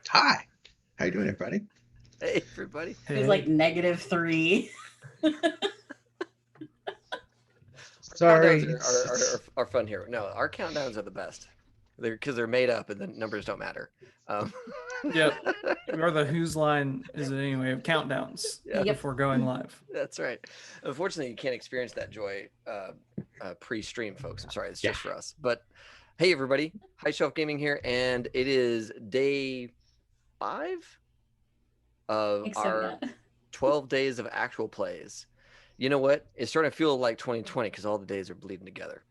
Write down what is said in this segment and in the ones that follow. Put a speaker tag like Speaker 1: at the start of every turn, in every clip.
Speaker 1: Hi. How you doing, everybody?
Speaker 2: Hey, everybody.
Speaker 3: It was like -3.
Speaker 1: Sorry.
Speaker 2: Countdowns are fun here. No, our countdowns are the best. They're made up and the numbers don't matter. Um,
Speaker 3: Yep. Or the Whose Line Is It Anyway of countdowns
Speaker 2: Yeah.
Speaker 3: before going live.
Speaker 2: That's right. Unfortunately, you can't experience that joy pre-stream, folks. I'm sorry, it's just for us. But hey, everybody, High Shelf Gaming here, and it is day 5 of our 12 days of actual plays. You know what? It's starting to feel like 2020 because all the days are bleeding together.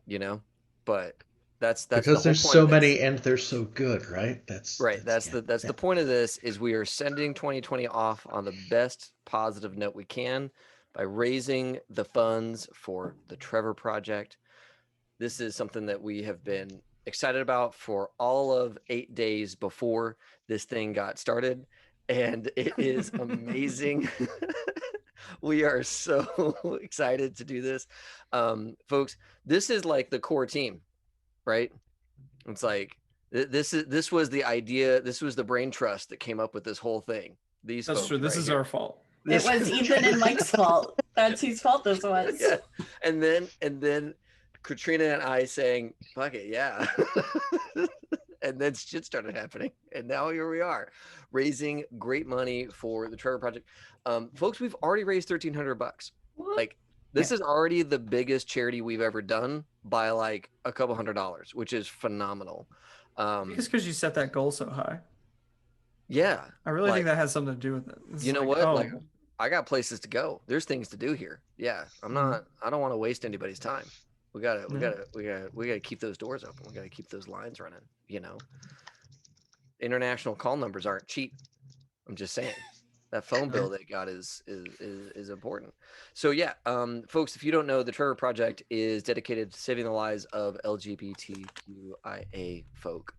Speaker 2: You know, but that's
Speaker 1: Because
Speaker 2: the whole
Speaker 1: there's
Speaker 2: point
Speaker 1: so
Speaker 2: of this.
Speaker 1: many and they're so good, right?
Speaker 2: That's the point of this is we are sending 2020 off on the best positive note we can by raising the funds for the Trevor Project. This is something that we have been excited about for all of 8 days before this thing got started, and it is amazing. We are so excited to do this. Folks, this is like the core team, right? It's like this was the idea. This was the brain trust that came up with this whole thing. These
Speaker 3: That's
Speaker 2: folks
Speaker 3: true. This
Speaker 2: right
Speaker 3: is
Speaker 2: here.
Speaker 3: our fault.
Speaker 2: This,
Speaker 4: It was Ethan and Mike's fault. That's whose fault this was.
Speaker 2: Yeah. And then Katrina and I saying, fuck it, yeah. And then shit started happening. And now here we are, raising great money for the Trevor Project. Folks, we've already raised $1,300. Like, this is already the biggest charity we've ever done by like a couple $100, which is phenomenal.
Speaker 3: Just because you set that goal so high.
Speaker 2: Yeah.
Speaker 3: I really think that has something to do with it.
Speaker 2: You know what? Like, I got places to go. There's things to do here. Yeah. I don't want to waste anybody's time. We gotta keep those doors open. We gotta keep those lines running. You know, international call numbers aren't cheap. I'm just saying that phone bill they got is important. So yeah, folks, if you don't know, the Trevor Project is dedicated to saving the lives of LGBTQIA folk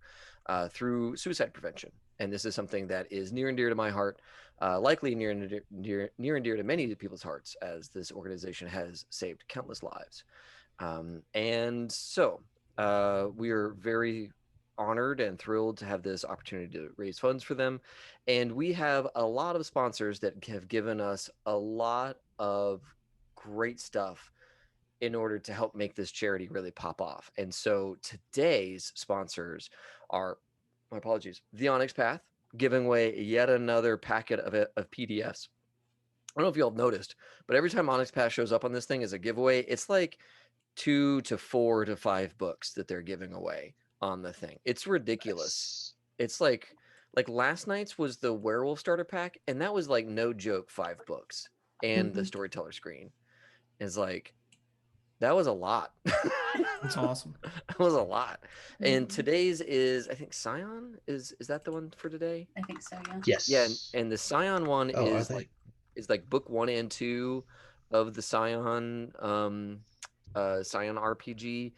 Speaker 2: through suicide prevention, and this is something that is near and dear to my heart. Likely near and dear to many people's hearts, as this organization has saved countless lives. And so we are very honored and thrilled to have this opportunity to raise funds for them. And we have a lot of sponsors that have given us a lot of great stuff in order to help make this charity really pop off. And so today's sponsors are, my apologies, the Onyx Path, giving away yet another packet of PDFs. I don't know if you all noticed, but every time Onyx Path shows up on this thing as a giveaway, it's like 2 to 4 to 5 books that they're giving away on the thing. It's ridiculous. It's like last night's was the werewolf starter pack, and that was like no joke 5 books and the storyteller screen. It's like that was a lot.
Speaker 3: That's awesome.
Speaker 2: That was a lot. And today's is, I think, Scion is that the one for today?
Speaker 4: I think so, yeah.
Speaker 1: Yes.
Speaker 2: Yeah, and the Scion one is like book 1 and 2 of the Scion Scion RPG.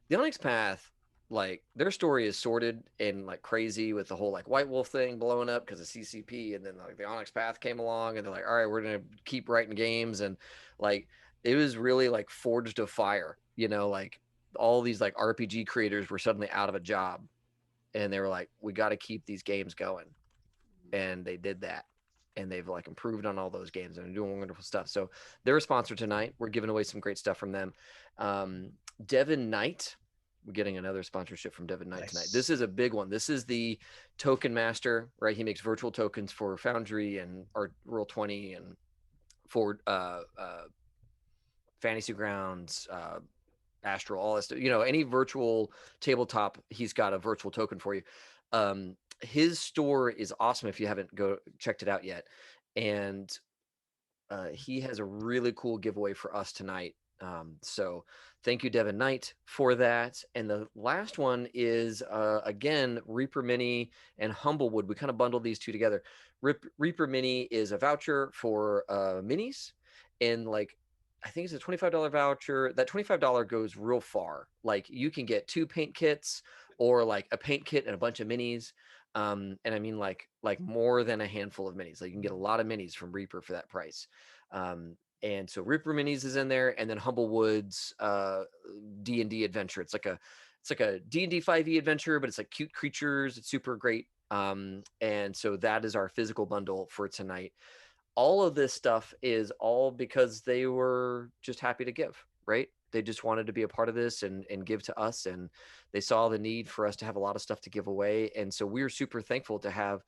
Speaker 2: The Onyx Path, like their story is sorted and like crazy with the whole like White Wolf thing blowing up because of CCP, and then like the Onyx Path came along and they're like, all right, we're gonna keep writing games, and like it was really like forged of fire, you know, like all these like RPG creators were suddenly out of a job, and they were like, we got to keep these games going, and they did that. And they've like improved on all those games and are doing wonderful stuff. So they're a sponsor tonight. We're giving away some great stuff from them. Devin Knight, we're getting another sponsorship from Devin Knight tonight. This is a big one. This is the token master, right? He makes virtual tokens for Foundry and Roll20 and for Fantasy Grounds, Astral, all this stuff. You know, any virtual tabletop, he's got a virtual token for you. His store is awesome if you haven't checked it out yet, and he has a really cool giveaway for us tonight. So thank you, Devin Knight, for that. And the last one is again Reaper Mini and Humblewood. We kind of bundled these two together. Reaper Mini is a voucher for minis, and like I think it's a $25 voucher. That $25 goes real far. Like you can get 2 paint kits or like a paint kit and a bunch of minis. And I mean like more than a handful of minis. Like you can get a lot of minis from Reaper for that price. And so Reaper Minis is in there, and then Humblewood's D&D adventure. It's like a D&D 5e adventure, but it's like cute creatures. It's super great And so that is our physical bundle for tonight. All of this stuff is all because they were just happy to give, right? They just wanted to be a part of this and give to us. And they saw the need for us to have a lot of stuff to give away. And so we're super thankful to have,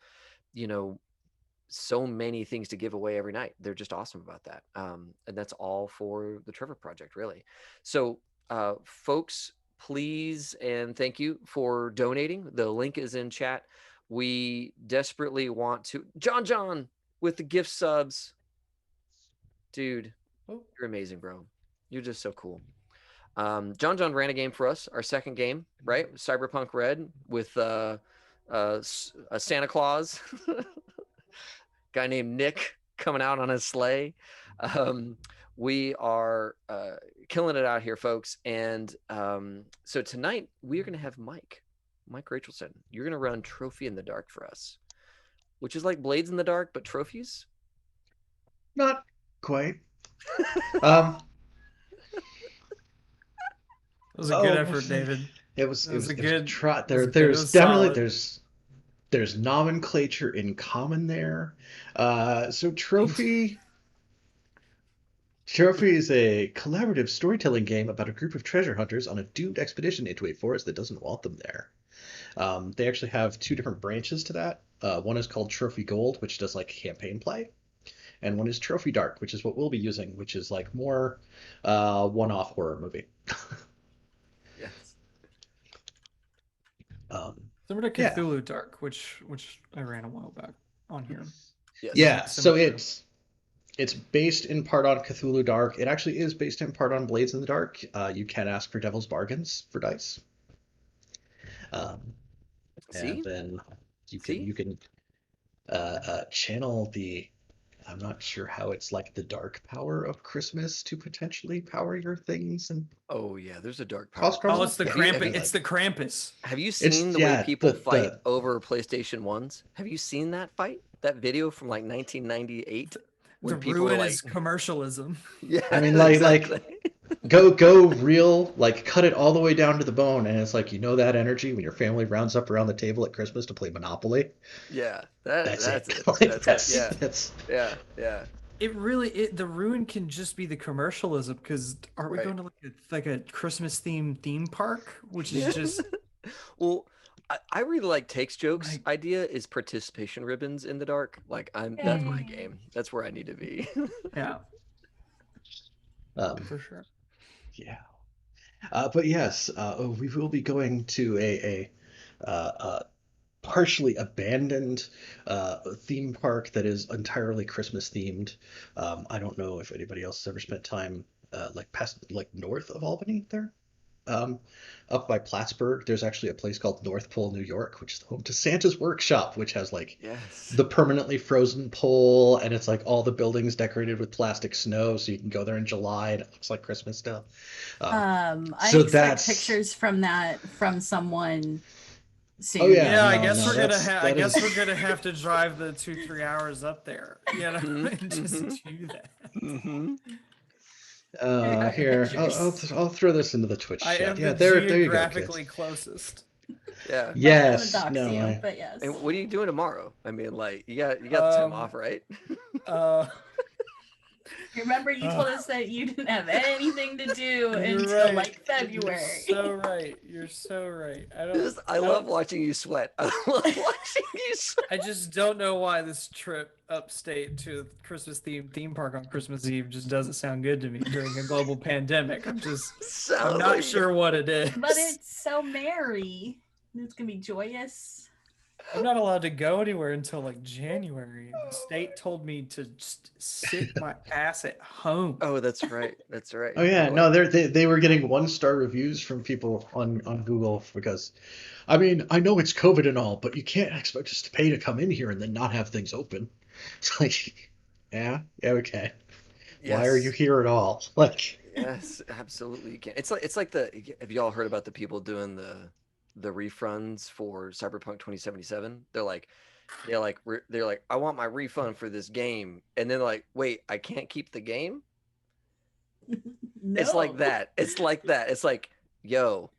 Speaker 2: you know, so many things to give away every night. They're just awesome about that. And that's all for the Trevor Project, really. So, folks, please and thank you for donating. The link is in chat. We desperately want to. John with the gift subs. Dude, you're amazing, bro. You're just so cool. John ran a game for us, our second game, right? Cyberpunk Red with a Santa Claus. Guy named Nick coming out on his sleigh. We are killing it out here, folks. And so tonight we are going to have Mike Rachelson. You're going to run Trophy in the Dark for us, which is like Blades in the Dark, but trophies.
Speaker 1: Not quite.
Speaker 3: It was a good effort, David.
Speaker 1: It was
Speaker 3: a
Speaker 1: a
Speaker 3: good
Speaker 1: try.
Speaker 3: it was
Speaker 1: There's definitely
Speaker 3: solid.
Speaker 1: there's nomenclature in common there. So Trophy is a collaborative storytelling game about a group of treasure hunters on a doomed expedition into a forest that doesn't want them there. They actually have two different branches to that. One is called Trophy Gold, which does like campaign play, and one is Trophy Dark, which is what we'll be using, which is like more one-off horror movie.
Speaker 2: Yes.
Speaker 3: Similar to
Speaker 1: Yeah.
Speaker 3: Cthulhu Dark, which I ran a while back on here.
Speaker 2: Yes.
Speaker 1: Yeah, so
Speaker 3: Similar.
Speaker 1: it's based in part on Cthulhu Dark. It actually is based in part on Blades in the Dark. You can ask for Devil's Bargains for dice.
Speaker 2: See?
Speaker 1: And then you
Speaker 2: See?
Speaker 1: can channel the, I'm not sure how it's like the dark power of Christmas to potentially power your things and
Speaker 2: Oh yeah, there's a dark power.
Speaker 1: cause
Speaker 3: Oh,
Speaker 1: problems.
Speaker 3: it's the
Speaker 2: Have you- have
Speaker 3: Krampus.
Speaker 2: you-
Speaker 3: It's the Krampus.
Speaker 2: Have you seen the way
Speaker 1: yeah,
Speaker 2: people
Speaker 1: the-
Speaker 2: fight over PlayStation 1s? Have you seen that fight? That video from like 1998?
Speaker 3: The
Speaker 2: When people were
Speaker 3: ruin
Speaker 2: like,
Speaker 3: is commercialism.
Speaker 2: yeah,
Speaker 1: I mean, like
Speaker 2: exactly.
Speaker 1: go real, like cut it all the way down to the bone, and it's like, you know, that energy when your family rounds up around the table at Christmas to play Monopoly.
Speaker 2: Yeah,
Speaker 1: That's
Speaker 2: that's
Speaker 1: it.
Speaker 2: it.
Speaker 1: Like,
Speaker 2: That's it. Yeah,
Speaker 1: that's
Speaker 2: yeah.
Speaker 3: The ruin can just be the commercialism, because aren't we
Speaker 2: Right.
Speaker 3: going to like a Christmas theme park, which is just
Speaker 2: Well, I really like Takes Jokes
Speaker 3: Like-
Speaker 2: idea is participation ribbons in the dark. Like that's my game. That's where I need to be.
Speaker 3: yeah,
Speaker 1: um,
Speaker 3: for sure.
Speaker 1: yeah. But yes, we will be going to a partially abandoned theme park that is entirely Christmas themed. I don't know if anybody else has ever spent time like north of Albany there. Up by Plattsburgh, there's actually a place called North Pole, New York, which is home to Santa's Workshop, which has like
Speaker 2: Yes.
Speaker 1: the permanently frozen pole, and it's like all the buildings decorated with plastic snow, so you can go there in July and it looks like Christmas stuff.
Speaker 4: I
Speaker 1: So
Speaker 4: expect
Speaker 1: that's-
Speaker 4: pictures from that from someone soon.
Speaker 1: Oh, yeah.
Speaker 3: Yeah, I
Speaker 1: no,
Speaker 3: guess
Speaker 1: no,
Speaker 3: we're gonna
Speaker 1: that's-
Speaker 3: have. I
Speaker 1: that
Speaker 3: guess
Speaker 1: is-
Speaker 3: we're gonna have to drive the 2-3 hours up there. You know, and just do that.
Speaker 2: Mm-hmm.
Speaker 1: Here,
Speaker 4: Pictures.
Speaker 1: I'll throw this into the Twitch
Speaker 3: I
Speaker 1: chat.
Speaker 3: am
Speaker 1: Yeah,
Speaker 3: the
Speaker 1: there you go,
Speaker 3: geographically
Speaker 1: kids.
Speaker 3: closest.
Speaker 2: Yeah.
Speaker 1: Yes,
Speaker 4: I'm
Speaker 1: no,
Speaker 4: gonna dox
Speaker 1: I-
Speaker 4: you, but yes.
Speaker 2: And what are you doing tomorrow? I mean, like you got the time off, right?
Speaker 3: Uh,
Speaker 4: Remember, you told us that you didn't have anything to do
Speaker 3: You're
Speaker 4: until
Speaker 3: right.
Speaker 4: like February.
Speaker 3: You're so right. You're so right.
Speaker 2: I love watching you sweat. I love watching you sweat.
Speaker 3: I just don't know why this trip upstate to a Christmas theme park on Christmas Eve just doesn't sound good to me during a global pandemic. I'm
Speaker 2: Sounds
Speaker 3: not
Speaker 2: like-
Speaker 3: sure what it is.
Speaker 4: But it's so merry. It's gonna be joyous.
Speaker 3: I'm not allowed to go anywhere until like January. The state told me to just sit my ass at home.
Speaker 2: Oh, that's right. That's right.
Speaker 1: Oh yeah, no, they were getting 1-star reviews from people on Google because, I mean, I know it's COVID and all, but you can't expect us to pay to come in here and then not have things open. It's like, yeah, okay. Why are you
Speaker 2: Yes.
Speaker 1: here at all? Like,
Speaker 2: Yes, absolutely. You can. It's like have y'all heard about the people doing the refunds for Cyberpunk 2077? They're like, I want my refund for this game, and then like, wait, I can't keep the game.
Speaker 4: No.
Speaker 2: It's like that. It's like that. It's like, yo.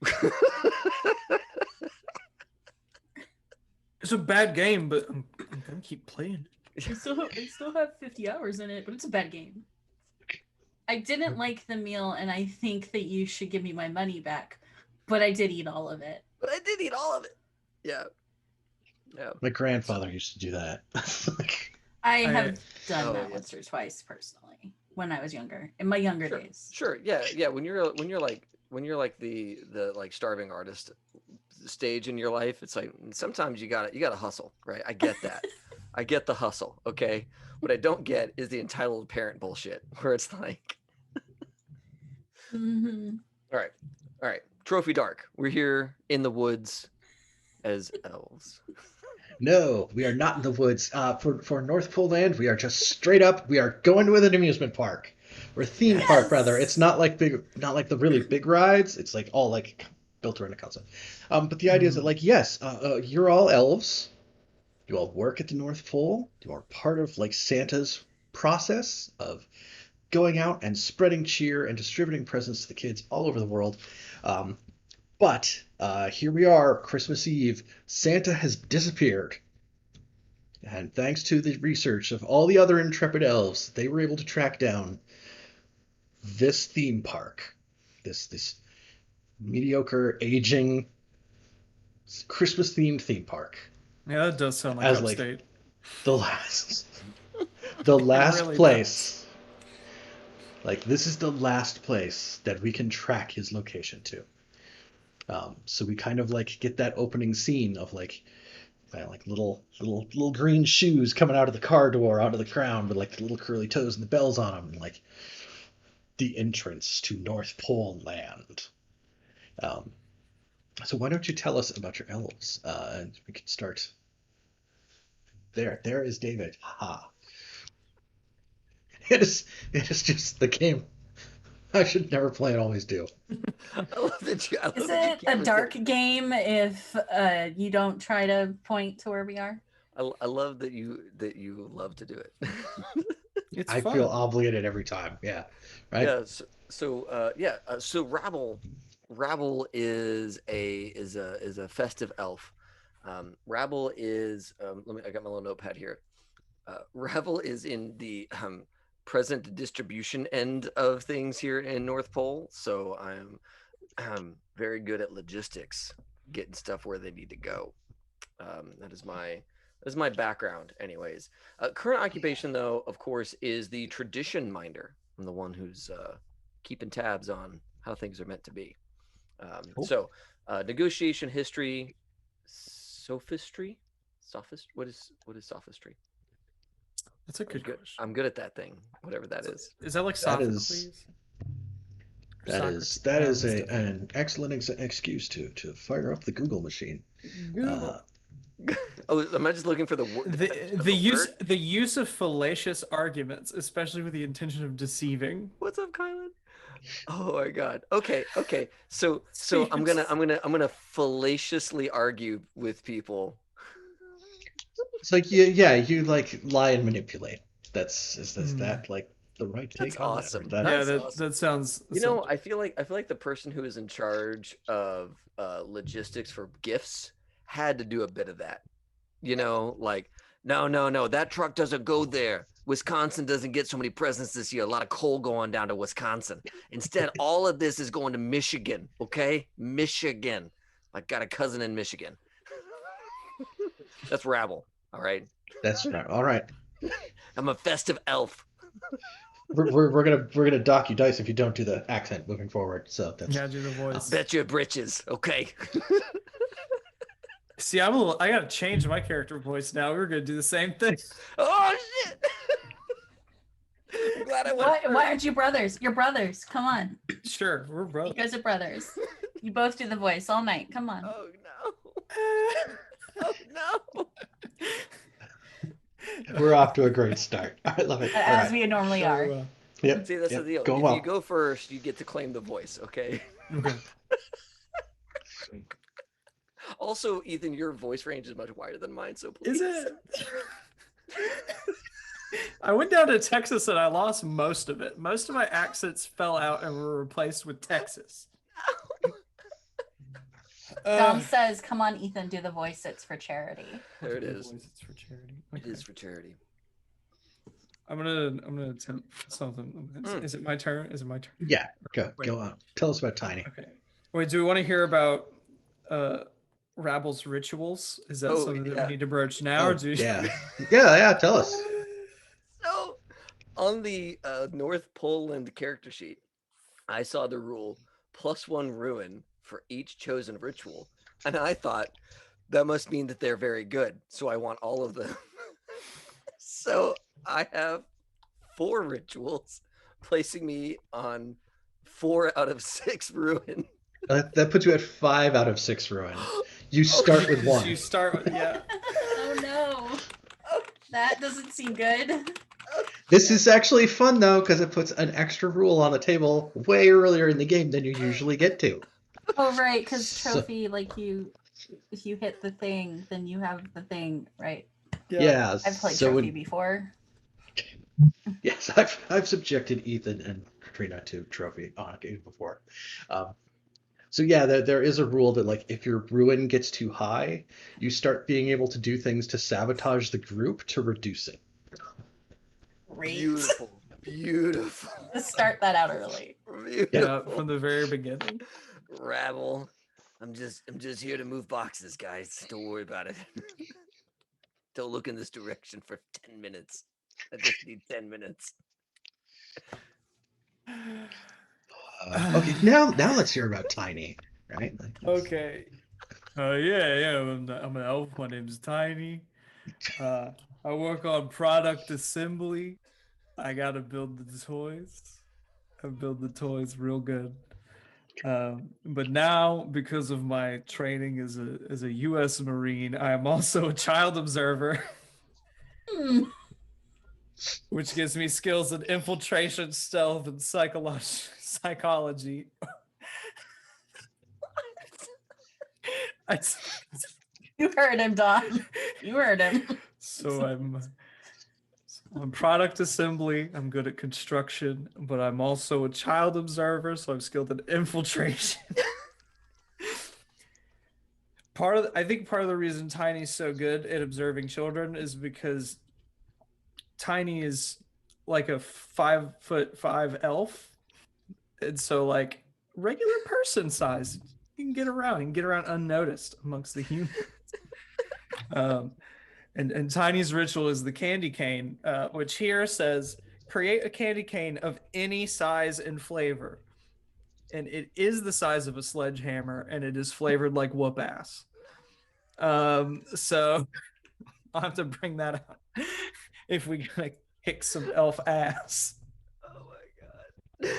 Speaker 3: It's a bad game, but I'm gonna keep playing.
Speaker 4: I still have 50 hours in it, but it's a bad game. I didn't like the meal, and I think that you should give me my money back. But I did eat all of it.
Speaker 2: Yeah. Yeah.
Speaker 1: My grandfather used to do that.
Speaker 4: I have done
Speaker 2: Oh,
Speaker 4: that
Speaker 2: yeah.
Speaker 4: once or twice personally when I was younger, in my younger
Speaker 2: Sure.
Speaker 4: days.
Speaker 2: Sure. Yeah. When you're like the like starving artist stage in your life, it's like sometimes you gotta hustle, right? I get that. I get the hustle. Okay. What I don't get is the entitled parent bullshit where it's like,
Speaker 4: Mm-hmm.
Speaker 2: all right. Trophy Dark. We're here in the woods as elves.
Speaker 1: No, we are not in the woods. For NorthPoleLand, we are just straight up. We are going with an amusement park, or a theme park rather. It's not like the really big rides. It's like all like built around a concept. But the idea is that like yes, you're all elves. You all work at the North Pole. You are part of like Santa's process of going out and spreading cheer and distributing presents to the kids all over the world. But here we are, Christmas Eve. Santa has disappeared. And thanks to the research of all the other intrepid elves, they were able to track down this theme park. This mediocre, aging, Christmas-themed theme park.
Speaker 3: Yeah, that does sound like
Speaker 1: As like
Speaker 3: upstate.
Speaker 1: the last
Speaker 3: really
Speaker 1: place. Like this is the last place that we can track his location to. So we kind of like get that opening scene of like little green shoes coming out of the car door onto the ground with like the little curly toes and the bells on them, and like the entrance to NorthPoleLand. So why don't you tell us about your elves? And we can start there. There is David. Ha. It is just the game I should never play and always do.
Speaker 2: I love that you. I love
Speaker 4: Is
Speaker 2: that you
Speaker 4: it a
Speaker 2: can't
Speaker 4: dark
Speaker 2: resist-
Speaker 4: game if you don't try to point to where we are?
Speaker 2: I love that you love to do it.
Speaker 3: It's
Speaker 1: I
Speaker 3: fun.
Speaker 1: feel obligated every time. Yeah. Right.
Speaker 2: Yeah. So Rabble is a festive elf. Rabble is I got my little notepad here. Rabble is in the present distribution end of things here in North Pole, so I'm very good at logistics, getting stuff where they need to go. That is my background, anyways. Current occupation, though, of course, is the tradition minder. I'm the one who's keeping tabs on how things are meant to be.
Speaker 1: Cool.
Speaker 2: So, negotiation history, sophistry. What is sophistry?
Speaker 3: That's a good question.
Speaker 2: I'm good at that thing, whatever that is.
Speaker 3: Is that like
Speaker 1: That
Speaker 3: Sophocles?
Speaker 1: is-
Speaker 3: Or
Speaker 1: That
Speaker 3: Socrates?
Speaker 1: is that
Speaker 3: No,
Speaker 1: is
Speaker 3: that's
Speaker 1: a
Speaker 3: different.
Speaker 1: an excellent excuse to fire up the Google machine.
Speaker 3: Google.
Speaker 2: Oh, am I just looking for the word?
Speaker 3: The use of fallacious arguments, especially with the intention of deceiving.
Speaker 2: What's up, Kylan? Oh my God. Okay. So I'm gonna fallaciously argue with people.
Speaker 1: It's like you like lie and manipulate. Is that like the right take
Speaker 2: That's
Speaker 1: on
Speaker 2: awesome.
Speaker 1: that? Or
Speaker 3: Yeah,
Speaker 2: That's
Speaker 3: that
Speaker 2: awesome.
Speaker 3: that sounds.
Speaker 2: You know, I feel like the person who is in charge of logistics for gifts had to do a bit of that. You know, like no, that truck doesn't go there. Wisconsin doesn't get so many presents this year. A lot of coal going down to Wisconsin. Instead, all of this is going to Michigan. Okay, Michigan. I got a cousin in Michigan. That's rabble. All right.
Speaker 1: That's right. All right.
Speaker 2: I'm a festive elf.
Speaker 1: We're gonna dock you dice if you don't do the accent moving forward. So that's
Speaker 3: Yeah, do the voice.
Speaker 2: Bet your britches. Okay.
Speaker 3: See, I gotta change my character voice now. We're gonna do the same thing.
Speaker 2: Oh shit. I'm glad I went
Speaker 4: Why
Speaker 2: first.
Speaker 4: aren't you brothers? You're brothers. Come on.
Speaker 3: Sure, we're
Speaker 4: You
Speaker 3: brothers.
Speaker 4: guys are brothers. You both do the voice all night. Come on.
Speaker 2: Oh no. Oh no.
Speaker 1: we're off to a great start. I love it. All
Speaker 4: As
Speaker 1: right.
Speaker 4: we normally are.
Speaker 1: Yep.
Speaker 2: See, that's
Speaker 1: Yep.
Speaker 2: the deal.
Speaker 1: Going
Speaker 2: If
Speaker 1: well.
Speaker 2: you go first, you get to claim the voice, okay?
Speaker 3: Okay.
Speaker 2: Also, Ethan, your voice range is much wider than mine, so please.
Speaker 3: Is it? I went down to Texas and I lost most of it. Most of my accents fell out and were replaced with Texas.
Speaker 4: Dom says, "Come on, Ethan, do the voice. It's for charity."
Speaker 2: There it is.
Speaker 3: It's for charity.
Speaker 2: It
Speaker 3: Okay.
Speaker 2: is for charity.
Speaker 3: I'm gonna attempt something. Is it my turn? Is it my turn?
Speaker 1: Yeah, go
Speaker 3: Wait.
Speaker 1: go on. Tell us about Tiny.
Speaker 3: Okay. Wait, do we want to hear about Rabble's rituals? Is that something that we need to broach now, or do you...
Speaker 1: yeah, yeah. Tell us.
Speaker 2: So, on the NorthPoleLand character sheet, I saw the rule +1 ruin for each chosen ritual, and I thought that must mean that they're very good. So I want all of them. So I have 4 rituals, placing me on 4 out of 6 ruin.
Speaker 1: That puts you at 5 out of 6 ruin. You start with 1.
Speaker 3: You start with
Speaker 4: Oh no, that doesn't seem good.
Speaker 1: This is actually fun though, because it puts an extra rule on the table way earlier in the game than you usually get to.
Speaker 4: Oh right, because trophy, like if you hit the thing, then you have the thing, right?
Speaker 1: Yeah.
Speaker 4: I've played trophy before.
Speaker 1: Yes, I've subjected Ethan and Katrina to trophy on a game before. So yeah, there is a rule that like if your ruin gets too high, you start being able to do things to sabotage the group to reduce it.
Speaker 4: Great.
Speaker 2: Beautiful.
Speaker 4: Let's start that out early.
Speaker 3: Yeah, from the very beginning.
Speaker 2: Rabble. I'm just here to move boxes, guys. Don't worry about it. Don't look in this direction for 10 minutes. I just need 10 minutes.
Speaker 1: Okay, now let's hear about Tiny, right?
Speaker 3: Okay. Yeah. I'm an elf. My name's Tiny. I work on product assembly. I gotta build the toys. I build the toys real good. But now, because of my training as a U.S. Marine, I am also a child observer, which gives me skills in infiltration, stealth, and psychology.
Speaker 4: You heard him, Don. You heard him.
Speaker 3: So I'm product assembly. I'm good at construction, but I'm also a child observer, so I'm skilled in infiltration. I think part of the reason Tiny's so good at observing children is because Tiny is like a 5'5" elf, and so like regular person size. You can get around unnoticed amongst the humans. And Tiny's ritual is the candy cane, which here says, create a candy cane of any size and flavor. And it is the size of a sledgehammer, and it is flavored like whoop ass. So I'll have to bring that up if we gotta kick some elf ass.
Speaker 2: Oh my god.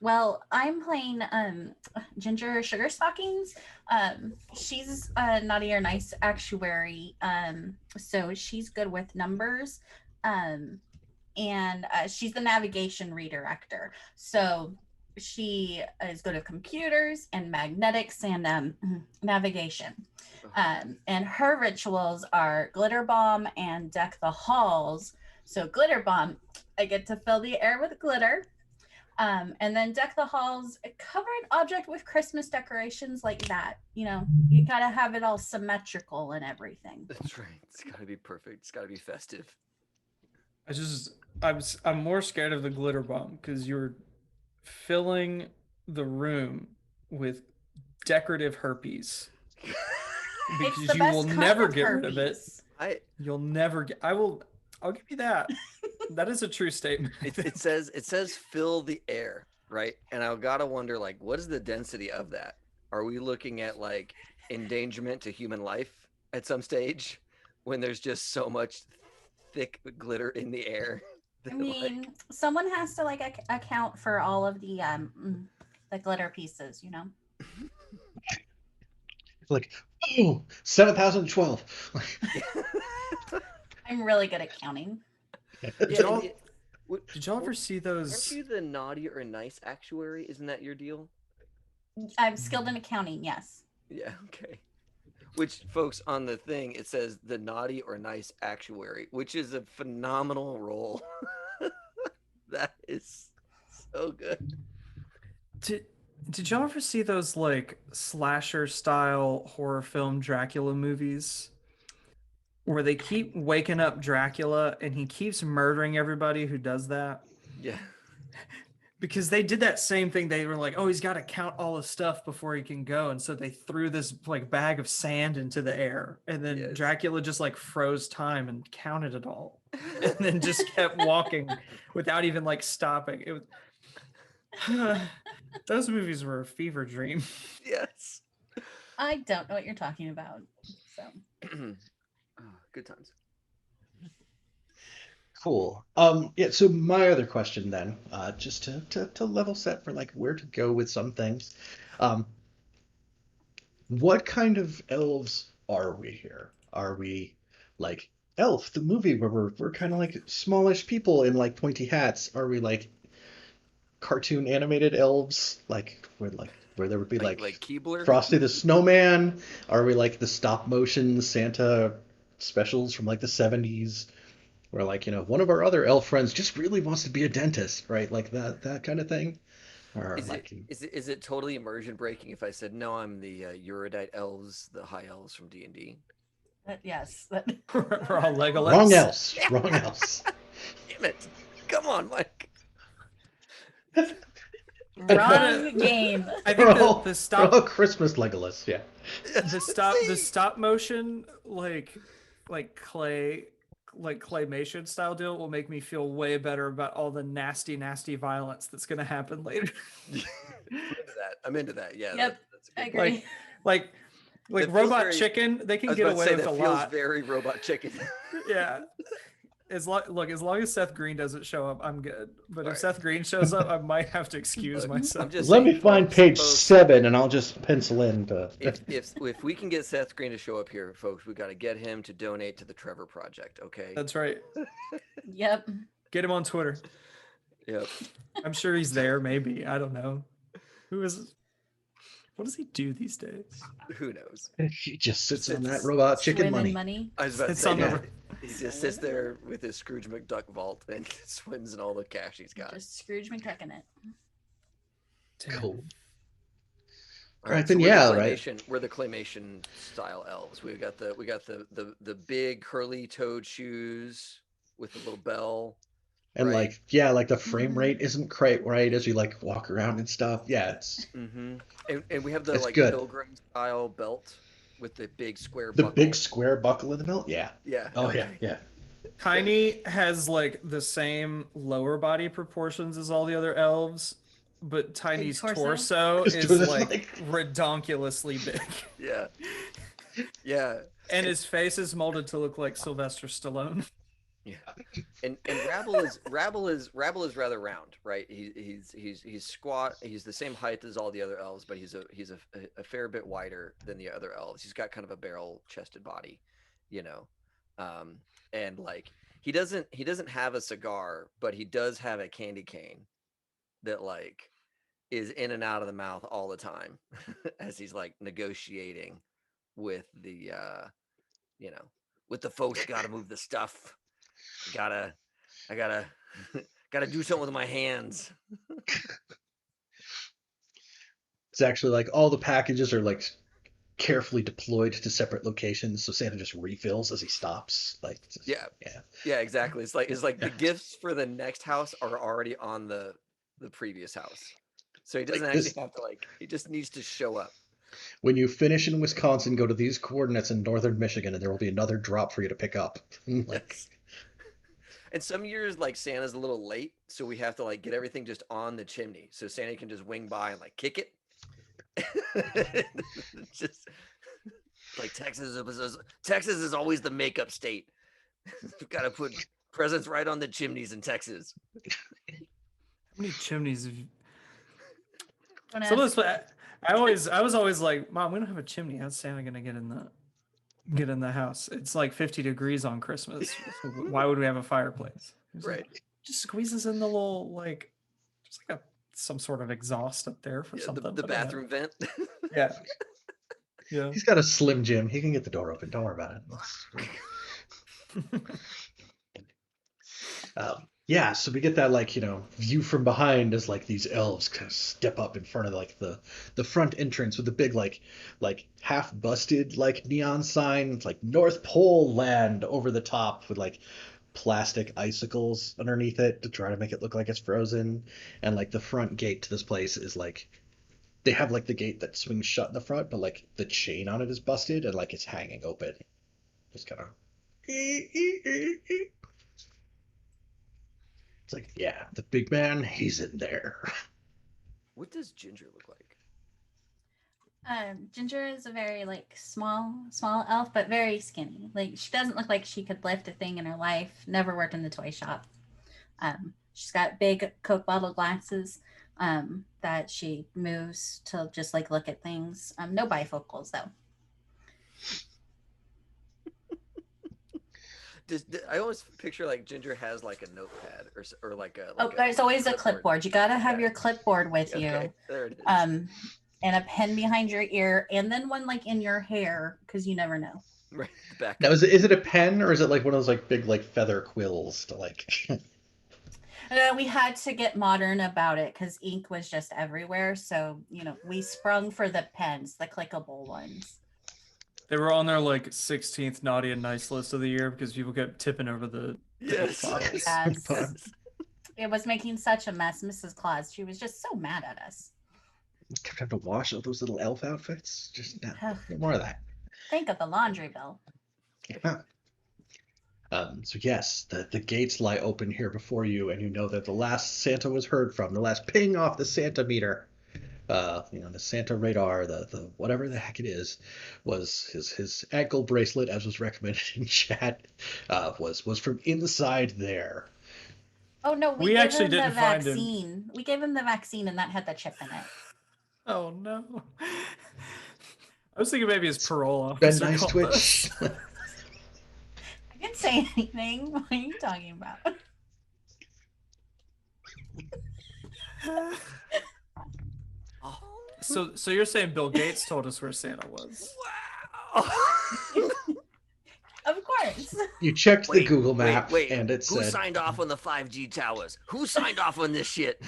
Speaker 4: Well, I'm playing Ginger Sugar Stockings. She's a naughty or nice actuary. So she's good with numbers. And she's the navigation redirector. So she is good at computers and magnetics and navigation. And her rituals are glitter bomb and deck the halls. So glitter bomb, I get to fill the air with glitter. And then deck the halls, cover an object with Christmas decorations like that. You know, you gotta have it all symmetrical and everything.
Speaker 2: That's right. It's gotta be perfect. It's gotta be festive.
Speaker 3: I'm more scared of the glitter bomb because you're filling the room with decorative herpes. Because you will never get rid of it. You'll never get. I'll give you that. That is a true statement.
Speaker 2: It says fill the air, right? And I gotta wonder, like, what is the density of that? Are we looking at like endangerment to human life at some stage when there's just so much thick glitter in the air?
Speaker 4: I mean, someone has to like account for all of the glitter pieces, you know.
Speaker 1: Like, oh, 7,012.
Speaker 4: I'm really good at counting.
Speaker 3: Did y'all ever see those?
Speaker 2: Aren't you the naughty or nice actuary? Isn't that your deal?
Speaker 4: I'm skilled in accounting, yes.
Speaker 2: Yeah, okay. Which, folks, on the thing, it says the naughty or nice actuary, which is a phenomenal role. That is so good.
Speaker 3: Did y'all ever see those like slasher style horror film Dracula movies where they keep waking up Dracula and he keeps murdering everybody who does that?
Speaker 2: Yeah.
Speaker 3: Because they did that same thing. They were like, "Oh, he's got to count all his stuff before he can go," and so they threw this like bag of sand into the air, and then
Speaker 2: Yes.
Speaker 3: Dracula just like froze time and counted it all, and then just kept walking without even like stopping. It was those movies were a fever dream.
Speaker 2: Yes.
Speaker 4: I don't know what you're talking about. So
Speaker 2: Oh, good times.
Speaker 1: Cool. Yeah, so my other question then, just to level set for like where to go with some things. Um, what kind of elves are we here? Are we like Elf, the movie where we're kind of like smallish people in like pointy hats? Are we like cartoon animated elves, where there would be
Speaker 2: Like
Speaker 1: like
Speaker 2: Keebler?
Speaker 1: Frosty the Snowman? Are we like the stop motion Santa specials from like the 70s? Where like, one of our other elf friends just really wants to be a dentist, right? Like that kind of thing. Or
Speaker 2: Is it
Speaker 1: like
Speaker 2: is it totally immersion breaking if I said no? I'm the Eurodite elves, the high elves from D&D.
Speaker 4: yes.
Speaker 3: We're all
Speaker 1: wrong
Speaker 3: Legolas.
Speaker 1: else, wrong else.
Speaker 2: Damn it! Come on, Mike.
Speaker 4: Wrong game.
Speaker 3: I
Speaker 1: We're
Speaker 3: think
Speaker 1: all,
Speaker 3: the
Speaker 1: we're all
Speaker 3: stop
Speaker 1: Christmas Legolas, yeah.
Speaker 3: the stop motion like claymation style deal will make me feel way better about all the nasty violence that's going to happen later.
Speaker 2: I'm into that. Yeah.
Speaker 4: Yep,
Speaker 2: That's a
Speaker 4: I
Speaker 2: good
Speaker 4: agree.
Speaker 2: point.
Speaker 3: like
Speaker 2: That feels
Speaker 3: Robot
Speaker 2: very-
Speaker 3: Chicken, they
Speaker 2: I
Speaker 3: can
Speaker 2: was
Speaker 3: get
Speaker 2: about to
Speaker 3: away
Speaker 2: say
Speaker 3: with
Speaker 2: that
Speaker 3: a
Speaker 2: feels
Speaker 3: lot.
Speaker 2: very Robot Chicken.
Speaker 3: Yeah. As long as Seth Green doesn't show up, I'm good. But if
Speaker 2: Right.
Speaker 3: Seth Green shows up, I might have to excuse
Speaker 2: Look,
Speaker 3: myself.
Speaker 2: I'm just
Speaker 1: Let me
Speaker 2: saying,
Speaker 1: find
Speaker 2: folks,
Speaker 1: page
Speaker 2: folks,
Speaker 1: 7 and I'll just pencil in to.
Speaker 2: if we can get Seth Green to show up here, folks, we got to get him to donate to the Trevor Project. Okay.
Speaker 3: That's right.
Speaker 4: Yep.
Speaker 3: Get him on Twitter.
Speaker 2: Yep.
Speaker 3: I'm sure he's there. Maybe, I don't know. What does he do these days?
Speaker 2: Who knows?
Speaker 1: He just sits on that
Speaker 2: Sits-
Speaker 1: robot chicken
Speaker 4: Swim in
Speaker 1: money.
Speaker 4: money.
Speaker 2: I was about to
Speaker 3: It's
Speaker 2: say,
Speaker 3: on
Speaker 2: yeah,
Speaker 3: the
Speaker 2: he just sits there with his Scrooge McDuck vault and swims in all the cash he's got.
Speaker 4: Just Scrooge McCucking it.
Speaker 1: Cool.
Speaker 2: All
Speaker 1: Right,
Speaker 2: so
Speaker 1: then
Speaker 2: we're
Speaker 1: yeah,
Speaker 2: the
Speaker 1: right.
Speaker 2: claymation, we're the claymation style elves. We got the big curly toed shoes with the little bell.
Speaker 1: And
Speaker 2: right?
Speaker 1: like the frame rate isn't quite right as you like walk around and stuff. Yeah, it's
Speaker 2: Mm-hmm. And we have the
Speaker 1: It's
Speaker 2: like
Speaker 1: good.
Speaker 2: pilgrim style belt with the big square
Speaker 1: the
Speaker 2: buckle.
Speaker 1: big square buckle in the middle. Yeah.
Speaker 2: Yeah.
Speaker 1: Oh
Speaker 2: okay.
Speaker 1: yeah.
Speaker 3: Tiny has like the same lower body proportions as all the other elves, but Tiny's
Speaker 4: torso?
Speaker 3: torso
Speaker 1: His
Speaker 3: is
Speaker 1: torso's
Speaker 3: like
Speaker 1: like-
Speaker 3: redonkulously big.
Speaker 2: Yeah. Yeah.
Speaker 3: And his face is molded to look like Sylvester Stallone.
Speaker 2: Yeah. And Rabble is rather round, right? He's squat. He's the same height as all the other elves, but he's a fair bit wider than the other elves. He's got kind of a barrel chested body, and like he doesn't have a cigar, but he does have a candy cane that like is in and out of the mouth all the time as he's like negotiating with the with the folks. Got to move the stuff. I gotta do something with my hands.
Speaker 1: It's actually like all the packages are like carefully deployed to separate locations, so Santa just refills as he stops. Like
Speaker 2: Yeah, exactly. It's like the gifts for the next house are already on the previous house, so he doesn't
Speaker 1: Like
Speaker 2: actually
Speaker 1: this-
Speaker 2: have to he just needs to show up.
Speaker 1: When you finish in Wisconsin, go to these coordinates in northern Michigan, and there will be another drop for you to pick up.
Speaker 2: Yes. And some years like Santa's a little late, so we have to like get everything just on the chimney, so Santa can just wing by and like kick it. Just like Texas is always the makeup state. We've got to put presents right on the chimneys in Texas.
Speaker 3: How many chimneys have you...
Speaker 4: Don't
Speaker 3: Some of
Speaker 4: ask.
Speaker 3: this, I was always like, Mom, we don't have a chimney. How's Santa gonna get in the house? It's like 50 degrees on Christmas. So why would we have a fireplace? It's like,
Speaker 2: Right.
Speaker 3: just squeezes in the little like just like some sort of exhaust up there for
Speaker 2: Yeah,
Speaker 3: something.
Speaker 2: the
Speaker 3: I don't know.
Speaker 2: bathroom vent.
Speaker 3: Yeah. Yeah.
Speaker 1: He's got a Slim Jim. He can get the door open. Don't worry about it. Yeah, so we get that like, view from behind as like these elves kind of step up in front of like the front entrance with the big like half busted like neon sign, it's like North Pole Land over the top with like plastic icicles underneath it to try to make it look like it's frozen. And like the front gate to this place is like they have like the gate that swings shut in the front, but like the chain on it is busted and like it's hanging open. Just kind of it's like, yeah, the big man, he's in there.
Speaker 2: What does Ginger look like?
Speaker 4: Ginger is a very like small elf, but very skinny. Like she doesn't look like she could lift a thing in her life. Never worked in the toy shop. She's got big Coke bottle glasses that she moves to just like look at things. No bifocals though.
Speaker 2: I always picture like Ginger has like a notepad or like a.
Speaker 4: Oh, there's always a clipboard. You gotta have your clipboard with you.
Speaker 2: Okay, there it is.
Speaker 4: And a pen behind your ear, and then one like in your hair, because you never know.
Speaker 2: Right, the back.
Speaker 1: Now, is it a pen or is it like one of those like big like feather quills to like?
Speaker 4: We had to get modern about it because ink was just everywhere. So we sprung for the pens, the clickable ones.
Speaker 3: They were on their like 16th naughty and nice list of the year because people kept tipping over the
Speaker 2: Yes.
Speaker 3: bottles.
Speaker 4: Yes. It was making such a mess, Mrs. Claus. She was just so mad at us.
Speaker 1: Kept having to wash all those little elf outfits. Just no more of that.
Speaker 4: Think of the laundry bill.
Speaker 1: Yeah. So yes, the gates lie open here before you, and you know that the last Santa was heard from, the last ping off the Santa meter, the Santa radar, the whatever the heck it is, was his ankle bracelet, as was recommended in chat, was from inside there.
Speaker 4: Oh no,
Speaker 3: We
Speaker 4: gave
Speaker 3: actually
Speaker 4: him
Speaker 3: didn't
Speaker 4: the
Speaker 3: find him.
Speaker 4: vaccine. We gave him the vaccine, and that had the chip in it.
Speaker 3: Oh no. I was thinking maybe his parole
Speaker 1: Ben,
Speaker 3: officer
Speaker 1: nice
Speaker 3: called
Speaker 1: twitch.
Speaker 3: us.
Speaker 4: I didn't say anything. What are you talking about?
Speaker 3: So you're saying Bill Gates told us where Santa was?
Speaker 2: Wow.
Speaker 4: Of course.
Speaker 1: You checked the Google map,
Speaker 2: wait.
Speaker 1: and it
Speaker 2: Who
Speaker 1: said,
Speaker 2: signed off on the 5G towers? Who signed off on this shit?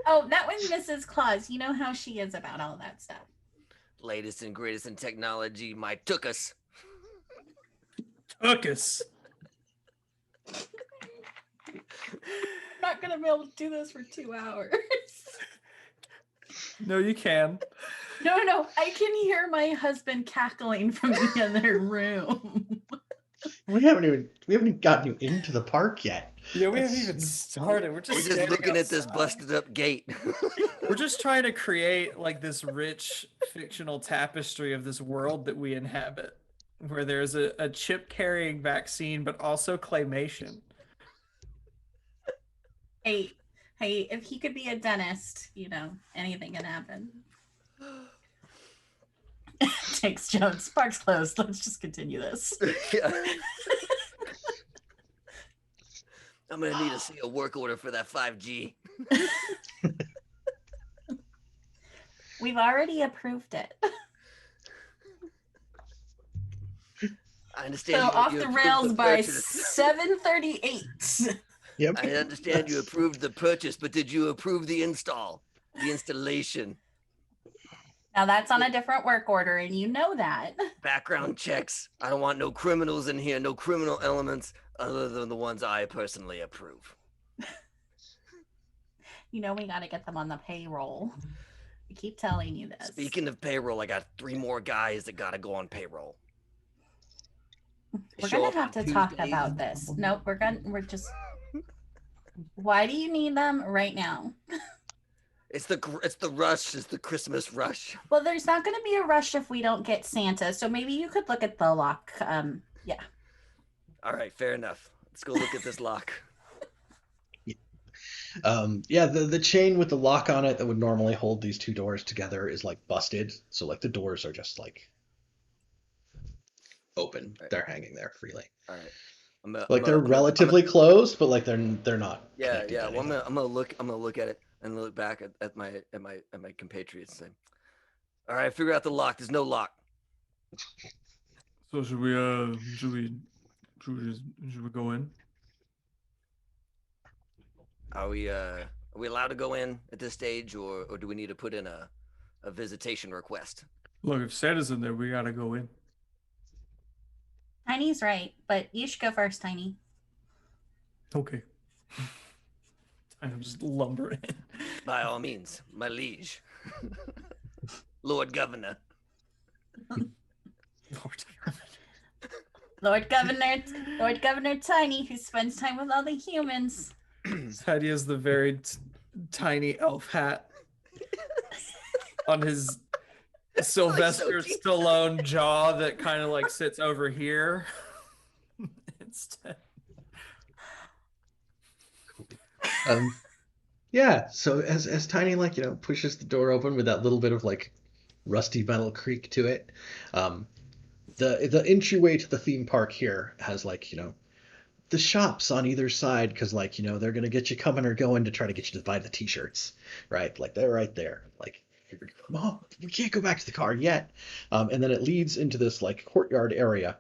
Speaker 4: Oh, that was Mrs. Claus. You know how she is about all that stuff.
Speaker 2: Latest and greatest in technology, my took us.
Speaker 3: Took us.
Speaker 4: I'm not gonna be able to do this for 2 hours.
Speaker 3: No, you can.
Speaker 4: No, I can hear my husband cackling from the other room.
Speaker 1: we haven't even gotten you into the park yet.
Speaker 3: Yeah, we haven't even started. We're just
Speaker 2: looking at this busted up gate.
Speaker 3: We're just trying to create like this rich fictional tapestry of this world that we inhabit, where there's a chip carrying vaccine, but also claymation.
Speaker 4: Hey, if he could be a dentist, anything can happen. Takes Jones. Park's closed. Let's just continue this.
Speaker 2: Yeah. I'm gonna need to see a work order for that 5G.
Speaker 4: We've already approved it.
Speaker 2: I understand.
Speaker 4: So off the rails by
Speaker 2: purchase.
Speaker 4: 7:38.
Speaker 1: Yep.
Speaker 2: I understand you approved the purchase, but did you approve the installation?
Speaker 4: Now that's on a different work order, and you know that.
Speaker 2: Background checks. I don't want no criminals in here, no criminal elements other than the ones I personally approve.
Speaker 4: We got to get them on the payroll. I keep telling you this.
Speaker 2: Speaking of payroll, I got 3 more guys that gotta go on payroll.
Speaker 4: We're gonna have to talk about this. Nope, we're just. Why do you need them right now?
Speaker 2: It's the rush. It's the Christmas rush.
Speaker 4: Well, there's not going to be a rush if we don't get Santa. So maybe you could look at the lock. Yeah.
Speaker 2: All right, fair enough. Let's go look at this lock.
Speaker 1: Yeah, the chain with the lock on it that would normally hold these 2 doors together is like busted. So like the doors are just like open.
Speaker 2: Right.
Speaker 1: They're hanging there freely.
Speaker 2: All right.
Speaker 1: They're relatively closed, but like they're not.
Speaker 2: Yeah. Well, I'm gonna look at it and look back at my compatriots and say, all right, figure out the lock. There's no lock.
Speaker 3: So should we go in?
Speaker 2: Are we allowed to go in at this stage, or do we need to put in a visitation request?
Speaker 3: Look, if Santa's in there, we gotta go in.
Speaker 4: Tiny's right, but you should go first, Tiny.
Speaker 3: Okay. I'm just lumbering.
Speaker 2: By all means, my liege. Lord Governor.
Speaker 4: Lord Governor, Lord Governor Tiny, who spends time with all the humans.
Speaker 3: Tiny has the very tiny elf hat on his Sylvester
Speaker 2: cute.
Speaker 3: Stallone jaw that kind of like sits over here. Instead.
Speaker 1: Yeah, so as Tiny like, pushes the door open with that little bit of like rusty metal creak to it, the entryway to the theme park here has like, the shops on either side because like, they're gonna get you coming or going to try to get you to buy the t-shirts, right? Like they're right there. Like, Mom, we can't go back to the car yet. And then it leads into this like courtyard area.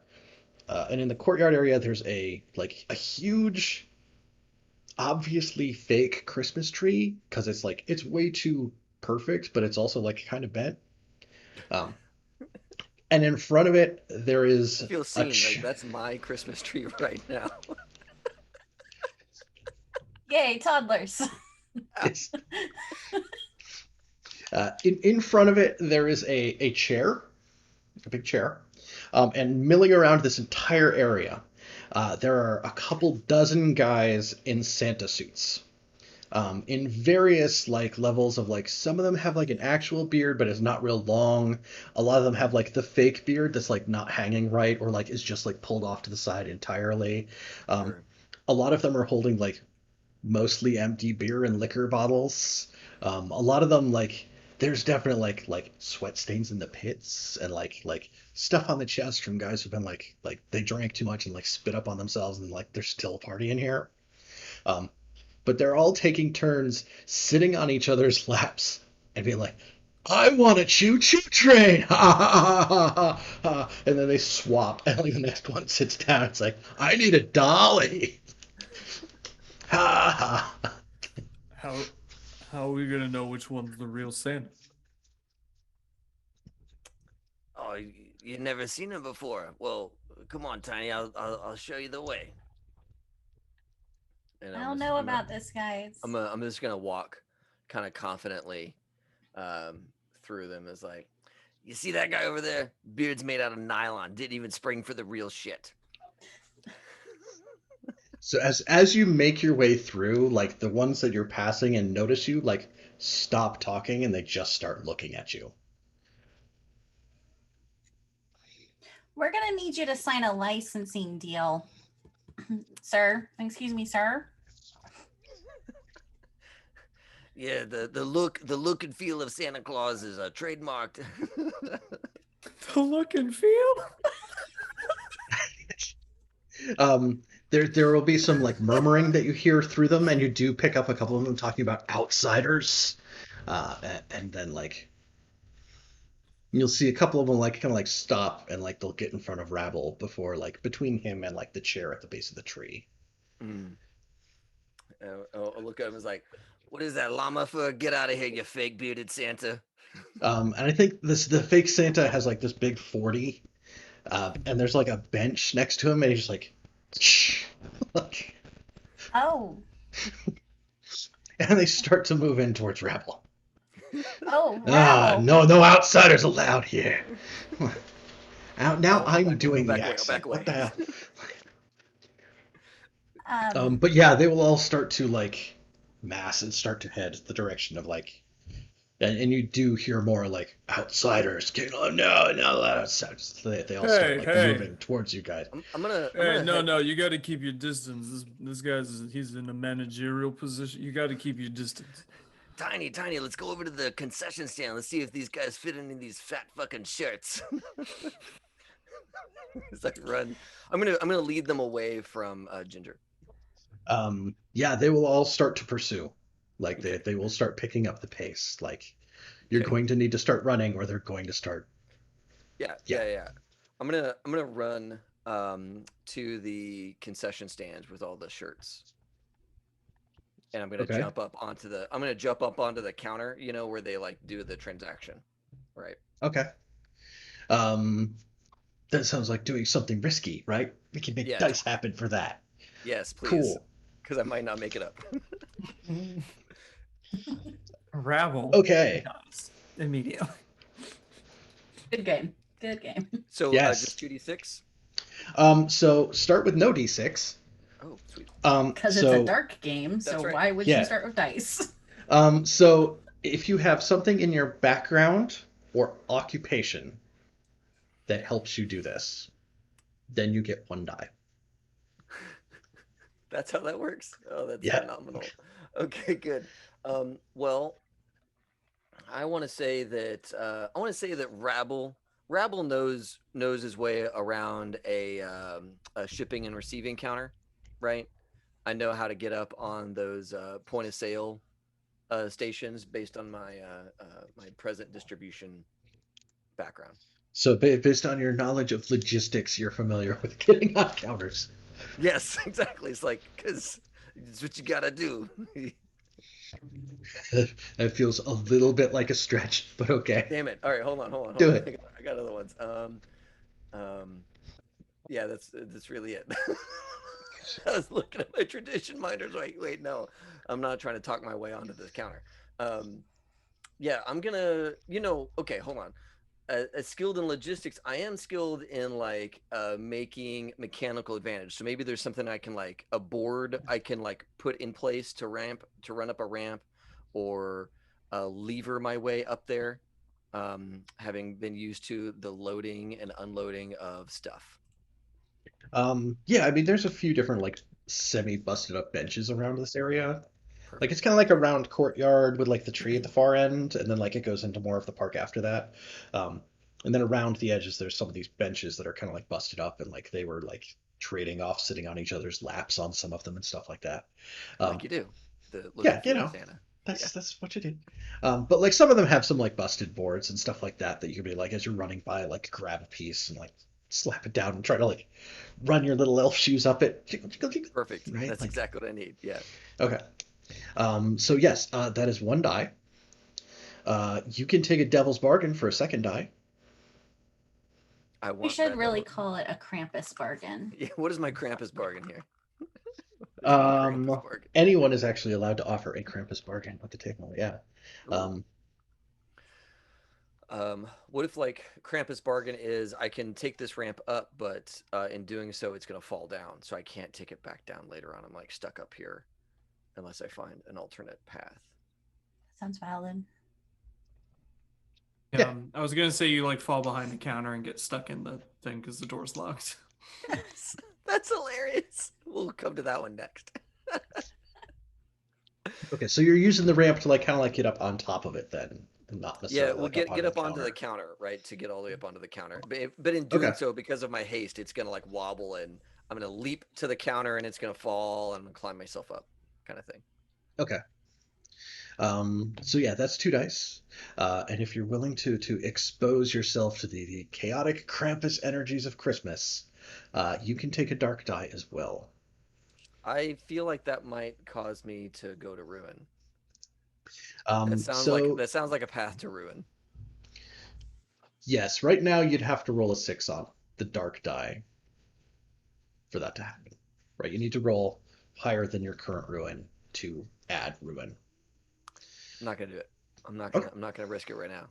Speaker 1: And in the courtyard area, there's a huge, obviously fake Christmas tree because it's like it's way too perfect, but it's also like kind of bent. Um, and in front of it, there is
Speaker 2: I feel
Speaker 1: a
Speaker 2: seen. Like that's my Christmas tree right now.
Speaker 4: Yay, toddlers.
Speaker 1: it's, in front of it, there is a chair, a big chair, and milling around this entire area, there are a couple dozen guys in Santa suits. In various like levels of like some of them have like an actual beard but it's not real long. A lot of them have like the fake beard that's like not hanging right or like is just like pulled off to the side entirely.
Speaker 2: Sure.
Speaker 1: A lot of them are holding like mostly empty beer and liquor bottles. A lot of them like there's definitely like sweat stains in the pits and like stuff on the chest from guys who've been like they drank too much and like spit up on themselves and like they're still partying here. Um, but they're all taking turns sitting on each other's laps and being like, I want a choo-choo train. Ha, ha, ha, ha, ha. And then they swap and like the next one sits down. It's like, I need a dolly. Ha ha.
Speaker 3: How are we gonna know which one's the real Santa?
Speaker 2: Oh, you've never seen him before. Well, come on, Tiny. I'll show you the way. And
Speaker 4: I don't know about this, guys.
Speaker 2: I'm just gonna walk, kind of confidently, through them. As like, you see that guy over there? Beard's made out of nylon. Didn't even spring for the real shit.
Speaker 1: So as you make your way through, like the ones that you're passing and notice you, like stop talking and they just start looking at you.
Speaker 4: We're gonna need you to sign a licensing deal, sir. Excuse me, sir.
Speaker 2: Yeah, the look and feel of Santa Claus is trademarked.
Speaker 3: The look and feel?
Speaker 1: There will be some like murmuring that you hear through them, and you do pick up a couple of them talking about outsiders, and then like you'll see a couple of them like kind of like stop and like they'll get in front of Rabble before like between him and like the chair at the base of the tree.
Speaker 2: Mm. I'll look at him as like, what is that llama for? Get out of here, you fake bearded Santa.
Speaker 1: And I think the fake Santa has like this big 40, and there's like a bench next to him, and he's just like, shh.
Speaker 4: Oh.
Speaker 1: And they start to move in towards Rabble.
Speaker 4: Oh,
Speaker 1: Ah,
Speaker 4: wow.
Speaker 1: no outsiders allowed here. Now I'm
Speaker 2: back
Speaker 1: doing
Speaker 2: away,
Speaker 1: the
Speaker 2: back away,
Speaker 1: accent.
Speaker 2: back away.
Speaker 1: What the hell?
Speaker 4: Um,
Speaker 1: But yeah, they will all start to like mass and start to head the direction of like, and you do hear more like outsiders. No, outsiders. They all start like
Speaker 3: Hey.
Speaker 1: moving towards you guys.
Speaker 2: I'm gonna
Speaker 3: Hey, no,
Speaker 2: head-
Speaker 3: you got to keep your distance. This guy's he's in a managerial position. You got to keep your distance.
Speaker 2: Tiny, let's go over to the concession stand. Let's see if these guys fit in these fat fucking shirts. It's like run. I'm gonna lead them away from Ginger.
Speaker 1: Yeah, they will all start to pursue. Like they will start picking up the pace. Like you're
Speaker 2: Okay.
Speaker 1: going to need to start running, or they're going to start.
Speaker 2: Yeah. I'm gonna run to the concession stand with all the shirts. and I'm gonna
Speaker 1: Okay.
Speaker 2: jump up onto the counter, you know, where they like do the transaction, right?
Speaker 1: Okay. Um, that sounds like doing something risky, right? We can make
Speaker 2: Yeah,
Speaker 1: dice happen for that.
Speaker 2: yes, please,
Speaker 1: Cool.
Speaker 2: because I might not make it up.
Speaker 3: Rabble
Speaker 1: Okay.
Speaker 3: dies immediately.
Speaker 4: Good game. Good game.
Speaker 2: So
Speaker 1: Yes.
Speaker 2: just 2d6.
Speaker 1: So start with no d6.
Speaker 2: Oh, sweet.
Speaker 4: Because it's a
Speaker 1: So
Speaker 4: dark game, so
Speaker 2: That's right.
Speaker 4: why would you
Speaker 1: yeah.
Speaker 4: start with dice?
Speaker 1: So if you have something in your background or occupation that helps you do this, then you get 1 die.
Speaker 2: That's how that works. Oh, that's
Speaker 1: Yeah.
Speaker 2: phenomenal. Okay, good. Well, I want to say that Rabble knows his way around a shipping and receiving counter, right? I know how to get up on those point of sale stations based on my present distribution background.
Speaker 1: So based on your knowledge of logistics, you're familiar with getting on counters.
Speaker 2: Yes, exactly. It's like because it's what you gotta do.
Speaker 1: That feels a little bit like a stretch, but okay.
Speaker 2: Damn it! All right, hold on.
Speaker 1: Do it.
Speaker 2: I got other ones. Yeah, that's really it. I was looking at my tradition minders. Wait, no, I'm not trying to talk my way onto this counter. Yeah, I'm gonna, okay, hold on. As skilled in logistics, I am skilled in like making mechanical advantage. So maybe there's something I can like a board I can like put in place to run up a ramp, or lever my way up there, having been used to the loading and unloading of stuff.
Speaker 1: Yeah, I mean, there's a few different like semi-busted up benches around this area. Like it's
Speaker 2: Perfect.
Speaker 1: kind of like a round courtyard with like the tree at the far end, and then like it goes into more of the park after that. Um, and then around the edges, there's some of these benches that are kind of like busted up, and like they were like trading off, sitting on each other's laps on some of them and stuff like that.
Speaker 2: Like
Speaker 1: Um,
Speaker 2: you do. The looking
Speaker 1: yeah,
Speaker 2: for the Santa. Yeah.
Speaker 1: that's what you did. But like some of them have some like busted boards and stuff like that that you can be like as you're running by, like grab a piece and like slap it down and try to like run your little elf shoes up it. Jiggle, jiggle, jiggle.
Speaker 2: Perfect.
Speaker 1: Right?
Speaker 2: That's
Speaker 1: Like
Speaker 2: exactly what I need. Yeah.
Speaker 1: okay. So yes, that is 1 die. You can take a devil's bargain for a second die.
Speaker 2: I
Speaker 4: We
Speaker 2: want
Speaker 4: should
Speaker 2: that
Speaker 4: really
Speaker 2: double.
Speaker 4: call it a Krampus bargain.
Speaker 2: Yeah. What is my Krampus bargain here? What is my Krampus
Speaker 1: Um,
Speaker 2: bargain?
Speaker 1: Anyone is actually allowed to offer a Krampus bargain at the table. Yeah.
Speaker 2: Ooh.
Speaker 1: Um,
Speaker 2: What if like Krampus bargain is I can take this ramp up, but in doing so, it's gonna fall down, so I can't take it back down later on. I'm like stuck up here unless I find an alternate path.
Speaker 4: Sounds valid.
Speaker 3: Yeah,
Speaker 1: Yeah.
Speaker 3: I was gonna say you like fall behind the counter and get stuck in the thing because the door's locked.
Speaker 2: That's hilarious. We'll come to that one next.
Speaker 1: okay, so you're using the ramp to like kind of like get up on top of it then, and not
Speaker 2: Yeah,
Speaker 1: necessarily
Speaker 2: we'll
Speaker 1: like up
Speaker 2: get
Speaker 1: onto the
Speaker 2: up onto the
Speaker 1: counter.
Speaker 2: counter, right? To get all the way up onto the counter. But in
Speaker 1: Okay.
Speaker 2: doing so, because of my haste, it's gonna like wobble, and I'm gonna leap to the counter and it's gonna fall, and I'm gonna climb myself up, kind of thing.
Speaker 1: Okay. So yeah, that's 2 dice. And if you're willing to expose yourself to the chaotic Krampus energies of Christmas, you can take a dark die as well.
Speaker 2: I feel like that might cause me to go to ruin.
Speaker 1: So
Speaker 2: That sounds like a path to ruin.
Speaker 1: yes, right now you'd have to roll a 6 on the dark die for that to happen. Right? You need to roll higher than your current ruin to add ruin.
Speaker 2: I'm not gonna do it.
Speaker 1: Okay.
Speaker 2: I'm not gonna risk it right now.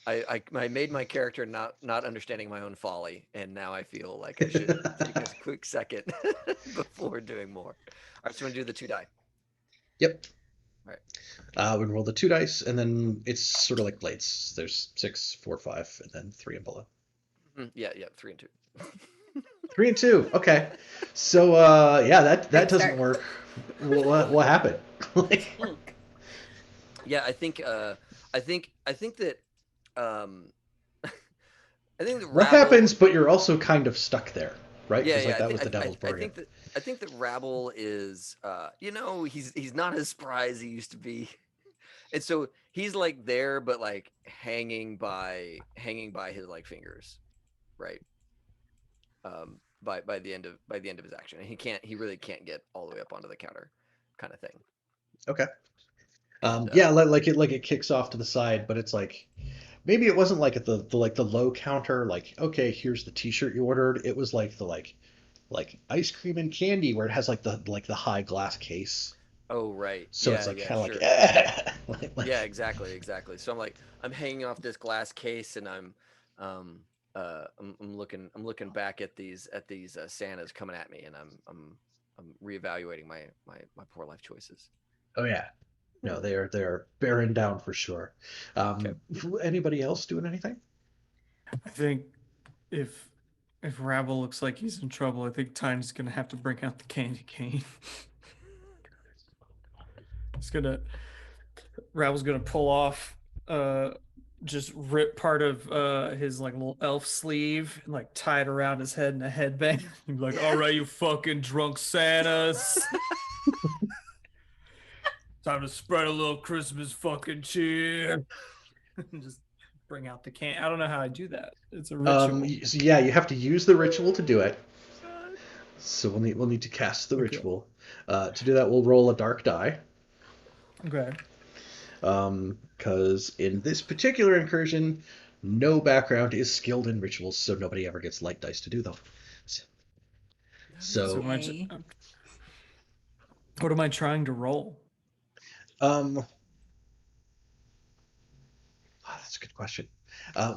Speaker 2: I made my character not understanding my own folly, and now I feel like I should take a quick second before doing more. All right, so I'm gonna do the 2 die.
Speaker 1: Yep.
Speaker 2: All right.
Speaker 1: We roll the 2 dice, and then it's sort of like blades. There's 6, 4, 5, and then 3 and below.
Speaker 2: Yeah, 3 and 2.
Speaker 1: 3 and 2. Okay. So yeah, that
Speaker 4: Great
Speaker 1: doesn't
Speaker 4: start.
Speaker 1: work. What happened? Like,
Speaker 2: Yeah, I think that I think that
Speaker 1: what
Speaker 2: Rabble.
Speaker 1: happens? But you're also kind of stuck there, right?
Speaker 2: Yeah,
Speaker 1: Because
Speaker 2: yeah.
Speaker 1: like that was the devil's bargain.
Speaker 2: I think that Rabble is he's not as spry as he used to be. And so he's like there, but like hanging by his like fingers, right? By the end of his action. And he really can't get all the way up onto the counter, kind of thing.
Speaker 1: Okay.
Speaker 2: And,
Speaker 1: Yeah, like it kicks off to the side, but it's like maybe it wasn't like at the low counter, like, okay, here's the t-shirt you ordered. It was like the like ice cream and candy where it has like the high glass case.
Speaker 2: oh right,
Speaker 1: So it's
Speaker 2: yeah,
Speaker 1: like
Speaker 2: yeah,
Speaker 1: kind of like,
Speaker 2: sure. Yeah, exactly, exactly. So I'm hanging off this glass case, and um, I'm looking back at these Santas coming at me, and I'm reevaluating my poor life choices.
Speaker 1: oh yeah. No,
Speaker 2: Hmm.
Speaker 1: they are bearing down for sure.
Speaker 2: Okay.
Speaker 1: Anybody else doing anything?
Speaker 3: I think if if Rabble looks like he's in trouble, I think Tiny's gonna have to bring out the candy cane. He's gonna Rabble's gonna pull off just rip part of his like little elf sleeve and like tie it around his head in a headband. He'd be like, all right, you fucking drunk Santas. Time to spread a little Christmas fucking cheer. Just bring out the can. I don't know how I do that. It's a ritual.
Speaker 1: So yeah, you have to use the ritual to do it.
Speaker 2: God.
Speaker 1: So we'll need to cast the
Speaker 3: Okay.
Speaker 1: ritual. To do that, we'll roll a dark die.
Speaker 3: Okay.
Speaker 1: Because in this particular incursion, no background is skilled in rituals, so nobody ever gets light dice to do them.
Speaker 3: So
Speaker 1: So,
Speaker 4: Yay.
Speaker 3: what am I trying to roll?
Speaker 1: um, that's a good question.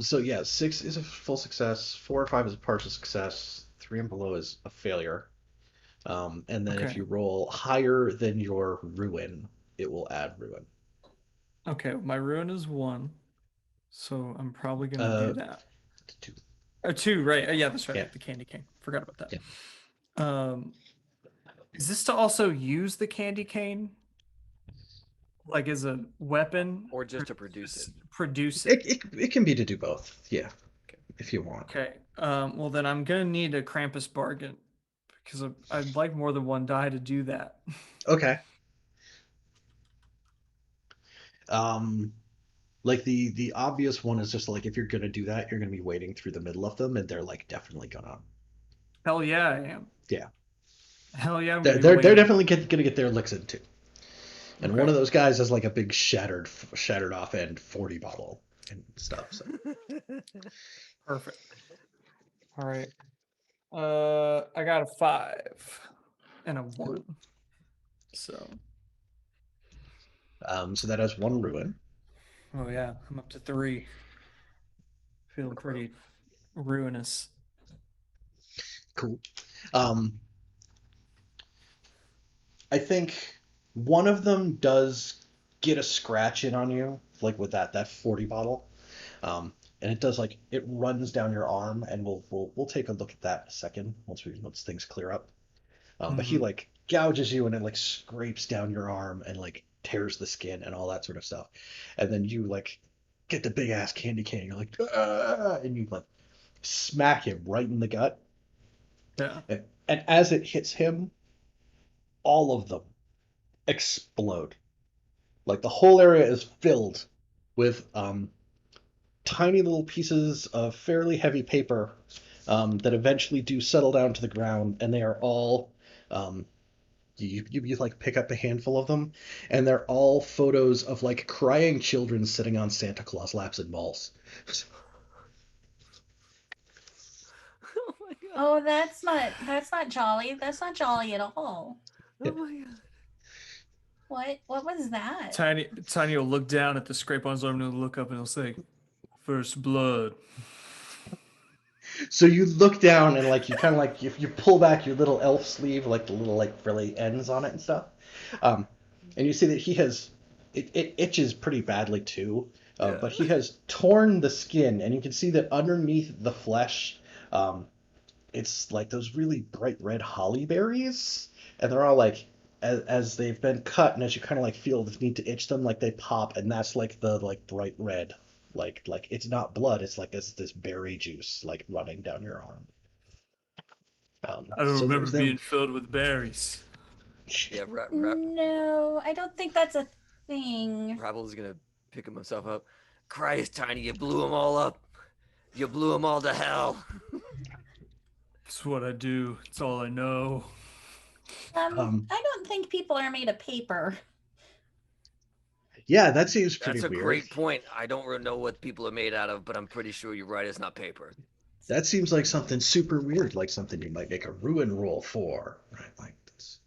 Speaker 1: So yeah, 6 is a full success, 4 or 5 is a partial success, 3 and below is a failure. And then if
Speaker 3: Okay.
Speaker 1: you roll higher than your ruin, it will add ruin.
Speaker 3: Okay. My ruin is 1, so I'm probably gonna
Speaker 1: Uh,
Speaker 3: do that.
Speaker 1: 2.
Speaker 3: 2, right? Yeah, that's right. I
Speaker 1: Yeah,
Speaker 3: have the candy cane. Forgot about
Speaker 1: yeah.
Speaker 3: that. Is this to also use the candy cane, like as a weapon,
Speaker 2: Or just to produce it.
Speaker 3: produce
Speaker 1: It,
Speaker 3: it?
Speaker 1: it, it can be to do both, yeah,
Speaker 2: Okay.
Speaker 1: if you want.
Speaker 3: Okay. Well, then I'm gonna need a Krampus bargain because I'd like more than one die to do that.
Speaker 1: Okay. Um, like the obvious one is just like if you're gonna do that, you're gonna be wading through the middle of them, and they're like definitely gonna.
Speaker 3: Hell yeah, I am.
Speaker 1: Yeah,
Speaker 3: Hell yeah, I'm
Speaker 1: they're
Speaker 3: gonna be
Speaker 1: they're
Speaker 3: waiting.
Speaker 1: definitely gonna get their licks in too. And one
Speaker 3: Okay.
Speaker 1: of those guys has like a big shattered off end 40 bottle and stuff. So
Speaker 3: Perfect. All right. I got a 5 and a 1.
Speaker 1: cool.
Speaker 3: So,
Speaker 1: So that has 1 ruin.
Speaker 3: oh yeah, I'm up to 3. Feeling pretty ruinous.
Speaker 1: Cool. Um, I think one of them does get a scratch in on you, like with that 40 bottle. And it does like it runs down your arm, and we'll take a look at that in a second once things clear up. But he
Speaker 3: Mm-hmm.
Speaker 1: like gouges you, and it like scrapes down your arm and like tears the skin and all that sort of stuff. And then you like get the big ass candy cane. You're like, "Ah!" And you like smack him right in the gut.
Speaker 3: Yeah.
Speaker 1: And as it hits him, all of them explode. Like the whole area is filled with tiny little pieces of fairly heavy paper that eventually do settle down to the ground, and they are all um, you like pick up a handful of them, and they're all photos of like crying children sitting on Santa Claus laps in malls.
Speaker 2: Oh my god.
Speaker 4: Oh, that's not jolly. That's not jolly at all.
Speaker 2: Oh my god.
Speaker 4: What was that?
Speaker 3: Tiny will look down at the scrape on his arm and he'll look up and he'll say, "First blood."
Speaker 1: So you look down and like you kind of like if you pull back your little elf sleeve, like the little like frilly ends on it and stuff, um, and you see that he has it itches pretty badly too,
Speaker 2: Yeah.
Speaker 1: but he has torn the skin, and you can see that underneath the flesh, um, it's like those really bright red holly berries, and they're all like as they've been cut, and as you kind of like feel the need to itch them, like they pop, and that's like the like bright red, like it's not blood, it's like this berry juice like running down your arm.
Speaker 3: I don't
Speaker 1: So
Speaker 3: remember
Speaker 1: there's them.
Speaker 3: being filled with berries.
Speaker 2: Yeah.
Speaker 4: No, I don't think that's a thing.
Speaker 2: Rabble's gonna pick himself up. Christ, Tiny, you blew them all up. You blew them all to hell.
Speaker 3: It's what I do. It's all I know.
Speaker 1: Um,
Speaker 4: I don't think people are made of paper.
Speaker 1: Yeah, that seems pretty
Speaker 2: That's a
Speaker 1: weird.
Speaker 2: great point. I don't really know what people are made out of, but I'm pretty sure you're right. It's not paper.
Speaker 1: That seems like something super weird, like something you might make a ruin roll for, right? Like this,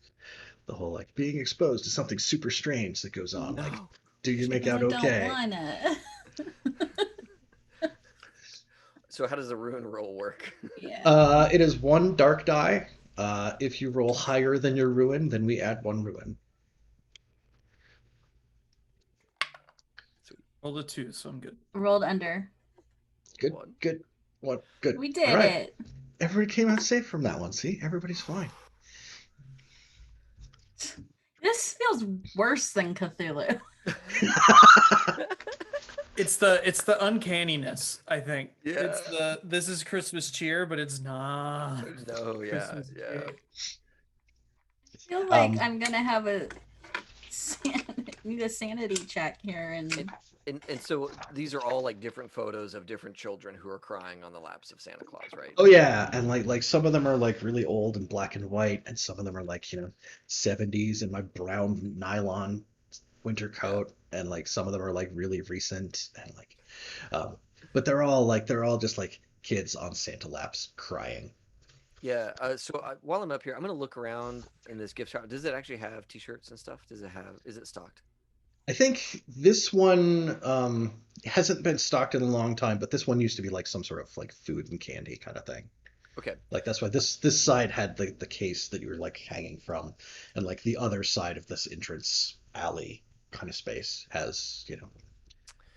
Speaker 1: the whole like being exposed to something super strange that goes on. Like,
Speaker 2: No.
Speaker 1: do you make
Speaker 4: I
Speaker 1: out
Speaker 4: don't
Speaker 1: okay?
Speaker 4: wanna.
Speaker 2: So how does the ruin roll work?
Speaker 4: Yeah.
Speaker 1: It is one dark die. If you roll higher than your ruin, then we add one ruin.
Speaker 3: Rolled a 2, so I'm good.
Speaker 4: Rolled under.
Speaker 1: Good,
Speaker 2: One.
Speaker 1: good, what? Good.
Speaker 4: We
Speaker 1: All
Speaker 4: did
Speaker 1: right.
Speaker 4: it.
Speaker 1: Everybody came out safe from that one. See, everybody's fine.
Speaker 4: This feels worse than Cthulhu.
Speaker 3: It's the uncanniness, I think. It's
Speaker 2: Yeah.
Speaker 3: the this is Christmas cheer, but it's not.
Speaker 2: No, yeah,
Speaker 3: Christmas
Speaker 2: yeah.
Speaker 3: cheer.
Speaker 4: I feel like
Speaker 1: Um,
Speaker 4: I'm gonna have need a sanity check here and
Speaker 2: And so these are all like different photos of different children who are crying on the laps of Santa Claus, right?
Speaker 1: Oh yeah, and like some of them are like really old and black and white, and some of them are like 70s in my brown nylon winter
Speaker 2: Yeah.
Speaker 1: coat, and like some of them are like really recent and like, um, but they're all just like kids on Santa laps crying.
Speaker 2: Yeah. While I'm up here, I'm gonna look around in this gift shop. Does it actually have T-shirts and stuff? Is it stocked?
Speaker 1: I think this one hasn't been stocked in a long time, but this one used to be like some sort of like food and candy kind of thing.
Speaker 2: Okay.
Speaker 1: Like that's why this side had the case that you were like hanging from, and like the other side of this entrance alley kind of space has,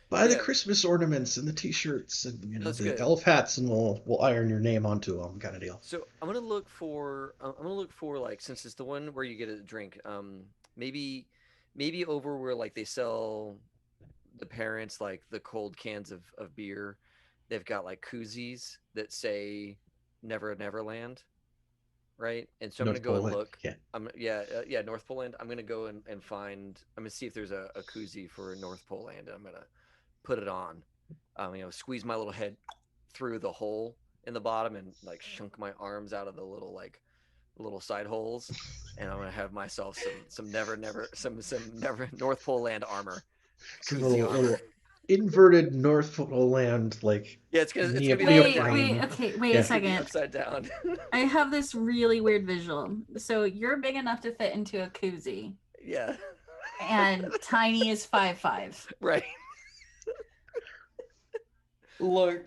Speaker 1: buy the
Speaker 2: Yeah,
Speaker 1: Christmas ornaments and the t-shirts and
Speaker 2: that's
Speaker 1: the
Speaker 2: good.
Speaker 1: elf hats, and we'll iron your name onto them kind of deal.
Speaker 2: So I'm gonna look for like since it's the one where you get a drink, maybe maybe over where like they sell the parents like the cold cans of beer, they've got like koozies that say Never Neverland, right? And so I'm gonna
Speaker 1: North
Speaker 2: go and
Speaker 1: Pole,
Speaker 2: look.
Speaker 1: yeah.
Speaker 2: Yeah, North Pole Land. I'm gonna go and find. I'm gonna see if there's a koozie for North Pole Land, and I'm gonna put it on. Squeeze my little head through the hole in the bottom and like shunk my arms out of the little side holes, and I'm gonna have myself some never North Pole Land armor,
Speaker 1: Some
Speaker 2: koozie armor.
Speaker 1: little inverted North Pole Land like
Speaker 2: Yeah, it's gonna be upside down.
Speaker 4: wait,
Speaker 1: neoprene.
Speaker 4: okay, wait
Speaker 1: Yeah.
Speaker 4: a
Speaker 2: It's gonna be
Speaker 4: second.
Speaker 2: upside down.
Speaker 4: I have this really weird visual. So you're big enough to fit into a koozie,
Speaker 2: Yeah,
Speaker 4: and Tiny is 5'5".
Speaker 2: right.
Speaker 3: Look,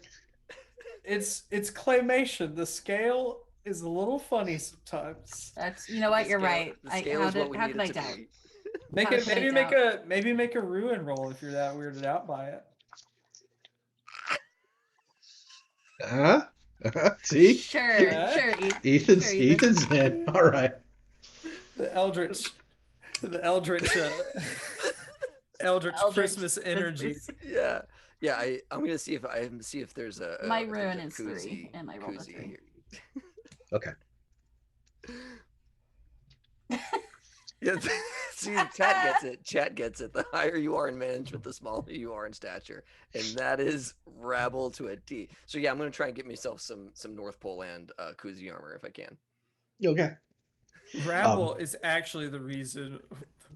Speaker 3: it's claymation. The scale is a little funny sometimes.
Speaker 4: That's you know what,
Speaker 2: The
Speaker 4: you're
Speaker 2: scale-
Speaker 4: right.
Speaker 2: The scale is what we
Speaker 4: How
Speaker 2: need
Speaker 4: could I
Speaker 2: it to
Speaker 4: doubt?
Speaker 2: be.
Speaker 3: Make
Speaker 4: How
Speaker 3: it
Speaker 4: could I
Speaker 3: maybe make
Speaker 4: doubt?
Speaker 3: a ruin roll if you're that weirded out by it.
Speaker 1: Huh? See?
Speaker 4: Sure,
Speaker 3: Yeah.
Speaker 4: sure,
Speaker 1: Ethan's
Speaker 4: Sure, Ethan.
Speaker 1: Ethan's in. All right.
Speaker 3: The Eldritch Eldritch
Speaker 4: Eldritch
Speaker 3: Christmas energy.
Speaker 4: Christmas.
Speaker 2: Yeah. I'm gonna see if there's a
Speaker 4: My
Speaker 2: if there's
Speaker 4: ruin
Speaker 2: a
Speaker 4: is 3, and I rolled a
Speaker 2: koozie
Speaker 4: 3.
Speaker 2: here.
Speaker 1: Okay.
Speaker 2: Yeah, see, chat gets it. Chat gets it. The higher you are in management, the smaller you are in stature, and that is rabble to a T. So yeah, I'm gonna try and get myself some North Pole Land koozie armor if I can.
Speaker 1: Okay.
Speaker 3: Rabble is actually the reason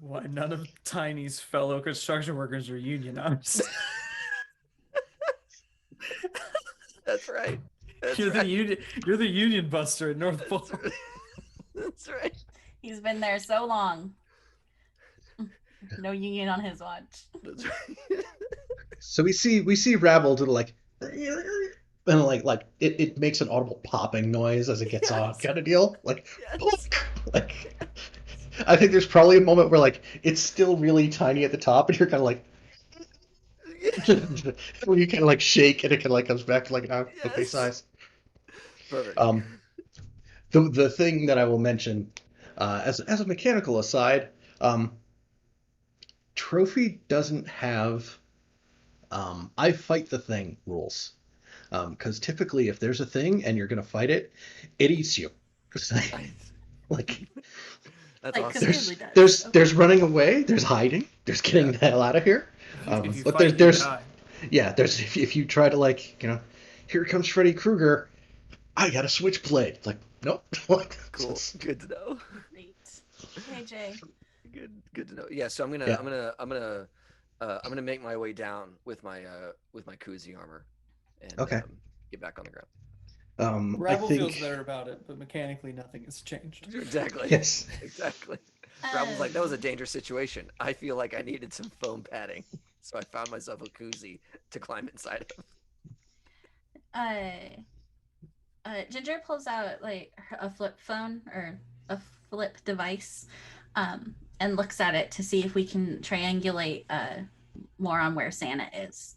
Speaker 3: why none of Tiny's fellow construction workers are unionized.
Speaker 2: That's right. That's
Speaker 3: You're
Speaker 2: right.
Speaker 3: the union buster at North Pole.
Speaker 2: That's right.
Speaker 4: He's been there so long. No union on his watch.
Speaker 2: That's right.
Speaker 1: So we see Rabble do like, and like it makes an audible popping noise as it gets on,
Speaker 2: Yes.
Speaker 1: kind of deal. Like,
Speaker 2: Yes.
Speaker 1: like I think there's probably a moment where like it's still really tiny at the top, and you're kind of like, when you kind of like shake, and it kind of like comes back to like an okay
Speaker 2: Yes.
Speaker 1: size.
Speaker 2: Perfect.
Speaker 1: The thing that I will mention, as a mechanical aside, Trophy doesn't have I fight the thing rules. Because typically, if there's a thing and you're gonna fight it, it eats you. Like
Speaker 2: That's
Speaker 4: Like,
Speaker 2: awesome.
Speaker 4: Cthulhu
Speaker 1: there's
Speaker 4: does.
Speaker 1: there's running away, there's hiding, there's getting
Speaker 2: Yeah.
Speaker 1: the hell out of here.
Speaker 3: If you
Speaker 1: But
Speaker 3: fight, you
Speaker 1: there's
Speaker 3: die.
Speaker 1: yeah, there's if you try to like here comes Freddy Krueger, I got a switchblade. Like nope. Like,
Speaker 2: Cool. Good to know.
Speaker 4: Great. Hey Jay.
Speaker 2: Good to know. Yeah. So I'm gonna
Speaker 1: Yeah.
Speaker 2: I'm gonna I'm gonna make my way down with my koozie armor, and
Speaker 1: Okay.
Speaker 2: get back on the ground.
Speaker 1: I
Speaker 3: Rabble feels
Speaker 1: think
Speaker 3: better about it, but mechanically nothing has changed.
Speaker 2: Exactly.
Speaker 1: yes.
Speaker 2: Exactly. Rabble's like, that was a
Speaker 4: Um,
Speaker 2: dangerous situation. I feel like I needed some foam padding, so I found myself a koozie to climb inside of.
Speaker 4: uh, Ginger pulls out like a flip phone or a flip device, and looks at it to see if we can triangulate more on where Santa is.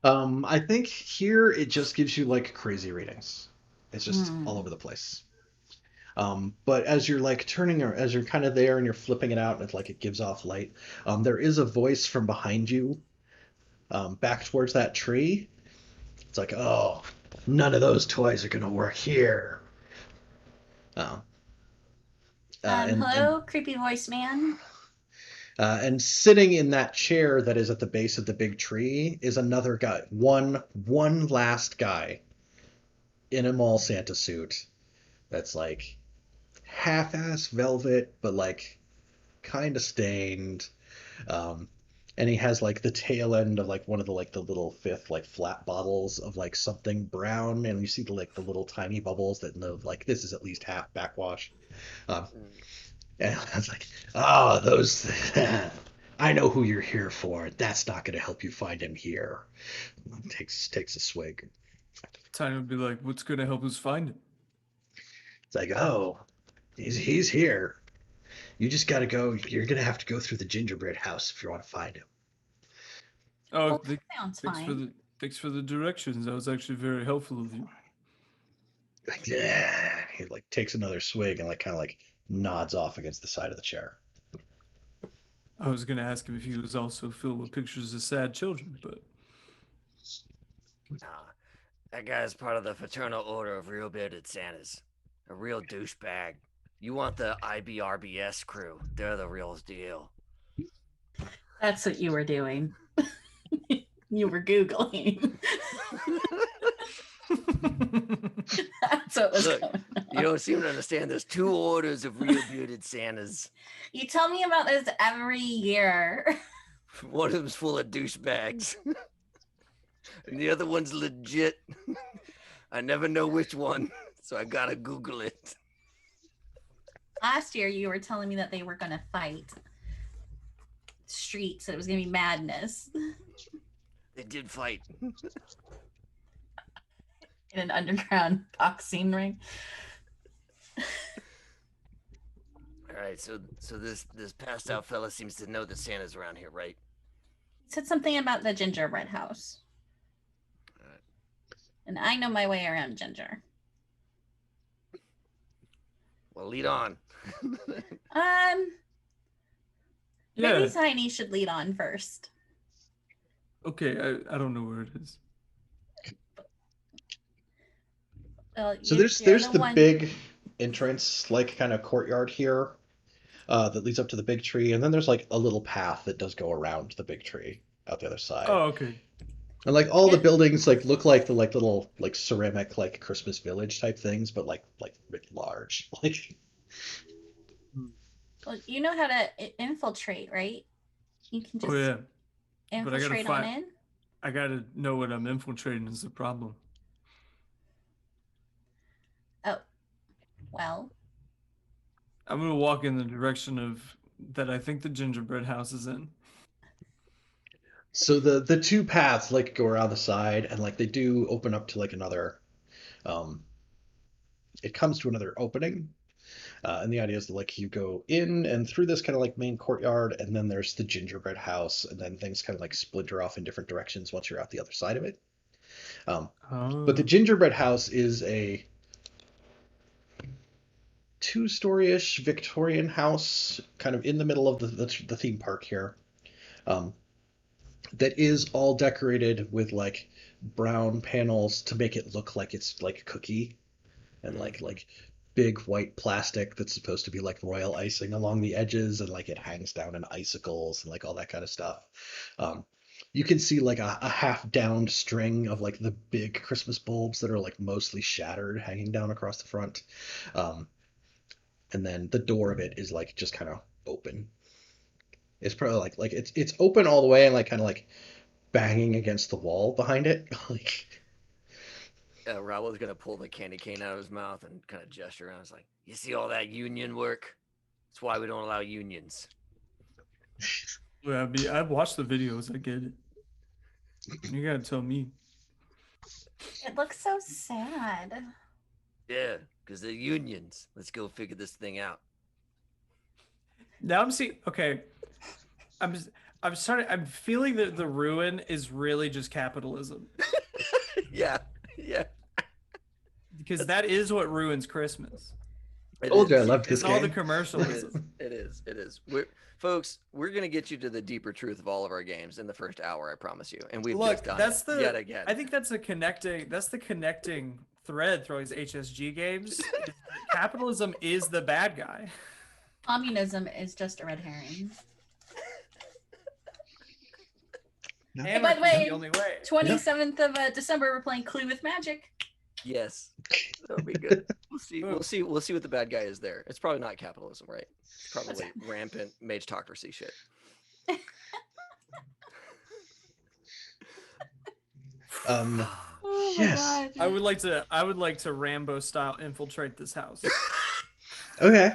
Speaker 1: I think here it just gives you like crazy readings. It's just all over the place. But as you're like turning or as you're kind of there and you're flipping it out and it gives off light, there is a voice from behind you, back towards that tree. It's like, oh, none of those toys are gonna work here. Uh,
Speaker 4: Hello, creepy voice man.
Speaker 1: and sitting in that chair that is at the base of the big tree is another guy, one last guy in a mall Santa suit that's like half-ass velvet, but like kind of stained. Um, and he has like the tail end of like one of the like the little fifth like flat bottles of like something brown, and you see the like the little tiny bubbles that know like this is at least half backwash. Um, and I was like, oh, those. I know who you're here for. That's not going to help you find him here. Takes a swig.
Speaker 3: Tiny would be like, "What's gonna help us find him?"
Speaker 1: It's like, oh, he's here. You just got to go. You're going to have to go through the gingerbread house if you want to find him.
Speaker 3: Oh,
Speaker 4: Well, that sounds fine.
Speaker 3: thanks for the directions. That was actually very helpful of you.
Speaker 1: Like, yeah. He like takes another swig and like kind of like nods off against the side of the chair.
Speaker 3: I was gonna ask him if he was also filled with pictures of sad children, but
Speaker 2: Nah, that guy's part of the Fraternal Order of Real Bearded Santas. A real douchebag. You want the IBRBS crew. They're the real deal.
Speaker 4: That's what you were doing. You were Googling. That's what was
Speaker 2: Look,
Speaker 4: going on.
Speaker 2: you don't seem to understand. There's two orders of real bearded Santas.
Speaker 4: You tell me about this every year.
Speaker 2: One of them's full of douchebags. And the other one's legit. I never know which one, so I gotta Google it.
Speaker 4: Last year, you were telling me that they were going to fight streets. It was going to be madness
Speaker 2: They did fight.
Speaker 4: in an underground boxing ring.
Speaker 2: All right, so this passed out fella seems to know that Santa's around here, right?
Speaker 4: He said something about the gingerbread house.
Speaker 2: Alright.
Speaker 4: And I know my way around Ginger.
Speaker 2: Well, lead on.
Speaker 3: yeah.
Speaker 4: Maybe Tiny should lead on first.
Speaker 3: Okay, I don't know where it is.
Speaker 4: Well,
Speaker 1: So
Speaker 4: you're
Speaker 1: there's the
Speaker 4: one.
Speaker 1: big entrance, like kind of courtyard here, that leads up to the big tree, and then there's like a little path that does go around the big tree out the other side.
Speaker 3: Oh, okay.
Speaker 1: And like all the
Speaker 4: Yeah.
Speaker 1: buildings like look like the like little like ceramic like Christmas village type things, but like really large. Like
Speaker 4: Well, you know how to infiltrate, right? You can just
Speaker 3: Oh yeah, but I gotta
Speaker 4: infiltrate on
Speaker 3: find.
Speaker 4: in.
Speaker 3: I gotta know what I'm infiltrating is the problem.
Speaker 4: Oh, well,
Speaker 3: I'm gonna walk in the direction of that I think the gingerbread house is in.
Speaker 1: so the two paths like go around the side and like they do open up to like another um it comes to another opening. And the idea is that like you go in and through this kind of like main courtyard, and then there's the gingerbread house, and then things kind of like splinter off in different directions once you're out the other side of it. But the
Speaker 3: Oh.
Speaker 1: gingerbread house is a two-story-ish Victorian house, kind of in the middle of the theme park here, um, that is all decorated with like brown panels to make it look like it's like cookie, and like big white plastic that's supposed to be like royal icing along the edges, and like it hangs down in icicles and like all that kind of stuff. Um, you can see like a half downed string of like the big Christmas bulbs that are like mostly shattered hanging down across the front. And then the door of it is like just kind of open. It's probably like it's open all the way and like kind of like banging against the wall behind it. Like
Speaker 2: Raul's gonna pull the candy cane out of his mouth and kind of gesture around. It's like, you see all that union work? That's why we don't allow unions.
Speaker 3: Yeah, I've watched the videos. I get it. You gotta tell me.
Speaker 4: It looks so sad.
Speaker 2: Yeah, because the unions. Let's go figure this thing out.
Speaker 3: Now I'm seeing. Okay, I'm feeling that the ruin is really just capitalism,
Speaker 2: Yeah, yeah.
Speaker 3: because that is what ruins Christmas.
Speaker 2: It
Speaker 1: told you I
Speaker 2: is.
Speaker 1: loved this
Speaker 3: It's all the
Speaker 1: game.
Speaker 3: commercialism.
Speaker 2: It is. It is. Folks, we're gonna get you to the deeper truth of all of our games in the first hour. I promise you. And we've
Speaker 3: Look,
Speaker 2: just done
Speaker 3: that's
Speaker 2: it
Speaker 3: the.
Speaker 2: yet again.
Speaker 3: I think that's the connecting thread through all these HSG games. Is that capitalism is the bad guy.
Speaker 4: Communism is just a red herring.
Speaker 1: Hey,
Speaker 4: by the way,
Speaker 3: the only way.
Speaker 4: 27th of December, we're playing Clue with Magic.
Speaker 2: Yes, that'll be good. We'll see. We'll see. We'll see what the bad guy is there. It's probably not capitalism, right? It's probably rampant magetocracy shit.
Speaker 4: Oh my
Speaker 1: Yes.
Speaker 4: god.
Speaker 3: I would like to Rambo style infiltrate this house.
Speaker 1: Okay.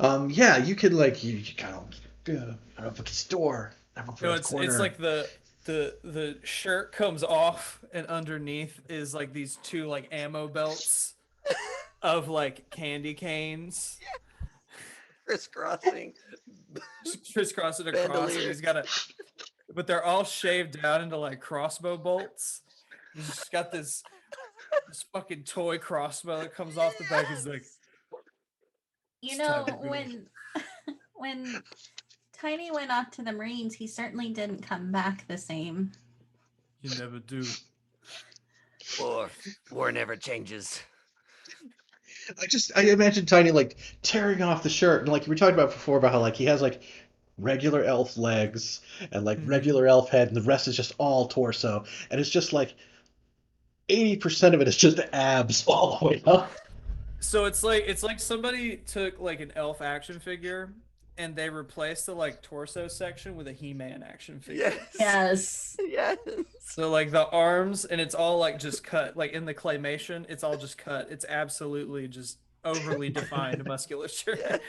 Speaker 1: Yeah, you could like you kind of go up at this door.
Speaker 3: No, it's like the shirt comes off and underneath is like these two like ammo belts of like candy canes.
Speaker 2: Crisscrossing.
Speaker 3: Crisscrossing across.
Speaker 2: Bandolier.
Speaker 3: And he's got but they're all shaved down into like crossbow bolts. He's just got this fucking toy crossbow that comes off the back. He's like,
Speaker 4: You
Speaker 3: It's
Speaker 4: know,
Speaker 3: time to go.
Speaker 4: when Tiny went off to the Marines, he certainly didn't come back the same.
Speaker 3: you never do.
Speaker 2: War never changes.
Speaker 1: I imagine Tiny like tearing off the shirt and like you were talking about before about how like he has like regular elf legs and like
Speaker 3: Mhm.
Speaker 1: regular elf head and the rest is just all torso and it's just like 80% of it is just abs all the way up.
Speaker 3: So it's like somebody took like an elf action figure and they replaced the like torso section with a He-Man action figure.
Speaker 2: Yes.
Speaker 4: Yes.
Speaker 2: Yes.
Speaker 3: So like the arms and it's all like just cut like in the claymation, it's all just cut. It's absolutely just overly defined musculature.
Speaker 2: Yes.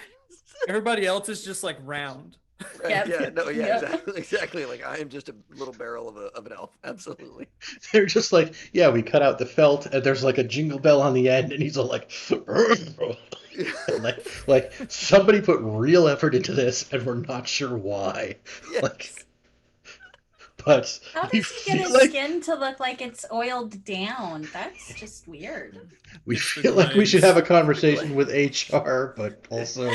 Speaker 3: Everybody else is just like round.
Speaker 2: Right,
Speaker 4: Yep.
Speaker 2: yeah. No. Yeah.
Speaker 4: Yep.
Speaker 2: Exactly. Like I am just a little barrel of an elf. Absolutely.
Speaker 1: They're just like, yeah, we cut out the felt and there's like a jingle bell on the end and he's all like and like somebody put real effort into this and we're not sure why.
Speaker 2: Yes.
Speaker 1: Like but
Speaker 4: How
Speaker 1: we
Speaker 4: does he get
Speaker 1: feel
Speaker 4: his
Speaker 1: like
Speaker 4: skin to look like it's oiled down? That's just weird.
Speaker 1: we
Speaker 3: It's the
Speaker 1: feel like we should
Speaker 3: glaze.
Speaker 1: have a conversation with HR, but also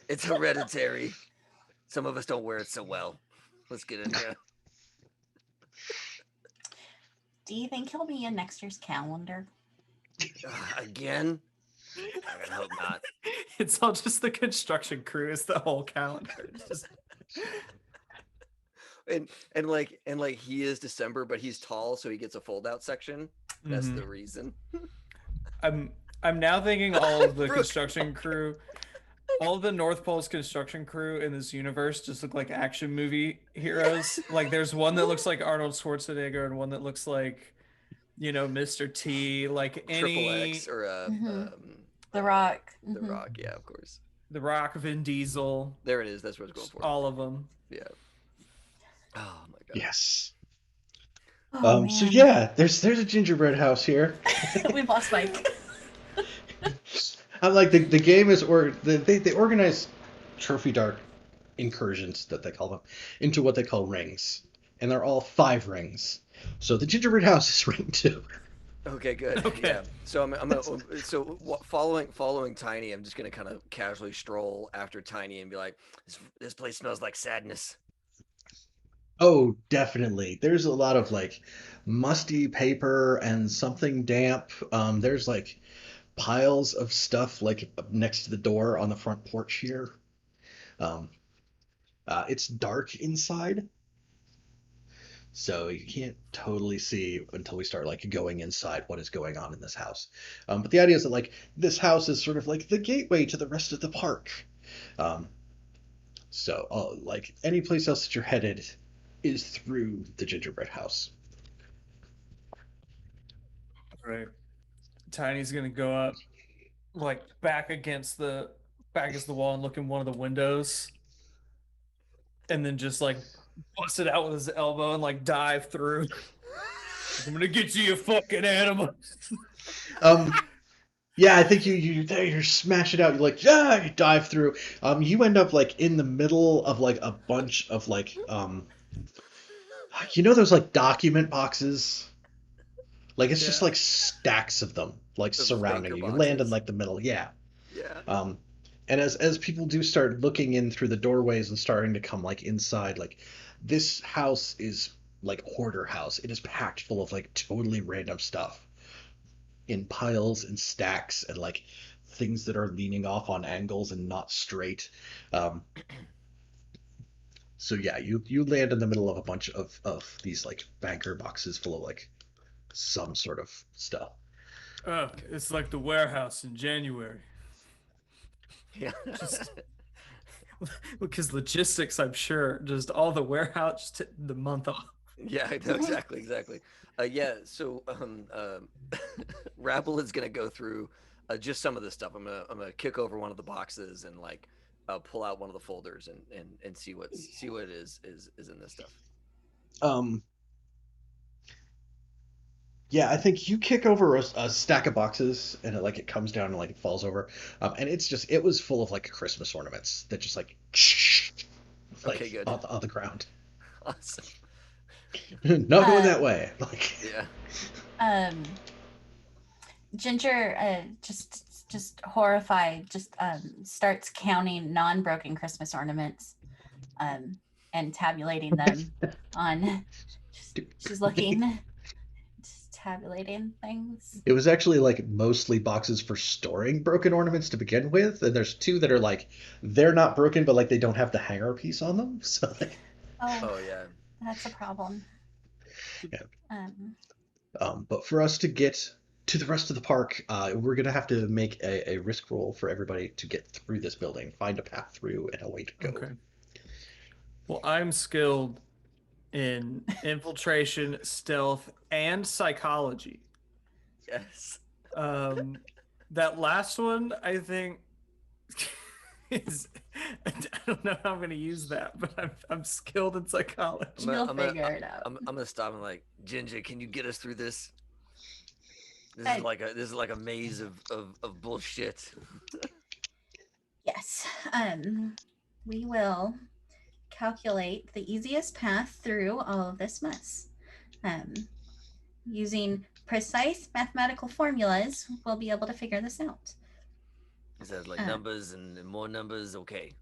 Speaker 2: It's hereditary. Some of us don't wear it so well. Let's get in here.
Speaker 4: Do you think he'll be in next year's calendar?
Speaker 2: Again? I hope not.
Speaker 3: It's all just the construction crew is the whole calendar. It's just
Speaker 2: And like he is December, but he's tall, so he gets a fold out section. That's
Speaker 3: Mhm.
Speaker 2: the reason.
Speaker 3: I'm now thinking all of the
Speaker 2: Brooke.
Speaker 3: construction crew, all of the North Pole's construction crew in this universe just look like action movie heroes. Like there's one that looks like Arnold Schwarzenegger and one that looks like, Mr. T. Like
Speaker 2: Triple
Speaker 3: any
Speaker 2: X or
Speaker 4: Mhm. The Rock.
Speaker 2: The
Speaker 4: Mhm.
Speaker 2: Rock, yeah, of course.
Speaker 3: The Rock, Vin Diesel,
Speaker 2: There it is. That's what I was going for.
Speaker 3: all of them.
Speaker 2: Yeah. Oh my god.
Speaker 1: yes.
Speaker 4: Oh,
Speaker 1: So
Speaker 4: man.
Speaker 1: yeah, there's a gingerbread house here.
Speaker 4: We've lost Mike.
Speaker 1: I'm like the game is they organize trophy dark incursions that they call them into what they call rings, and they're all 5 rings. So the gingerbread house is ring 2.
Speaker 2: Okay, good.
Speaker 3: Okay.
Speaker 2: Yeah. So I'm gonna following Tiny. I'm just gonna kind of casually stroll after Tiny and be like, this place smells like sadness.
Speaker 1: Oh, definitely. There's a lot of like musty paper and something damp. There's like piles of stuff like up next to the door on the front porch here. Um, it's dark inside, so you can't totally see until we start like going inside what is going on in this house. But the idea is that like this house is sort of like the gateway to the rest of the park. Um, So, like any place else that you're headed is through the gingerbread house.
Speaker 3: Right. Tiny's gonna go up, like back against the wall and look in one of the windows, and then just like bust it out with his elbow and like dive through. I'm gonna get you, you fucking animal.
Speaker 1: Um, yeah, I think you smash it out. You like you dive through. You end up like in the middle of like a bunch of like those like document boxes. Like it's just
Speaker 3: Yeah.
Speaker 1: like stacks of them like
Speaker 2: Those
Speaker 1: surrounding
Speaker 2: banker
Speaker 1: you. You land in
Speaker 2: boxes.
Speaker 1: like the middle. Yeah.
Speaker 2: Yeah.
Speaker 1: And as people do start looking in through the doorways and starting to come like inside, like this house is like hoarder house. It is packed full of like totally random stuff in piles and stacks and like things that are leaning off on angles and not straight. Um, so yeah, you land in the middle of a bunch of these like banker boxes full of like some sort of stuff.
Speaker 3: Oh, it's like the warehouse in January.
Speaker 2: Yeah.
Speaker 3: Just because logistics, I'm sure, just all the warehouse the month off.
Speaker 2: Yeah, I know, exactly. Yeah, so Rabble is gonna go through just some of this stuff. I'm gonna kick over one of the boxes and like pull out one of the folders and see what is in this stuff.
Speaker 1: Um, yeah, I think you kick over a stack of boxes and it comes down and like it falls over. And it was full of like Christmas ornaments that just like
Speaker 2: Okay, good.
Speaker 1: on the ground.
Speaker 2: Awesome.
Speaker 1: Not going that way. Like
Speaker 2: Yeah.
Speaker 4: Ginger, just horrified, just starts counting non-broken Christmas ornaments, and tabulating them on. She's looking, just tabulating things.
Speaker 1: it was actually like mostly boxes for storing broken ornaments to begin with, and there's two that are like they're not broken, but like they don't have the hanger piece on them. So like,
Speaker 2: Oh yeah.
Speaker 4: That's a problem.
Speaker 1: yeah. But for us to get to the rest of the park, we're gonna have to make a risk roll for everybody to get through this building, find a path through, and a way to go.
Speaker 3: Okay. Well, I'm skilled in infiltration, stealth, and psychology.
Speaker 2: Yes.
Speaker 3: That last one, I think, is I don't know how I'm gonna use that, but I'm skilled in psychology.
Speaker 4: You'll figure it out.
Speaker 2: I'm gonna stop and like, Ginger, can you get us through this? This is like a maze of bullshit.
Speaker 4: Yes. We will calculate the easiest path through all of this mess. Using precise mathematical formulas, we'll be able to figure this out.
Speaker 2: Is that like numbers and more numbers? Okay.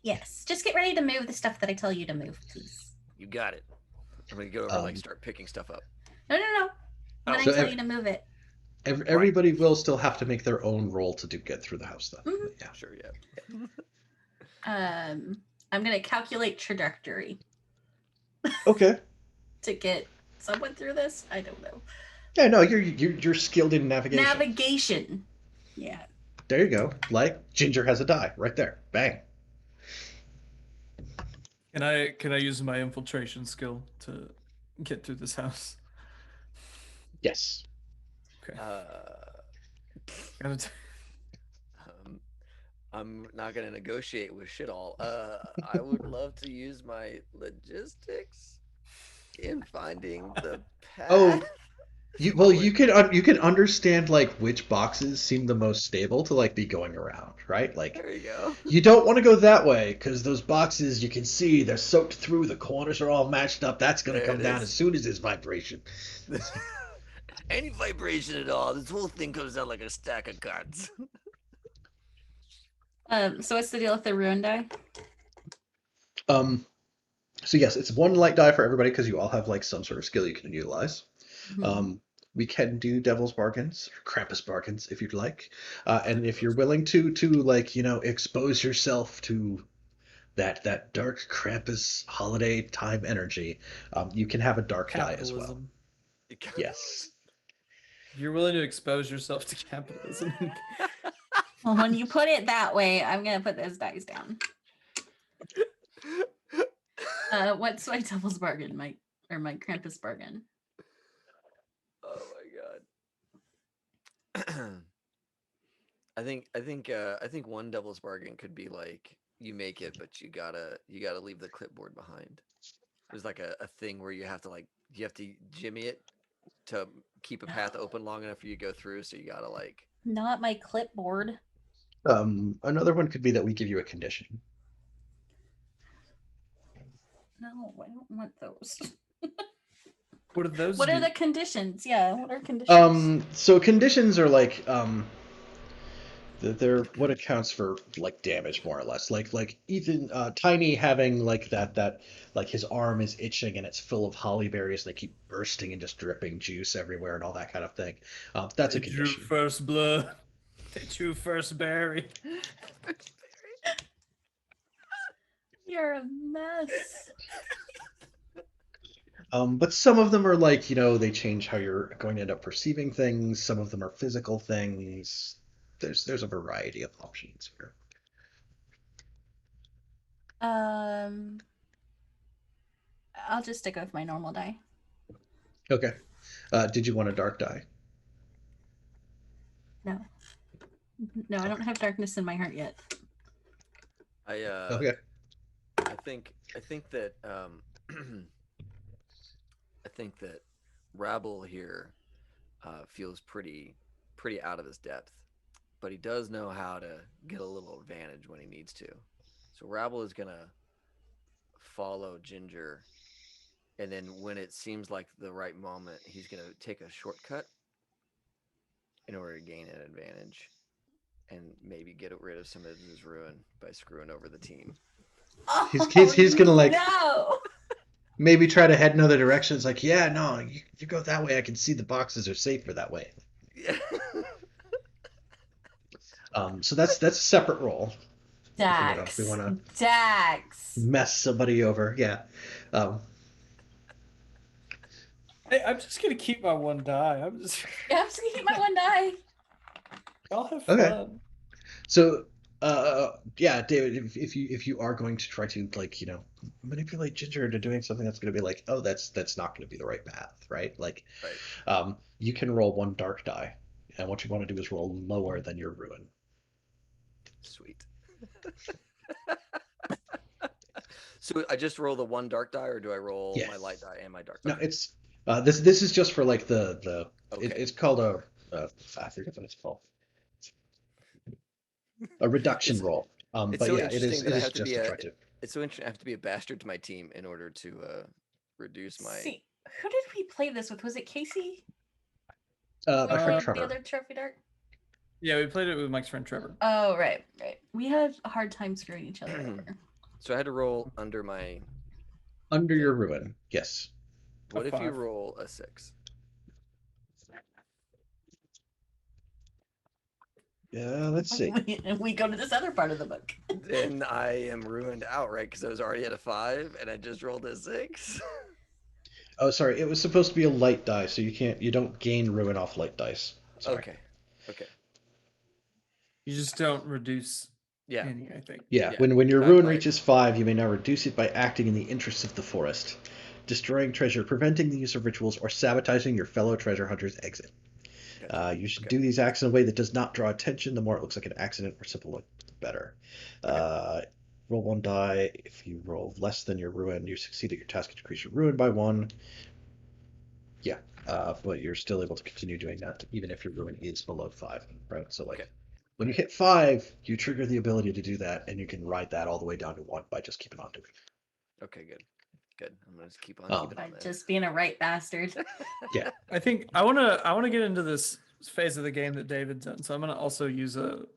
Speaker 4: Yes. Just get ready to move the stuff that I tell you to move, please.
Speaker 2: You got it. I'm gonna go over and like start picking stuff up.
Speaker 4: No. When I tell you to move it.
Speaker 1: Everybody will still have to make their own roll to get through the house, though.
Speaker 4: Mm-hmm.
Speaker 1: Yeah.
Speaker 2: Sure.
Speaker 4: Yeah. I'm gonna calculate trajectory.
Speaker 1: Okay.
Speaker 4: To get someone through this. I don't know.
Speaker 1: Yeah, no, you're skilled in navigation.
Speaker 4: Navigation. Yeah.
Speaker 1: There you go. Like Ginger has a die right there. Bang.
Speaker 3: Can I use my infiltration skill to get through this house?
Speaker 1: Yes.
Speaker 3: Okay.
Speaker 2: I'm not gonna negotiate with shit all. I would love to use my logistics in finding the path.
Speaker 1: Oh, you can understand like which boxes seem the most stable to like be going around, right? Like
Speaker 2: there you go.
Speaker 1: You don't want to go that way because those boxes you can see they're soaked through. The corners are all matched up. That's gonna come down as soon as there's vibration.
Speaker 2: Any vibration at all, this whole thing comes out like a stack of cards.
Speaker 4: So what's the deal with the ruin die?
Speaker 1: So yes, it's one light die for everybody because you all have like some sort of skill you can utilize.
Speaker 4: Mm-hmm.
Speaker 1: We can do devil's bargains, or Krampus bargains if you'd like, and if you're willing to like expose yourself to that dark Krampus holiday time energy, you can have a dark die as well. Yes.
Speaker 3: You're willing to expose yourself to capitalism.
Speaker 4: Well, when you put it that way, I'm gonna put those dice down. What's my devil's bargain, my Krampus bargain?
Speaker 2: Oh my god. I think one devil's bargain could be like you make it, but you gotta leave the clipboard behind. There's like a thing where you have to jimmy it to keep a path open long enough for you to go through. So you gotta like.
Speaker 4: Not my clipboard.
Speaker 1: Another one could be that we give you a condition.
Speaker 4: No, I don't want those.
Speaker 3: What are those?
Speaker 4: What are the conditions? Yeah, what are conditions?
Speaker 1: So conditions are like they're what accounts for like damage more or less. Like Ethan, Tiny having like that like his arm is itching and it's full of holly berries. They keep bursting and just dripping juice everywhere and all that kind of thing. That's a
Speaker 3: They drew
Speaker 1: condition.
Speaker 3: first blood. They drew first berry.
Speaker 4: You're a mess.
Speaker 1: But some of them are like, they change how you're going to end up perceiving things. Some of them are physical things. There's a variety of options here.
Speaker 4: I'll just stick with my normal die.
Speaker 1: Okay. Did you want a dark die?
Speaker 4: No. No, I don't have darkness in my heart yet.
Speaker 1: Okay.
Speaker 2: I think that I think that Rabble here feels pretty out of his depth, but he does know how to get a little advantage when he needs to. So Rabble is gonna follow Ginger, and then when it seems like the right moment, he's gonna take a shortcut in order to gain an advantage and maybe get rid of some of his ruin by screwing over the team.
Speaker 4: Oh,
Speaker 1: He's gonna like
Speaker 4: no!
Speaker 1: maybe try to head in other directions. Like, yeah, no, you go that way. I can see the boxes are safer that way.
Speaker 2: Yeah.
Speaker 1: So that's a separate roll.
Speaker 4: Dax.
Speaker 1: If we want to
Speaker 4: Dax.
Speaker 1: mess somebody over, yeah.
Speaker 3: Hey, I'm just gonna keep my one die.
Speaker 4: Yeah, I'm just gonna keep my one die.
Speaker 3: I'll have fun.
Speaker 1: Okay. So, yeah, David, if you are going to try to manipulate Ginger into doing something that's going to be like, oh, that's not going to be the right path, right? Like,
Speaker 2: right.
Speaker 1: You can roll one dark die, and what you want to do is roll lower than your ruin.
Speaker 2: Sweet. So I just roll the one dark die, or do I roll my light die and my dark die?
Speaker 1: No, it's this is just for like the
Speaker 2: okay.
Speaker 1: It's called I forget what it's called. A reduction roll. But
Speaker 2: so
Speaker 1: yeah, it is just to try to.
Speaker 2: It's so interesting. I have to be a bastard to my team in order to reduce my.
Speaker 4: See, who did we play this with? Was it Casey?
Speaker 1: My friend Trevor.
Speaker 4: The other trophy dark.
Speaker 3: Yeah, we played it with Mike's friend Trevor.
Speaker 4: Oh, right. We had a hard time screwing each other over.
Speaker 2: So I had to roll under my.
Speaker 1: Under your ruin, yes.
Speaker 2: What if you roll a 6?
Speaker 1: Yeah, let's see.
Speaker 4: We go to this other part of the book.
Speaker 2: Then I am ruined outright because I was already at a 5 and I just rolled a 6.
Speaker 1: Oh, sorry. It was supposed to be a light die, so you don't gain ruin off light dice. Sorry.
Speaker 2: Okay.
Speaker 3: You just don't reduce.
Speaker 2: Yeah.
Speaker 3: Any, I think.
Speaker 1: Yeah. When your ruin reaches 5, you may now reduce it by acting in the interests of the forest, destroying treasure, preventing the use of rituals, or sabotaging your fellow treasure hunter's exit. Gotcha. You should do these acts in a way that does not draw attention. The more it looks like an accident or simple look, the better. Okay. Roll one die. If you roll less than your ruin, you succeed at your task to decrease your ruin by 1. Yeah, but you're still able to continue doing that even if your ruin is below 5, right? So when you hit 5, you trigger the ability to do that, and you can ride that all the way down to 1 by just keeping on doing it.
Speaker 2: Okay, good. I'm gonna just keep on keeping on.
Speaker 4: Just being a right bastard.
Speaker 1: Yeah.
Speaker 3: I think I wanna get into this phase of the game that David's done. So I'm gonna also use I'm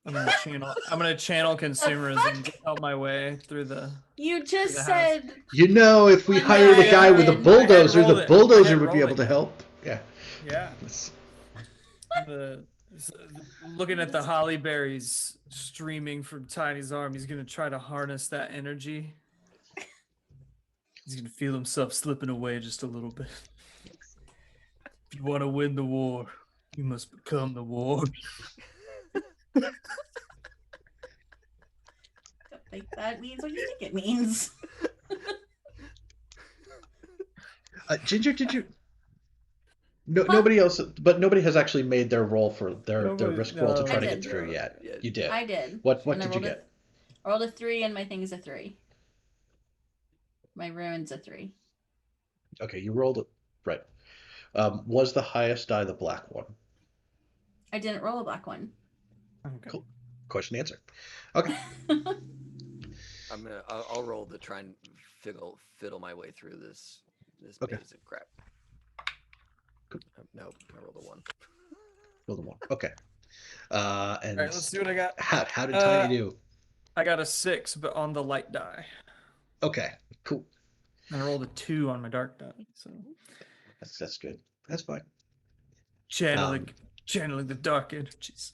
Speaker 3: gonna channel consumerism to help my way through the.
Speaker 4: You just said.
Speaker 1: If we hire the guy with the bulldozer, the bulldozer would be able to help. Yeah.
Speaker 3: Yeah. Looking at the holly berries streaming from Tiny's arm, he's gonna try to harness that energy. He's gonna feel himself slipping away just a little bit. If you want to win the war, you must become the war.
Speaker 4: I don't think that means what you think it means.
Speaker 1: Ginger, did you? No,
Speaker 4: Huh?
Speaker 1: nobody else, but nobody has actually made their roll for their
Speaker 3: Nobody,
Speaker 1: risk roll to
Speaker 3: no,
Speaker 1: try
Speaker 4: I
Speaker 1: to get
Speaker 4: did.
Speaker 1: through yet.
Speaker 2: Yeah.
Speaker 1: You did.
Speaker 4: I did.
Speaker 1: What
Speaker 4: And I
Speaker 1: did you
Speaker 4: rolled
Speaker 1: get?
Speaker 4: I rolled a 3 and my thing is a 3. My ruin's a 3.
Speaker 1: Okay, you rolled it right. Was the highest die the black one?
Speaker 4: I didn't roll a black one.
Speaker 3: Okay.
Speaker 1: Cool. Question answer. Okay.
Speaker 2: I'll roll to try and fiddle my way through this
Speaker 1: Okay.
Speaker 2: maze of crap.
Speaker 1: Cool.
Speaker 2: Nope, I rolled a 1.
Speaker 1: Roll the one. Okay. And
Speaker 3: All right, let's see what I got.
Speaker 1: how did Tiny do?
Speaker 3: I got a 6, but on the light die.
Speaker 1: Okay. Cool.
Speaker 3: And I rolled a 2 on my dark die. So
Speaker 1: That's good. That's fine.
Speaker 3: channeling the dark energies.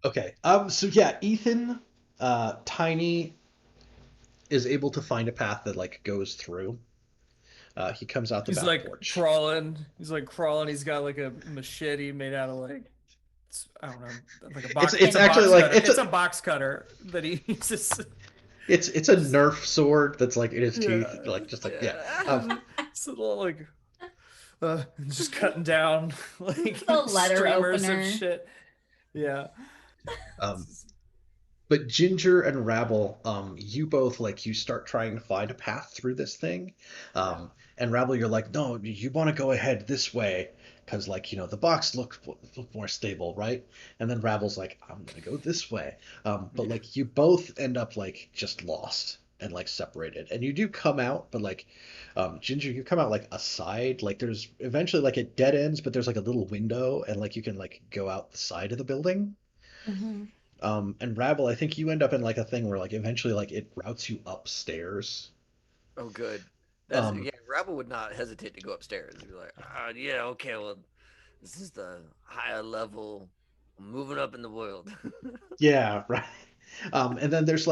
Speaker 1: Okay. So yeah, Ethan, Tiny is able to find a path that like goes through. He comes out the
Speaker 3: He's
Speaker 1: back
Speaker 3: like
Speaker 1: porch.
Speaker 3: crawling. He's like crawling. He's got like a machete made out of like, I don't know, like a box.
Speaker 1: It's actually like
Speaker 3: it's a box cutter that he uses.
Speaker 1: It's a Nerf sword that's like in his teeth, like just like yeah.
Speaker 3: It's a little like, just cutting down like
Speaker 4: The letter
Speaker 3: streamers
Speaker 4: opener.
Speaker 3: of shit. Yeah.
Speaker 1: But Ginger and Rabble, you both like you start trying to find a path through this thing, and Rabble, you're like, no, you want to go ahead this way because like the box look more stable, right? And then Rabble's like, I'm gonna go this way, but like you both end up like just lost and like separated, and you do come out, but like Ginger, you come out like a side, like there's eventually like it dead ends, but there's like a little window, and like you can like go out the side of the building.
Speaker 4: Mm-hmm.
Speaker 1: And Rabble, I think you end up in like a thing where like eventually like it routes you upstairs.
Speaker 2: Oh, good.
Speaker 1: Um,
Speaker 2: Yeah, Rabble would not hesitate to go upstairs. He'd be like, yeah, okay, well, this is the higher level. I'm moving up in the world.
Speaker 1: yeah, right. And then there's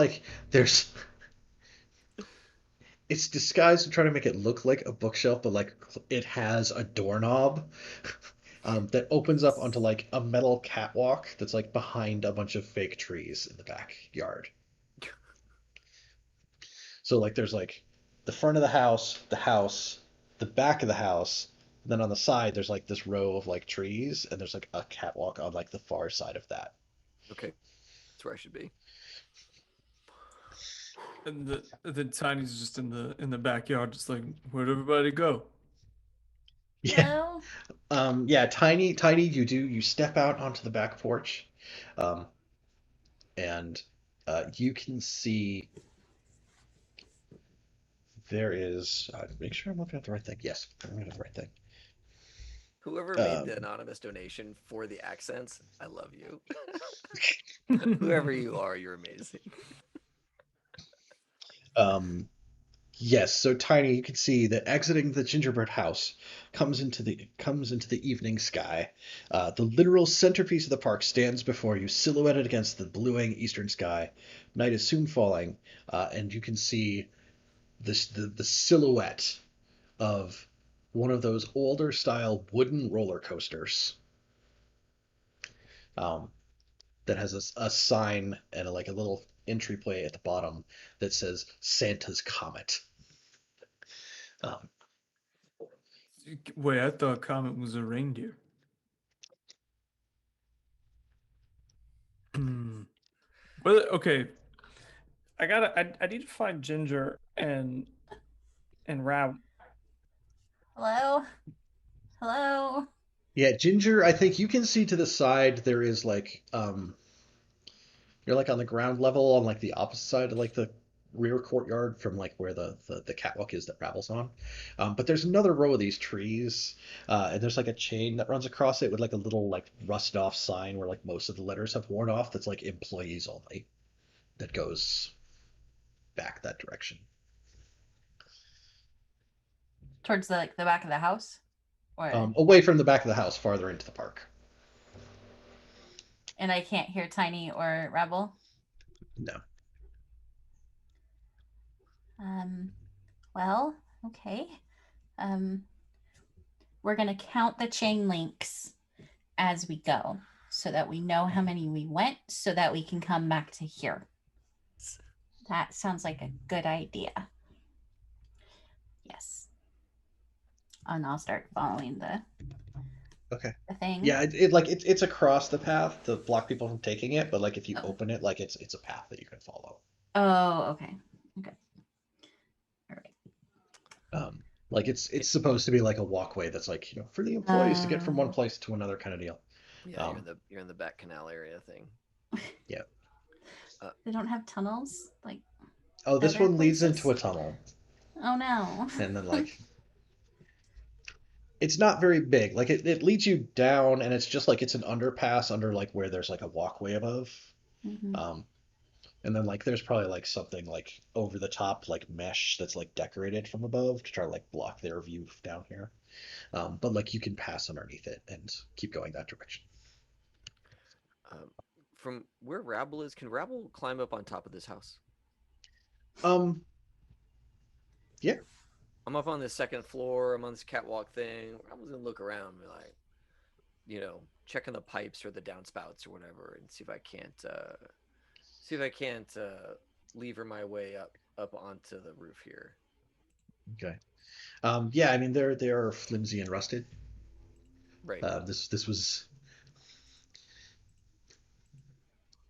Speaker 1: it's disguised to try to make it look like a bookshelf, but like it has a doorknob that opens up onto like a metal catwalk that's like behind a bunch of fake trees in the backyard. So like there's like the front of the house, the back of the house, and then on the side there's like this row of like trees, and there's like a catwalk on like the far side of that.
Speaker 2: Okay, that's where I should be.
Speaker 3: And the Tiny's just in the backyard, just like, where'd everybody go?
Speaker 1: Yeah.
Speaker 4: Hello?
Speaker 1: Yeah, Tiny, you step out onto the back porch, um, and you can see there is. Make sure I'm looking at the right thing. Yes, I'm looking at the right thing.
Speaker 2: Whoever made the anonymous donation for the accents, I love you. Whoever you are, you're amazing.
Speaker 1: Yes, so Tiny, you can see that exiting the gingerbread house comes into the evening sky. The literal centerpiece of the park stands before you, silhouetted against the bluing eastern sky. Night is soon falling, and you can see the silhouette of one of those older style wooden roller coasters, that has a sign and like a little entry play at the bottom that says Santa's Comet.
Speaker 3: Wait, I thought Comet was a reindeer. But okay, I need to find Ginger and Rab.
Speaker 4: Hello? Hello?
Speaker 1: Yeah, Ginger, I think you can see to the side there is like you're like on the ground level on like the opposite side of like the rear courtyard from like where the catwalk is that Ravel's on. But there's another row of these trees, and there's like a chain that runs across it with like a little like rust off sign where like most of the letters have worn off that's like employees only that goes back that direction.
Speaker 4: Towards the back of the house? Or
Speaker 1: Away from the back of the house, farther into the park.
Speaker 4: and I can't hear Tiny or Rebel?
Speaker 1: No.
Speaker 4: Well, okay. We're gonna count the chain links as we go so that we know how many we went so that we can come back to here. That sounds like a good idea. Yes. and I'll start following the
Speaker 1: Okay.
Speaker 4: thing.
Speaker 1: Yeah, it's across the path to block people from taking it, but like if you
Speaker 4: Oh.
Speaker 1: open it, like it's a path that you can follow.
Speaker 4: Oh, okay. Okay. All right.
Speaker 1: Like it's supposed to be like a walkway that's like, for the employees to get from one place to another kind of deal.
Speaker 2: Yeah, you're in the back canal area thing.
Speaker 1: Yeah.
Speaker 4: They don't have tunnels like
Speaker 1: Oh, this
Speaker 4: other
Speaker 1: one leads
Speaker 4: places?
Speaker 1: into a tunnel,
Speaker 4: Oh no.
Speaker 1: and then like it's not very big. Like it leads you down, and it's just like it's an underpass under like where there's like a walkway above.
Speaker 4: Mhm.
Speaker 1: And then like there's probably like something like over the top like mesh that's like decorated from above to try to like block their view down here. But like you can pass underneath it and keep going that direction.
Speaker 2: From where Rabble is, can Rabble climb up on top of this house?
Speaker 1: Yeah.
Speaker 2: I'm up on the second floor. I'm on this catwalk thing. I was gonna look around, and be like, checking the pipes or the downspouts or whatever, and see if I can't lever my way up onto the roof here.
Speaker 1: Okay. Yeah, I mean they're flimsy and rusted.
Speaker 2: Right.
Speaker 1: This was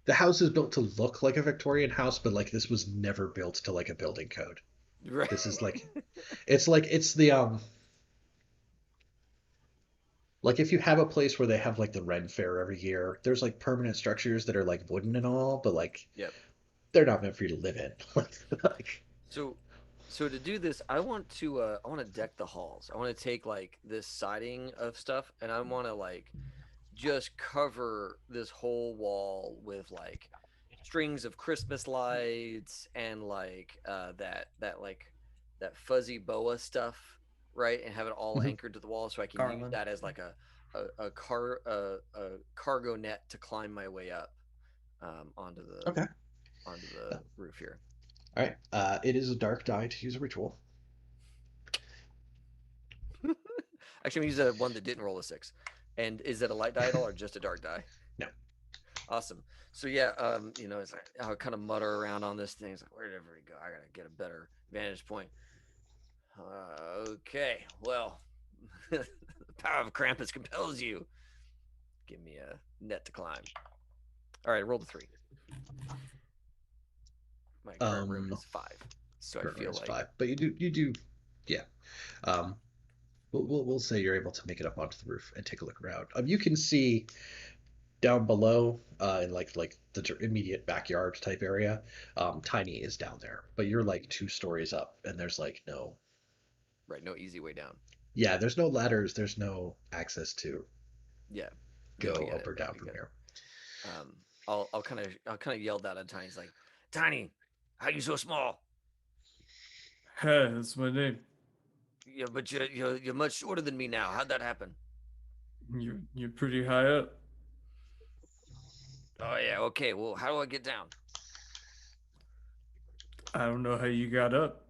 Speaker 1: the house is built to look like a Victorian house, but like this was never built to like a building code.
Speaker 2: Right.
Speaker 1: This is like it's the like if you have a place where they have like the Ren Fair every year, there's like permanent structures that are like wooden and all, but like
Speaker 2: Yep.
Speaker 1: they're not meant for you to live in. Like,
Speaker 2: So to do this, I want to deck the halls. I want to take like this siding of stuff, and I want to like just cover this whole wall with like strings of Christmas lights and like that fuzzy boa stuff, right? And have it all
Speaker 1: Mhm.
Speaker 2: anchored to the wall, so I can use
Speaker 3: Garland.
Speaker 2: that as like a cargo net to climb my way up onto
Speaker 1: Okay.
Speaker 2: the roof here.
Speaker 1: All right. It is a dark die to use a ritual.
Speaker 2: Actually, I'm gonna use one that didn't roll a 6. And is it a light die at all or just a dark die?
Speaker 1: No.
Speaker 2: Awesome. So yeah, it's like I'll kind of mutter around on this thing. It's like, wherever we go, I gotta get a better vantage point. Okay, well, the power of Krampus compels you. Give me a net to climb. All right, roll the 3. My current room is 5, so I feel like
Speaker 1: 5, but you do, yeah. We'll say you're able to make it up onto the roof and take a look around. You can see down below, in like the immediate backyard type area. Tiny is down there, but you're like 2 stories up, and there's like no.
Speaker 2: Right, no easy way down.
Speaker 1: Yeah, there's no ladders. There's no access to.
Speaker 2: Yeah.
Speaker 1: Go
Speaker 2: No,
Speaker 1: up or down from here.
Speaker 2: I'll kind of yell that at Tiny. He's like, Tiny, how you so small?
Speaker 3: Hey, that's my name.
Speaker 2: Yeah, but you're much shorter than me now. How'd that happen?
Speaker 3: You're pretty high up.
Speaker 2: Oh yeah, okay. Well, how do I get down?
Speaker 3: I don't know how you got up.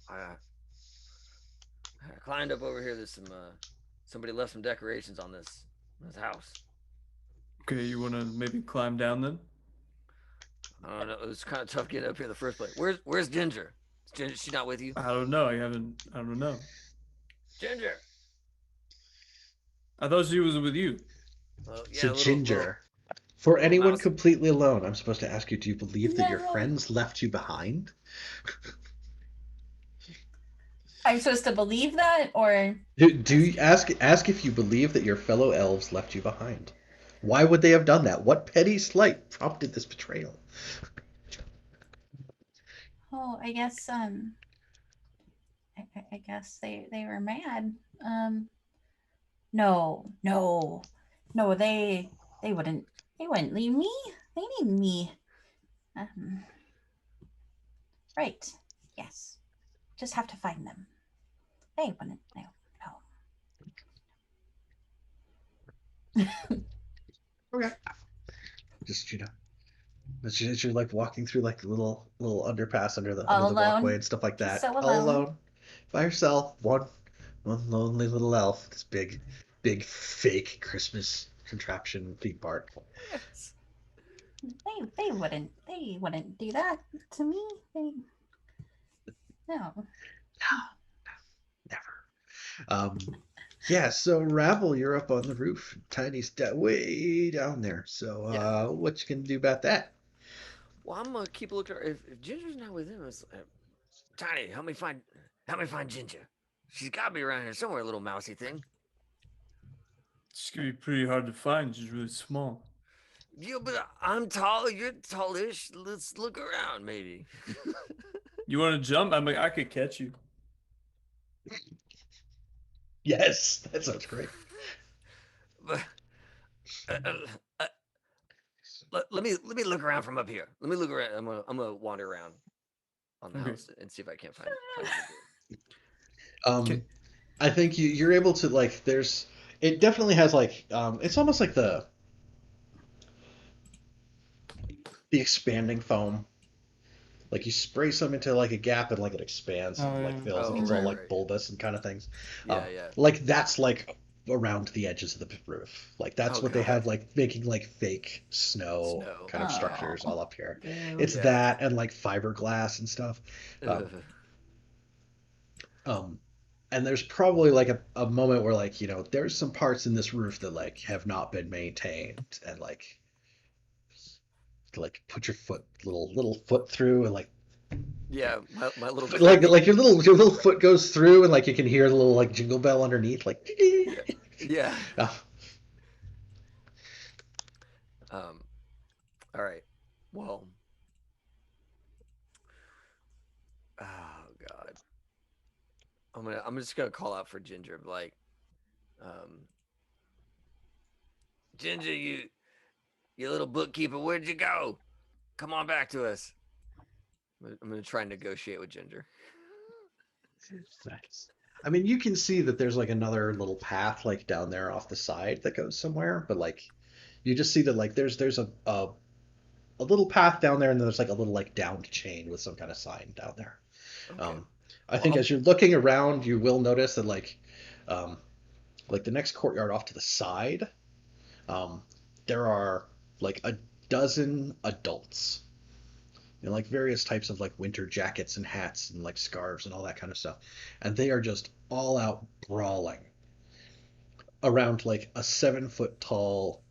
Speaker 2: I climbed up over here. There's somebody left some decorations on this house.
Speaker 3: Okay, you wanna maybe climb down then?
Speaker 2: I don't know. It was kind of tough getting up here in the first place. Where's Ginger? Is Ginger, she not with you?
Speaker 3: I don't know. I don't know.
Speaker 2: Ginger.
Speaker 3: I thought she was with you.
Speaker 2: Well, yeah,
Speaker 1: So
Speaker 2: little,
Speaker 1: Ginger, for
Speaker 2: little
Speaker 1: anyone
Speaker 2: mouse.
Speaker 1: completely alone, I'm supposed to ask you: do you believe that your
Speaker 4: No.
Speaker 1: friends left you behind?
Speaker 4: I'm supposed to believe that, or
Speaker 1: Do you ask if you believe that your fellow elves left you behind? Why would they have done that? What petty slight prompted this betrayal?
Speaker 4: I guess I guess they were mad. No, they wouldn't leave me. They need me. Um, right. Yes. Just have to find them. They wouldn't. No.
Speaker 1: Okay. Just as you're like walking through like the little underpass under the
Speaker 4: All
Speaker 1: walkway
Speaker 4: alone.
Speaker 1: and stuff like that,
Speaker 4: Just so
Speaker 1: all
Speaker 4: alone.
Speaker 1: alone, by yourself, one lonely little elf. This big fake Christmas contraption theme park.
Speaker 2: Yes.
Speaker 4: They wouldn't do that to me. No.
Speaker 1: No, never. Yeah, so Ravel, you're up on the roof. Tiny's way down there. So,
Speaker 2: Yeah.
Speaker 1: what you gonna do about that?
Speaker 2: Well, I'm gonna keep a look. If Ginger's not with him, it's Tiny. Help me find Ginger. She's got to be around here somewhere, little mousy thing.
Speaker 3: It's gonna be pretty hard to find. She's really small.
Speaker 2: Yeah, but I'm tall. You're tallish. Let's look around, maybe.
Speaker 3: You want to jump? I could catch you.
Speaker 1: Yes, that sounds great.
Speaker 2: But, uh, uh, uh, let me look around from up here. Let me look around. I'm gonna wander around on the house and see if I can't find Ginger.
Speaker 1: Um, I think you're able to like. It definitely has like. It's almost like the expanding foam. Like you spray some into like a gap and like it expands and like fills and it's all like bulbous and kind of things.
Speaker 2: Yeah, yeah.
Speaker 1: Like that's like around the edges of the roof. Like that's what they
Speaker 2: God.
Speaker 1: have like making like fake snow kind of structures all up here. It's that and like fiberglass and stuff. And there's probably like a moment where like, you know, there's some parts in this roof that like have not been maintained and like put your little foot through and like
Speaker 2: yeah, my little
Speaker 1: like your little foot goes through and like you can hear the little like jingle bell underneath like
Speaker 2: yeah.
Speaker 1: Oh.
Speaker 2: All right. Well. Oh God. I'm just gonna call out for Ginger, like, Ginger, you little bookkeeper, where'd you go? Come on back to us. I'm gonna try and negotiate with Ginger.
Speaker 1: Nice. I mean, you can see that there's like another little path like down there off the side that goes somewhere, but like you just see that like there's a little path down there and then there's like a little like downed chain with some kind of sign down there.
Speaker 2: Okay.
Speaker 1: I think as you're looking around, you will notice that like the next courtyard off to the side, there are like a dozen adults in like various types of like winter jackets and hats and like scarves and all that kind of stuff, and they are just all out brawling around like a 7 foot tall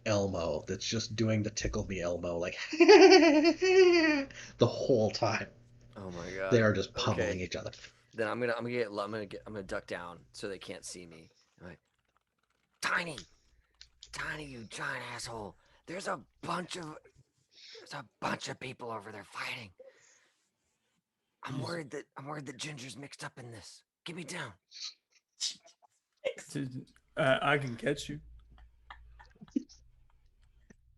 Speaker 1: Elmo that's just doing the tickle me Elmo like the whole time.
Speaker 2: Oh my God.
Speaker 1: They are just pummeling each other.
Speaker 2: Then I'm gonna duck down so they can't see me. I'm like, Tiny, you giant asshole. There's a bunch of people over there fighting. I'm worried that Ginger's mixed up in this. Get me down.
Speaker 3: I can catch you.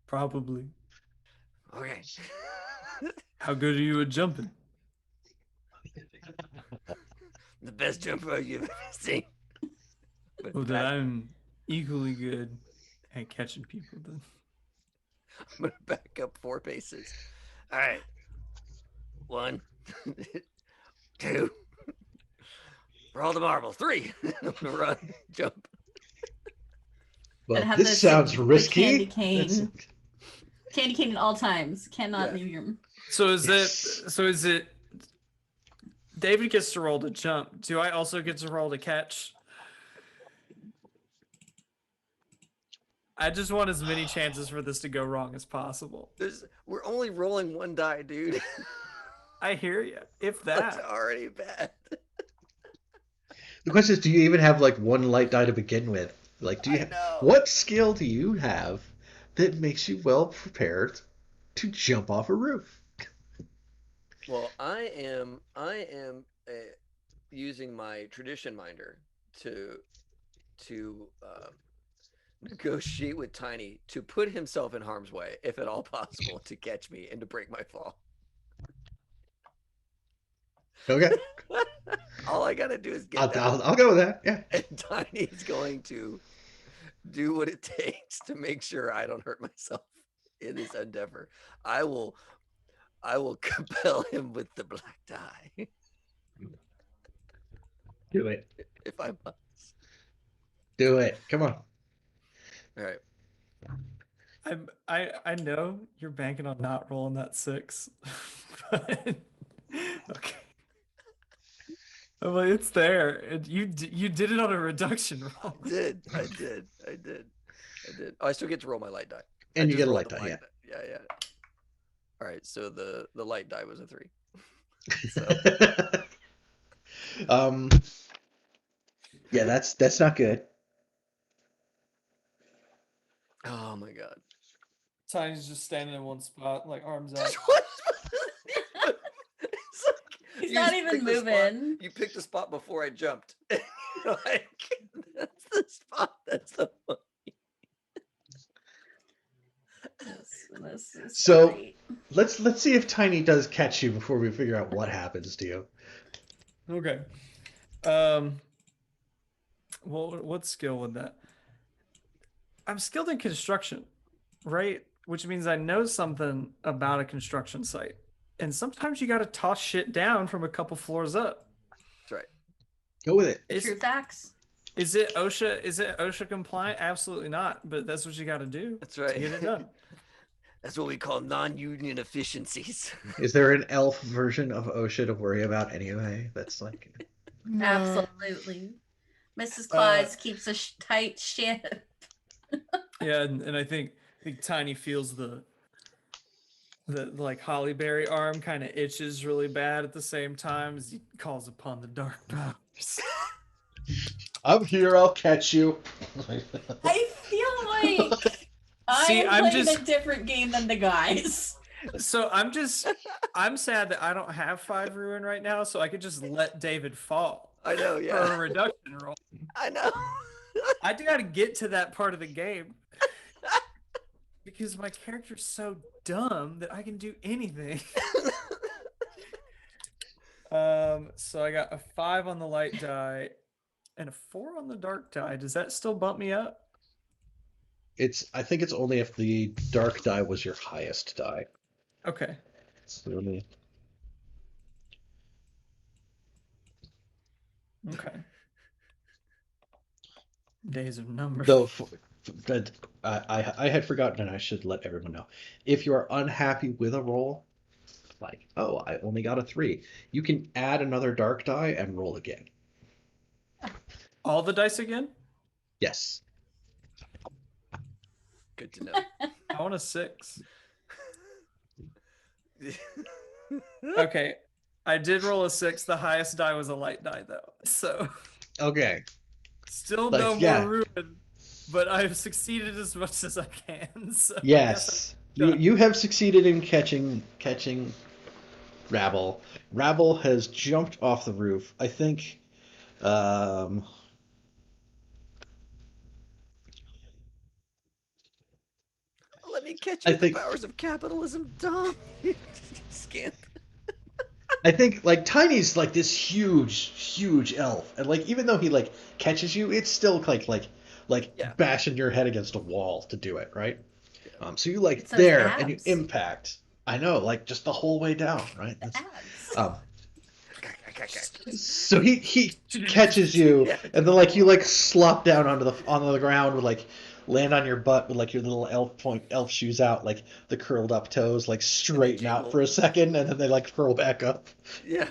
Speaker 3: Probably.
Speaker 2: Okay.
Speaker 3: How good are you at jumping?
Speaker 2: The best jumper you've ever seen.
Speaker 3: Well, then I'm equally good at catching people then.
Speaker 2: I'm gonna back up 4 paces. All right. 1, 2. Roll the marble. 3. I'm gonna run, jump.
Speaker 1: Well, this sounds risky.
Speaker 4: Candy cane at all times. Cannot leave your.
Speaker 3: So is it? David gets to roll to jump. Do I also get to roll to catch? I just want as many chances for this to go wrong as possible.
Speaker 2: We're only rolling 1 die, dude.
Speaker 3: I hear you. If that.
Speaker 2: That's already bad.
Speaker 1: The question is, do you even have like 1 light die to begin with? Like, what skill do you have that makes you well prepared to jump off a roof?
Speaker 2: Well, I am using my tradition minder to negotiate with Tiny to put himself in harm's way, if at all possible, to catch me and to break my fall.
Speaker 1: Okay.
Speaker 2: All I gotta do is get down.
Speaker 1: I'll go with that. Yeah.
Speaker 2: And Tiny's going to do what it takes to make sure I don't hurt myself in this endeavor. I will compel him with the black die.
Speaker 1: Do it.
Speaker 2: If I must.
Speaker 1: Do it. Come on.
Speaker 2: All right.
Speaker 3: I know you're banking on not rolling that 6. But, okay. I'm like, it's there. You did it on a reduction roll.
Speaker 2: I did. Oh, I still get to roll my light die.
Speaker 1: And you
Speaker 2: just
Speaker 1: get a
Speaker 2: rolled
Speaker 1: light
Speaker 2: the
Speaker 1: die, yeah.
Speaker 2: Yeah. All right, so the light die was a 3.
Speaker 1: um, yeah, that's not good.
Speaker 2: Oh my god.
Speaker 3: Tiny's just standing in one spot, like arms out.
Speaker 4: He's
Speaker 2: You
Speaker 4: not
Speaker 2: just
Speaker 4: even
Speaker 2: picked the spot-
Speaker 4: moving.
Speaker 2: You picked the spot before I jumped. Like, that's the spot. That's the one.
Speaker 4: This is
Speaker 1: So
Speaker 4: great.
Speaker 1: let's see if Tiny does catch you before we figure out what happens to you.
Speaker 3: Okay. Well, what skill would that? I'm skilled in construction, right? Which means I know something about a construction site. And sometimes you got to toss shit down from a couple floors up.
Speaker 2: That's right.
Speaker 1: Go with it.
Speaker 4: True facts.
Speaker 3: Is it OSHA compliant? Absolutely not. But that's what you got to do.
Speaker 2: That's right.
Speaker 3: To get it done.
Speaker 2: That's what we call non-union efficiencies.
Speaker 1: Is there an elf version of OSHA to worry about anyway? That's like
Speaker 4: Absolutely. Mrs. Claus keeps a tight ship.
Speaker 3: Yeah, and I think Tiny feels the like Hollyberry arm kind of itches really bad at the same time as he calls upon the dark powers.
Speaker 1: I'm here, I'll catch you.
Speaker 4: I feel like I'm playing a different game than the guys.
Speaker 3: So I'm sad that I don't have 5 ruin right now, so I could just let David fall.
Speaker 2: I know,
Speaker 3: For
Speaker 2: yeah.
Speaker 3: a reduction roll.
Speaker 2: I know.
Speaker 3: I do got to get to that part of the game because my character's so dumb that I can do anything. So I got a 5 on the light die and a 4 on the dark die. Does that still bump me up?
Speaker 1: I think it's only if the dark die was your highest die.
Speaker 3: Okay.
Speaker 1: Really.
Speaker 3: Okay. Days of numbers.
Speaker 1: Though, but I had forgotten, and I should let everyone know. If you are unhappy with a roll, like, oh, I only got a 3, you can add another dark die and roll again.
Speaker 3: All the dice again?
Speaker 1: Yes.
Speaker 2: Good to know.
Speaker 3: I want a 6. Okay. I did roll a 6. The highest die was a light die, though. So.
Speaker 1: Okay.
Speaker 3: Still
Speaker 1: Like,
Speaker 3: no
Speaker 1: yeah.
Speaker 3: more ruin, but I've succeeded as much as I can. So
Speaker 1: Yes. You have succeeded in catching Rabble. Rabble has jumped off the roof. I think let
Speaker 2: me catch you with the powers of capitalism, dumb. Scamp.
Speaker 1: I think like Tiny's like this huge elf, and like even though he like catches you, it's still like bashing your head against a wall to do it, right? Yeah. So you like there and you impact. I know, like just the whole way down, right? So he catches you, and then like you like slop down onto the ground with like land on your butt with like your little elf shoes out, like the curled up toes like straighten out for a second, and then they like curl back up.
Speaker 2: Yeah.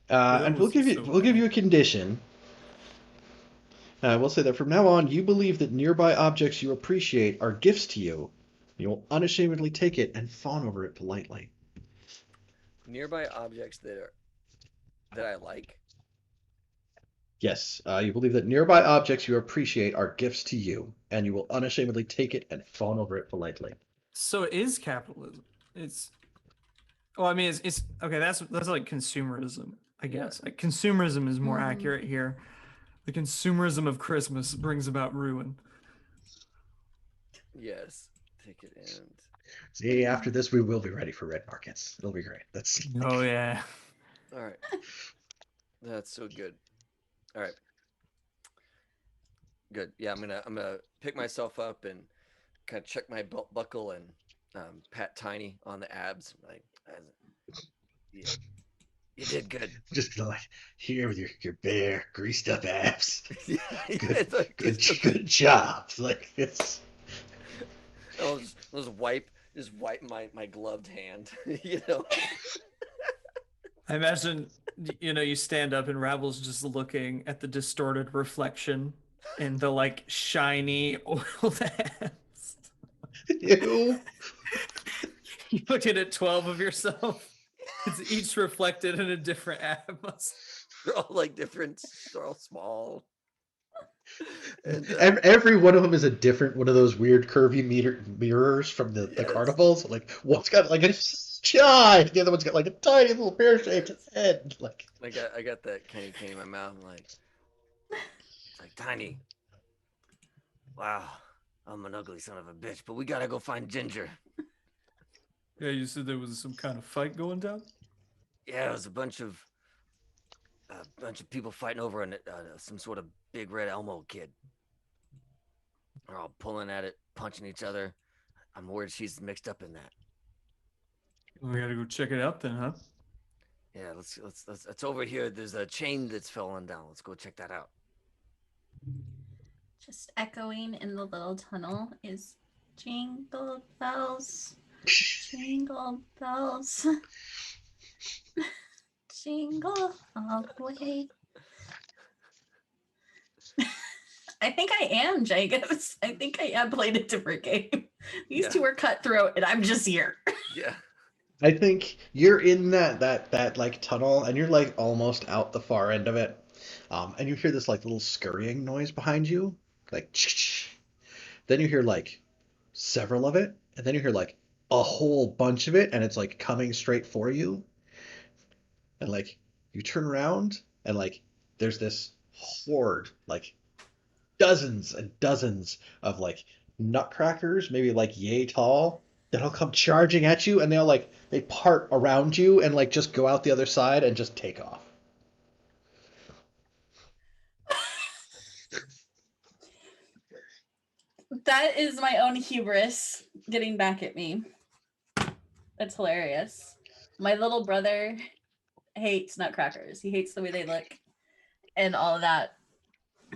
Speaker 1: And we'll give you a condition. We'll say that from now on, you believe that nearby objects you appreciate are gifts to you. You will unashamedly take it and fawn over it politely.
Speaker 2: Nearby objects that I like.
Speaker 1: Yes, you believe that nearby objects you appreciate are gifts to you, and you will unashamedly take it and fawn over it politely.
Speaker 3: So it is capitalism. Well, I mean, it's okay. That's like consumerism, I guess. Like consumerism is more accurate here. The consumerism of Christmas brings about ruin.
Speaker 2: Yes, take it and.
Speaker 1: See, after this, we will be ready for red markets. It'll be great.
Speaker 3: Oh yeah.
Speaker 2: All right. That's so good. All right. Good. Yeah, I'm gonna pick myself up and kind of check my belt buckle and pat Tiny on the abs. Like, yeah, you did good.
Speaker 1: Just like here with your bare, greased up abs.
Speaker 2: Yeah,
Speaker 1: good job. Like it's.
Speaker 2: I'll just wipe my gloved hand. You know.
Speaker 3: I imagine, you stand up and Ravel's just looking at the distorted reflection in the like shiny oiled hands.
Speaker 1: Ew.
Speaker 3: You look at 12 of yourself. It's each reflected in a different atmos.
Speaker 2: They're all like different. They're all small. And
Speaker 1: Every one of them is a different one of those weird curvy mirrors from the
Speaker 2: yes.
Speaker 1: carnivals. Like one's got like a giant, the other one's got like a tiny little pear-shaped head. Like
Speaker 2: I got that candy cane in my mouth. I'm like, it's like Tiny. Wow, I'm an ugly son of a bitch, but we gotta go find Ginger.
Speaker 3: Yeah, you said there was some kind of fight going down?
Speaker 2: Yeah, it was a bunch of people fighting over some sort of big red Elmo kid. They're all pulling at it, punching each other. I'm worried she's mixed up in that.
Speaker 3: We gotta go check it out then, huh?
Speaker 2: Yeah, let's it's over here. There's a chain that's falling down. Let's go check that out.
Speaker 4: Just echoing in the little tunnel is jingle bells, jingle bells, jingle all the way. I think I am Jacobs. I think I am playing a different game. These two are cutthroat, and I'm just here.
Speaker 2: Yeah.
Speaker 1: I think you're in that like tunnel, and you're like almost out the far end of it, and you hear this like little scurrying noise behind you, like. Then you hear like several of it, and then you hear like a whole bunch of it, and it's like coming straight for you, and like you turn around, and like there's this horde, like dozens and dozens of like nutcrackers, maybe like yay tall, that'll come charging at you, and they part around you and like just go out the other side and just take off.
Speaker 4: That is my own hubris getting back at me. That's hilarious. My little brother hates nutcrackers. He hates the way they look and all of that.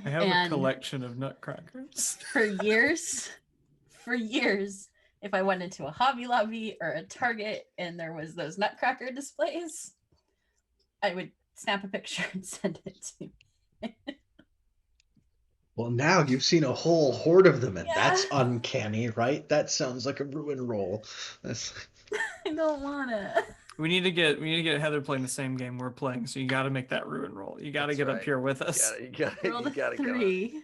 Speaker 3: I have a collection of nutcrackers.
Speaker 4: For years, if I went into a Hobby Lobby or a Target and there was those nutcracker displays, I would snap a picture and send it to me.
Speaker 1: Well, now you've seen a whole horde of them, and that's uncanny, right? That sounds like a ruin roll.
Speaker 4: I don't wanna.
Speaker 3: We need to get Heather playing the same game we're playing, so you got to make that ruin roll. You got to get up here with us.
Speaker 2: You gotta
Speaker 4: 3.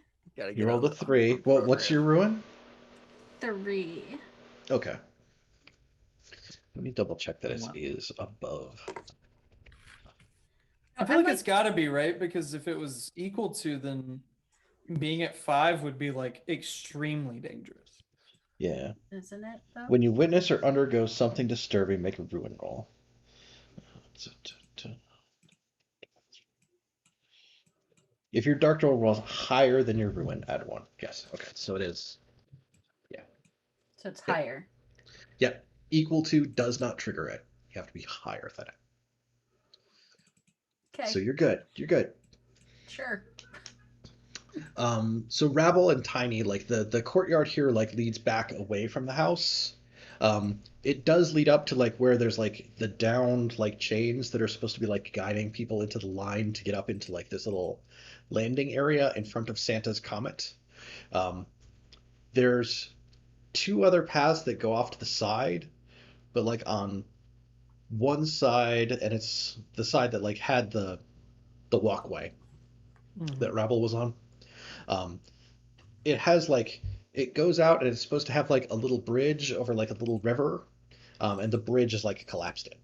Speaker 1: You rolled a 3. What's your ruin?
Speaker 4: 3.
Speaker 1: Okay. Let me double check that it is above.
Speaker 3: I feel like it's got to be, right? Because if it was equal to, then being at 5 would be like extremely dangerous.
Speaker 1: Yeah.
Speaker 4: Isn't it though?
Speaker 1: When you witness or undergo something disturbing, make a ruin roll. If your dark roll rolls higher than your ruin, add 1. Yes. Okay. So it is. Yeah.
Speaker 4: So it's higher.
Speaker 1: Yep. Equal to does not trigger it. You have to be higher than it.
Speaker 4: Okay.
Speaker 1: So you're good. You're good.
Speaker 4: Sure.
Speaker 1: So Rabble and Tiny, like the courtyard here, like leads back away from the house. It does lead up to like where there's like the downed like chains that are supposed to be like guiding people into the line to get up into like this little landing area in front of Santa's Comet. There's 2 other paths that go off to the side, but like on one side, and it's the side that like had the walkway that Rabble was on. It has like it goes out and it's supposed to have like a little bridge over like a little river, and the bridge is like collapsed in.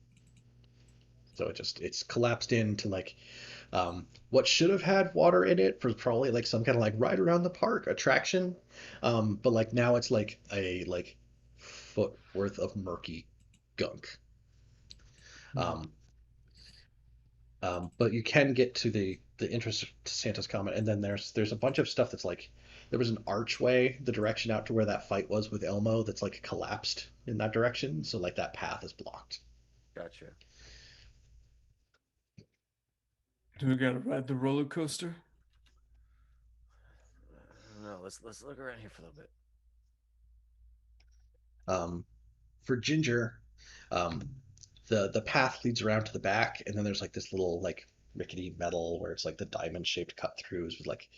Speaker 1: So it's collapsed into like what should have had water in it for probably like some kind of like ride around the park attraction, but like now it's like a like foot worth of murky gunk. But you can get to the entrance to Santa's Comet, and then there's a bunch of stuff that's like there was an archway the direction out to where that fight was with Elmo that's like collapsed in that direction, so like that path is blocked.
Speaker 2: Gotcha.
Speaker 3: Do we gotta ride the roller coaster?
Speaker 2: No, let's look around here for a little bit.
Speaker 1: For Ginger, the path leads around to the back, and then there's like this little like rickety metal where it's like the diamond shaped cut throughs with like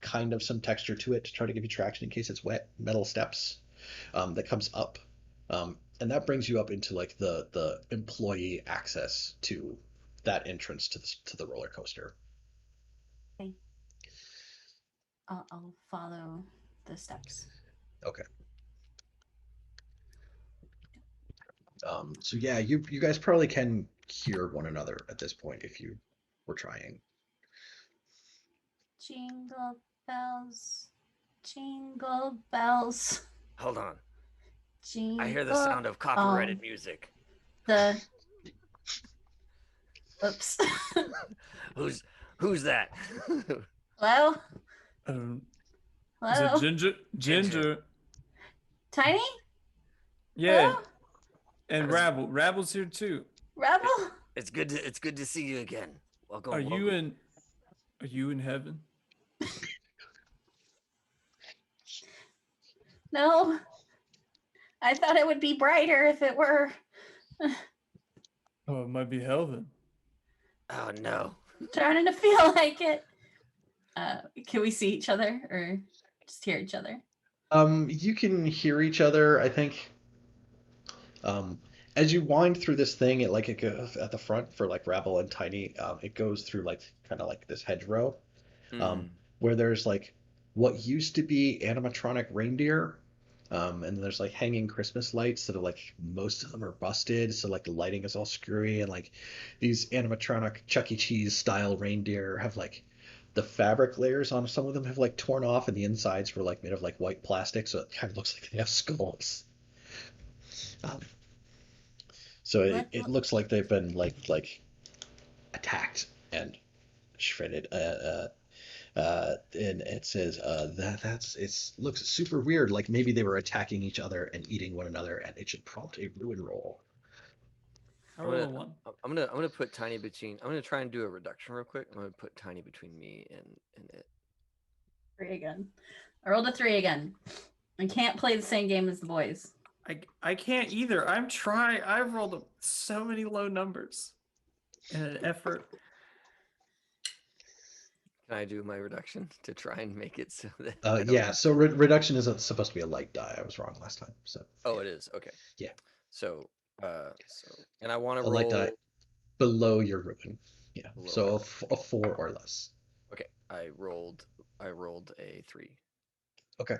Speaker 1: kind of some texture to it to try to give you traction in case it's wet. Metal steps that comes up, and that brings you up into like the employee access to that entrance to the roller coaster.
Speaker 4: Okay. I'll follow the steps.
Speaker 1: Okay. So yeah, you guys probably can hear one another at this point if you were trying.
Speaker 4: Jingle bells, jingle bells,
Speaker 2: Hold on.
Speaker 4: jingle.
Speaker 2: I hear the sound of copyrighted music.
Speaker 4: The. Oops.
Speaker 2: Who's that?
Speaker 4: Hello.
Speaker 3: Is it
Speaker 4: Hello.
Speaker 3: Ginger?
Speaker 4: Tiny.
Speaker 3: Yeah.
Speaker 4: Hello?
Speaker 3: And Rabble's here too.
Speaker 4: Rebel.
Speaker 2: It's good to see you again. Welcome.
Speaker 3: Are you in heaven?
Speaker 4: No. I thought it would be brighter if it were.
Speaker 3: Oh, it might be hell then.
Speaker 2: Oh no.
Speaker 4: Starting to feel like it. Can we see each other or just hear each other?
Speaker 1: You can hear each other, I think. As you wind through this thing, it goes at the front for like Rabble and Tiny. It goes through like kind of like this hedgerow, where there's like what used to be animatronic reindeer, and there's like hanging Christmas lights that are like most of them are busted, so like the lighting is all screwy, and like these animatronic Chuck E. Cheese style reindeer have like the fabric layers on some of them have like torn off, and the insides were like made of like white plastic, so it kind of looks like they have skulls. So it looks like they've been like attacked and shredded. And it says it looks super weird. Like maybe they were attacking each other and eating one another, and it should prompt a ruin roll.
Speaker 3: I roll a 1.
Speaker 2: I'm gonna put Tiny between. I'm gonna try and do a reduction real quick. I'm gonna put Tiny between me and it.
Speaker 4: 3 again. I rolled a 3 again. I can't play the same game as the boys.
Speaker 3: I can't either. I'm trying. I've rolled so many low numbers in an effort.
Speaker 2: Can I do my reduction to try and make it so that?
Speaker 1: Yeah. So reduction is supposed to be a light die. I was wrong last time. So.
Speaker 2: Oh, it is. Okay.
Speaker 1: Yeah.
Speaker 2: So and I want to roll
Speaker 1: light die below your ruin. Yeah.
Speaker 2: Below
Speaker 1: so a 4 or less.
Speaker 2: Okay. I rolled a 3.
Speaker 1: Okay.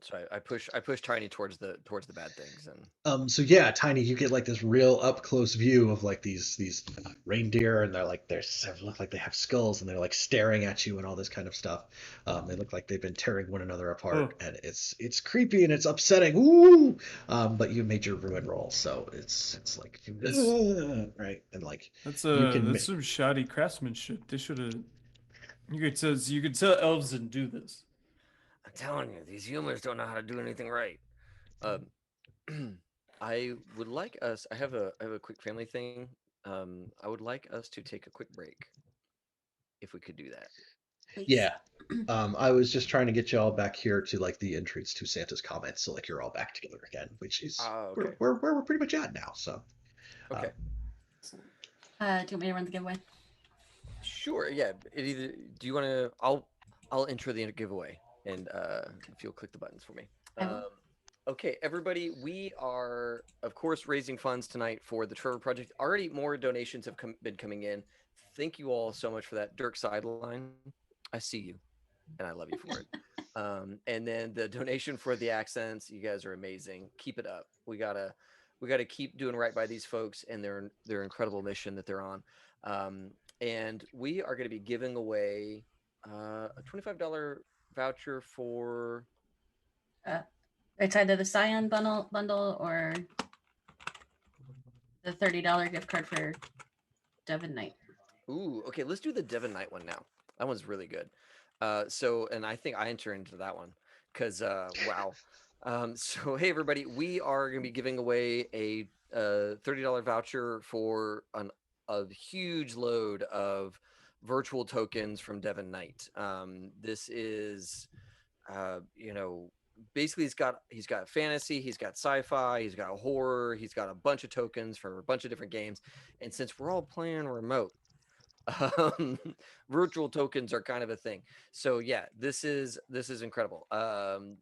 Speaker 2: So I push Tiny towards the bad things and.
Speaker 1: So yeah, Tiny, you get like this real up close view of like these reindeer, and they look like they have skulls, and they're like staring at you and all this kind of stuff. They look like they've been tearing one another apart, and it's creepy and it's upsetting. Ooh! But you made your ruin roll, so it's like right, and like
Speaker 3: that's some shoddy craftsmanship. They should have. You could tell elves didn't do this.
Speaker 2: I'm telling you, these humans don't know how to do anything right. I would like us. I have a quick family thing. I would like us to take a quick break, if we could do that.
Speaker 4: Please.
Speaker 1: Yeah. I was just trying to get you all back here to like the entrance to Santa's comments, so like you're all back together again, which is
Speaker 2: okay.
Speaker 1: where we're pretty much at now. So.
Speaker 2: Okay.
Speaker 4: Do you want me to run the giveaway?
Speaker 2: Sure. Yeah. Do you want to? I'll intro the giveaway. And if you'll click the buttons for me. Okay, everybody, we are, of course, raising funds tonight for the Trevor Project. Already more donations have been coming in. Thank you all so much for that. Dirk Sideline, I see you, and I love you for it. And then the donation for the accents, you guys are amazing. Keep it up. We gotta keep doing right by these folks and their incredible mission that they're on. And we are going to be giving away a $25 voucher for
Speaker 4: it's either the Scion bundle or the $30 gift card for Devon Knight.
Speaker 2: Ooh, okay, let's do the Devon Knight one now. That one's really good. And I think I enter into that one because wow. So hey everybody, we are going to be giving away a $30 voucher for a huge load of virtual tokens from Devon Knight. This is basically he's got fantasy, he's got sci-fi, he's got horror, he's got a bunch of tokens for a bunch of different games. And since we're all playing remote, um, virtual tokens are kind of a thing. So yeah, this is incredible.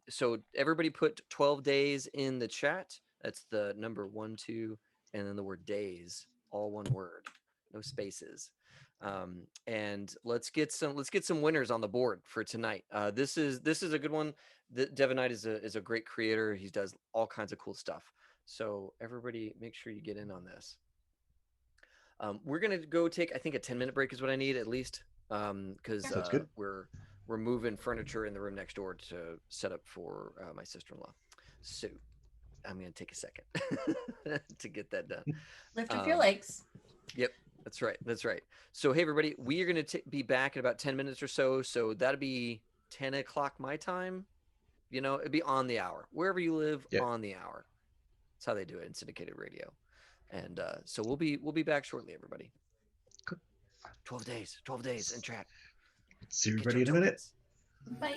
Speaker 2: So everybody put 12 days in the chat. That's the number 1, 2, and then the word days, all one word, no spaces. And let's get some winners on the board for tonight. This is a good one. Devon Knight is a great creator. He does all kinds of cool stuff. So everybody, make sure you get in on this. We're gonna go take, I think, a 10-minute break is what I need at least, because we're moving furniture in the room next door to set up for my sister-in-law. So I'm gonna take a second to get that done.
Speaker 4: Lift up your legs.
Speaker 2: Yep, that's right. That's right. So hey, everybody, we are gonna be back in about 10 minutes or so. So that'll be 10 o'clock my time. You know, it'd be on the hour wherever you live.
Speaker 1: Yep.
Speaker 2: On the hour. That's how they do it in syndicated radio. And so we'll be back shortly, everybody. 12 days in chat.
Speaker 1: See everybody in a minute.
Speaker 4: Bye.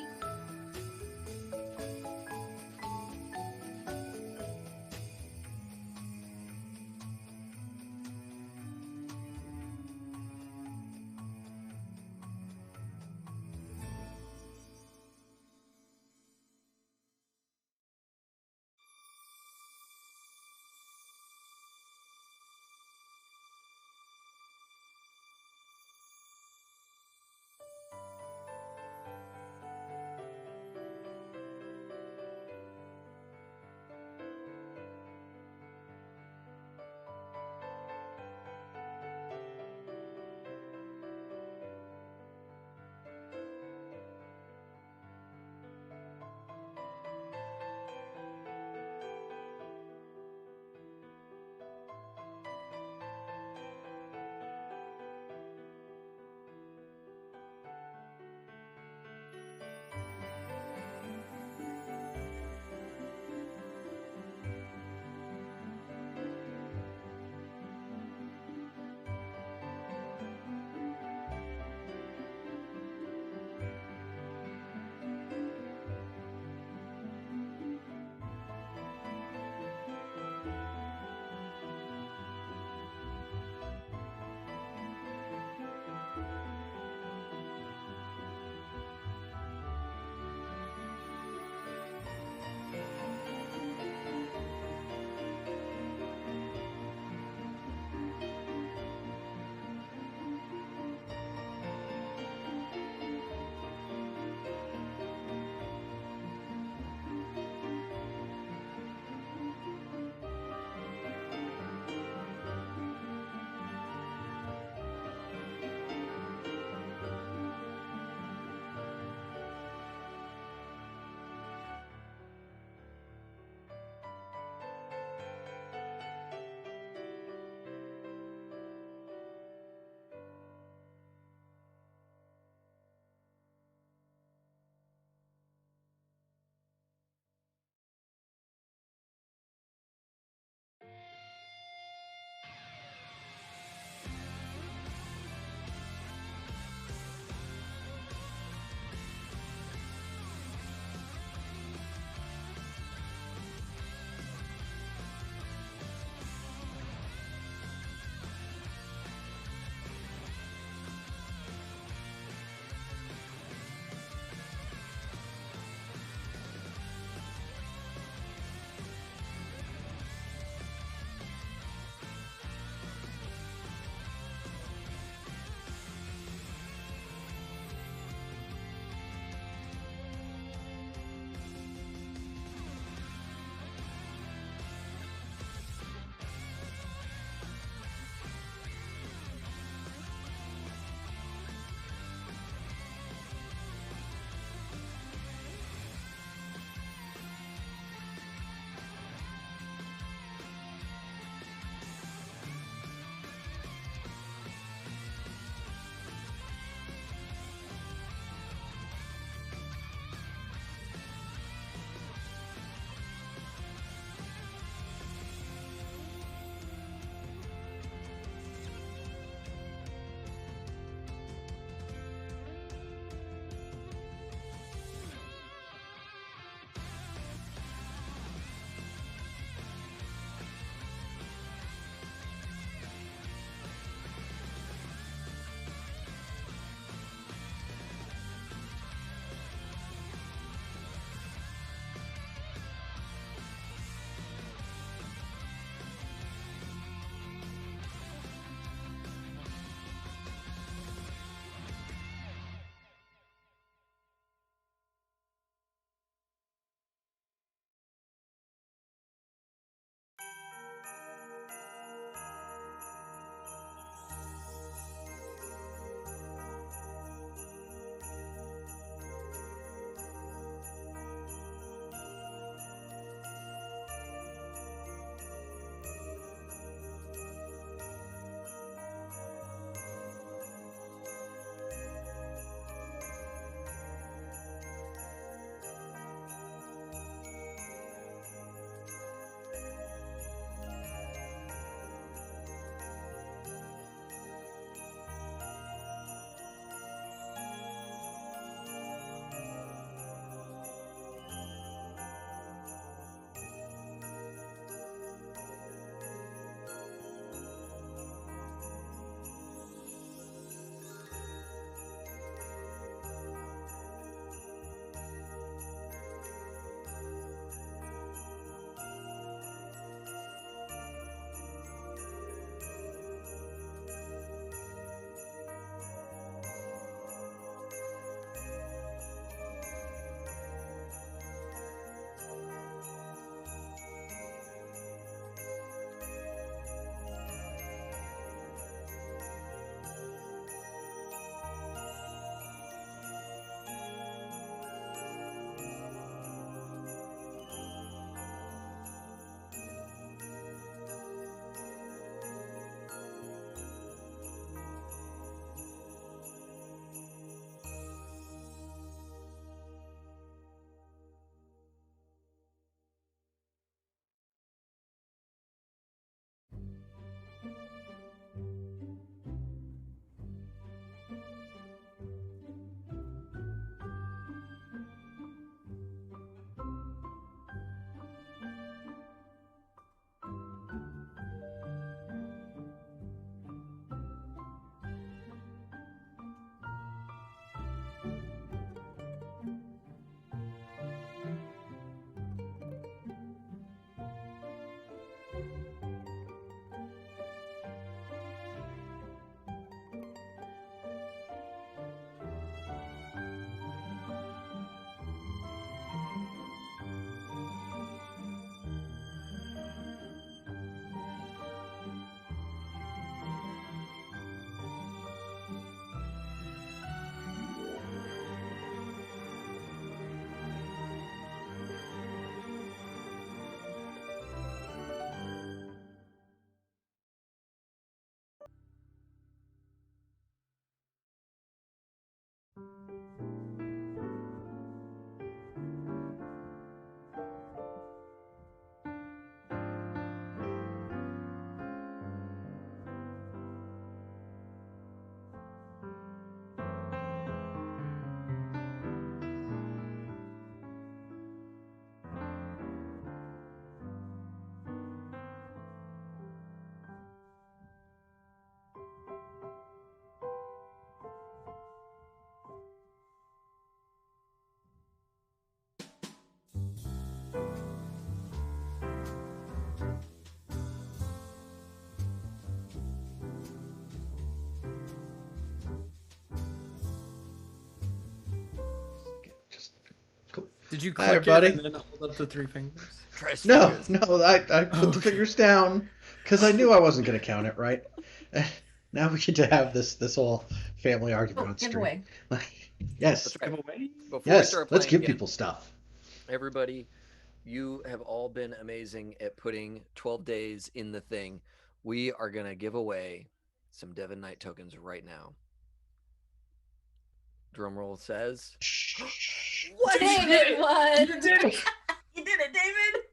Speaker 3: Did you
Speaker 1: Hi,
Speaker 3: click it
Speaker 1: everybody.
Speaker 3: and then hold up the 3 fingers?
Speaker 2: Press
Speaker 1: No,
Speaker 2: fingers.
Speaker 1: no, I put the
Speaker 3: Okay.
Speaker 1: fingers down because I knew I wasn't going to count it right. Now we get to have this whole family argument
Speaker 4: Oh,
Speaker 1: on stream.
Speaker 4: giveaway.
Speaker 1: Yes,
Speaker 2: That's right.
Speaker 3: Giveaway?
Speaker 2: Before we
Speaker 1: yes.
Speaker 2: start
Speaker 1: Let's
Speaker 2: playing
Speaker 1: give
Speaker 2: again,
Speaker 1: people stuff.
Speaker 2: everybody, you have all been amazing at putting 12 days in the thing. We are going to give away some Devon Knight tokens right now. Drumroll says.
Speaker 3: What?
Speaker 4: David won.
Speaker 3: You did it!
Speaker 4: You did it, David.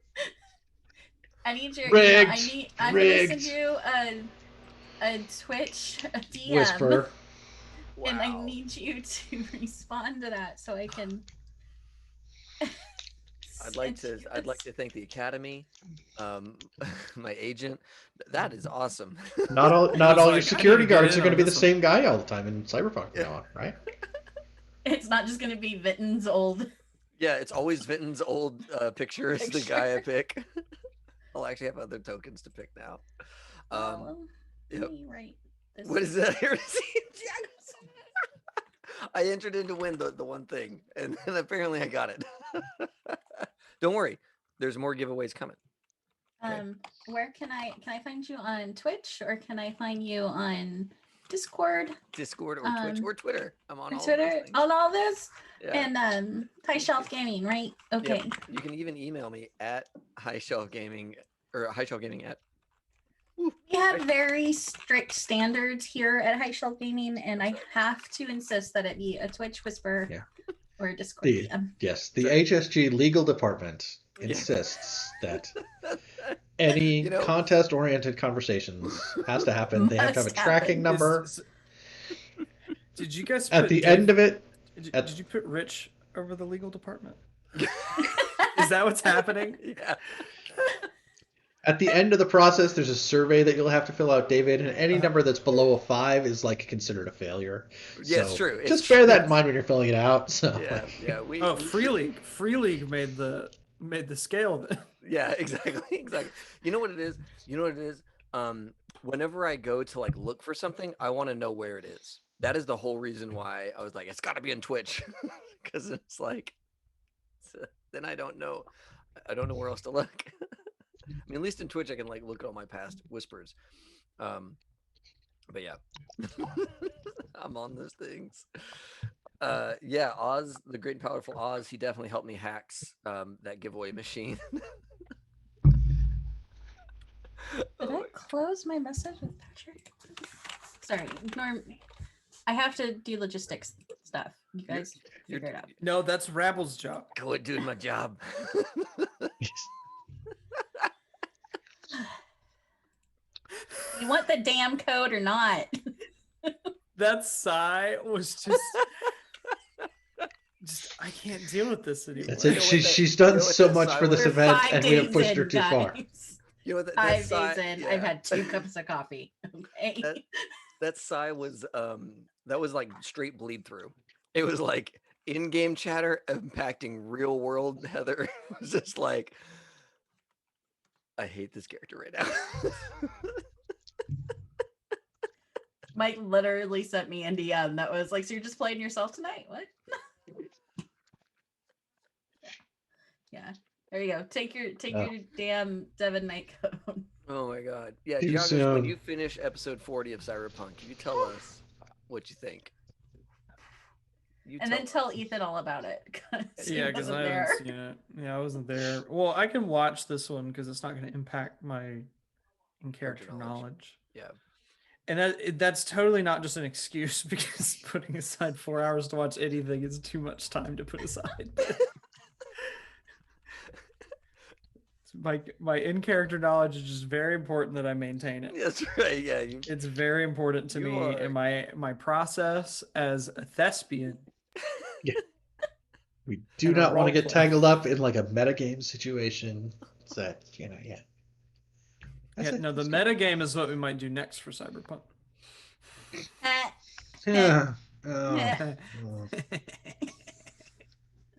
Speaker 4: I need your
Speaker 1: Rigged.
Speaker 4: email. I'm gonna send
Speaker 1: Rigged.
Speaker 4: you a Twitch DM,
Speaker 1: Whisper.
Speaker 4: and I
Speaker 2: Wow.
Speaker 4: need you to respond to that so I can.
Speaker 2: I'd like
Speaker 4: send you
Speaker 2: to
Speaker 4: this.
Speaker 2: thank the Academy, my agent. That is awesome.
Speaker 1: Not all
Speaker 3: was
Speaker 1: your
Speaker 3: like, I
Speaker 1: security
Speaker 3: gotta get
Speaker 1: guards
Speaker 3: in
Speaker 1: are going to
Speaker 3: on
Speaker 1: be the
Speaker 3: this one.
Speaker 1: same guy all the time in Cyberpunk from now on, right?
Speaker 4: It's not just gonna be Vitten's old.
Speaker 2: Yeah, it's always Vinton's old picture is the guy I pick. I'll actually have other tokens to pick now.
Speaker 4: Let
Speaker 2: Yep.
Speaker 4: me write this.
Speaker 2: What is that? I entered in to win the one thing, and then apparently I got it. Don't worry, there's more giveaways coming.
Speaker 4: Where can I find you on Twitch, or can I find you on Discord,
Speaker 2: Discord or Twitch or Twitter. I'm on
Speaker 4: or
Speaker 2: all
Speaker 4: Twitter,
Speaker 2: of those things.
Speaker 4: on all this?
Speaker 2: Yeah.
Speaker 4: And High Shelf Gaming, right? Okay.
Speaker 2: Yep. You can even email me at highshelfgaming or highshelfgaming at.
Speaker 4: We have very strict standards here at High Shelf Gaming, and I have to insist that it be a Twitch Whisper or a Discord DM.
Speaker 1: Yes, the HSG legal department insists that any contest-oriented conversations has to happen. They have to have a tracking number.
Speaker 3: Did you guys
Speaker 1: at the end of it?
Speaker 3: Did you put Rich over the legal department? Is that what's happening?
Speaker 2: Yeah.
Speaker 1: At the end of the process, there's a survey that you'll have to fill out, David, and any number that's below a 5 is like considered a failure.
Speaker 2: Yeah, it's true.
Speaker 1: Just bear that in mind when you're filling it out. So
Speaker 2: yeah.
Speaker 3: Free League made the scale.
Speaker 2: Yeah, exactly. You know what it is? Whenever I go to like look for something, I want to know where it is. That is the whole reason why I was like, it's got to be in Twitch, because it's like, then I don't know where else to look. I mean, at least in Twitch, I can like look at all my past whispers. But yeah, I'm on those things. Yeah, Oz, the great and powerful Oz, he definitely helped me hacks that giveaway machine.
Speaker 4: Did I close my message with Patrick? Sorry, Norm. I have to do logistics stuff. You guys figure it out.
Speaker 3: No, that's Rabble's job.
Speaker 2: Go doing my job.
Speaker 4: You want the damn code or not?
Speaker 3: That sigh was just I can't deal with this anymore.
Speaker 1: That's it. She's done so much for this event, and we have pushed her too far.
Speaker 2: You know what?
Speaker 4: 5 days in, I've had 2 cups of coffee. Okay.
Speaker 2: That sigh was that was like straight bleed through. It was like in-game chatter impacting real world Heather. It was just like, I hate this character right now.
Speaker 4: Mike literally sent me a DM that was like, so you're just playing yourself tonight? What? Yeah. There you go. Take your damn Devon Knight code.
Speaker 2: Oh my god. Yeah,
Speaker 1: Too
Speaker 2: Giannis,
Speaker 1: soon.
Speaker 2: when you finish episode 40 of Cyberpunk, can you tell us what you think?
Speaker 4: And then tell Ethan all about it.
Speaker 3: Yeah, because I haven't seen it. Yeah, I wasn't there. Well, I can watch this one because it's not going to impact my in-character knowledge.
Speaker 2: Yeah.
Speaker 3: And that's totally not just an excuse, because putting aside 4 hours to watch anything is too much time to put aside. My in-character knowledge is just very important that I maintain it.
Speaker 2: That's right. Yeah.
Speaker 3: It's very important to me in my process as a thespian.
Speaker 1: Yeah. We do not want to get tangled up in like a metagame situation. So, yeah.
Speaker 3: No, the metagame is what we might do next for Cyberpunk.
Speaker 1: Yeah.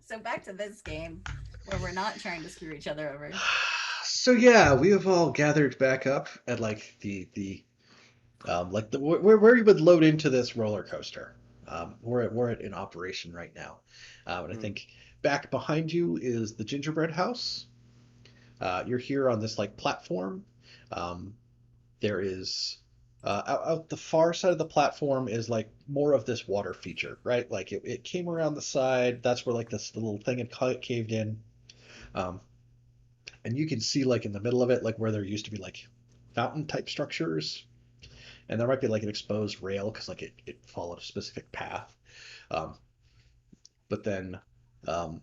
Speaker 4: So back to this game where we're not trying to screw each other over.
Speaker 1: So yeah, we have all gathered back up at like the where you would load into this roller coaster. We're in operation right now, and I think back behind you is the gingerbread house. You're here on this like platform. Um, there is out the far side of the platform is like more of this water feature, right? Like it came around the side. That's where like this little thing had caved in. Um, and you can see like in the middle of it, like where there used to be like fountain type structures, and there might be like an exposed rail because like it followed a specific path. Um, but then um,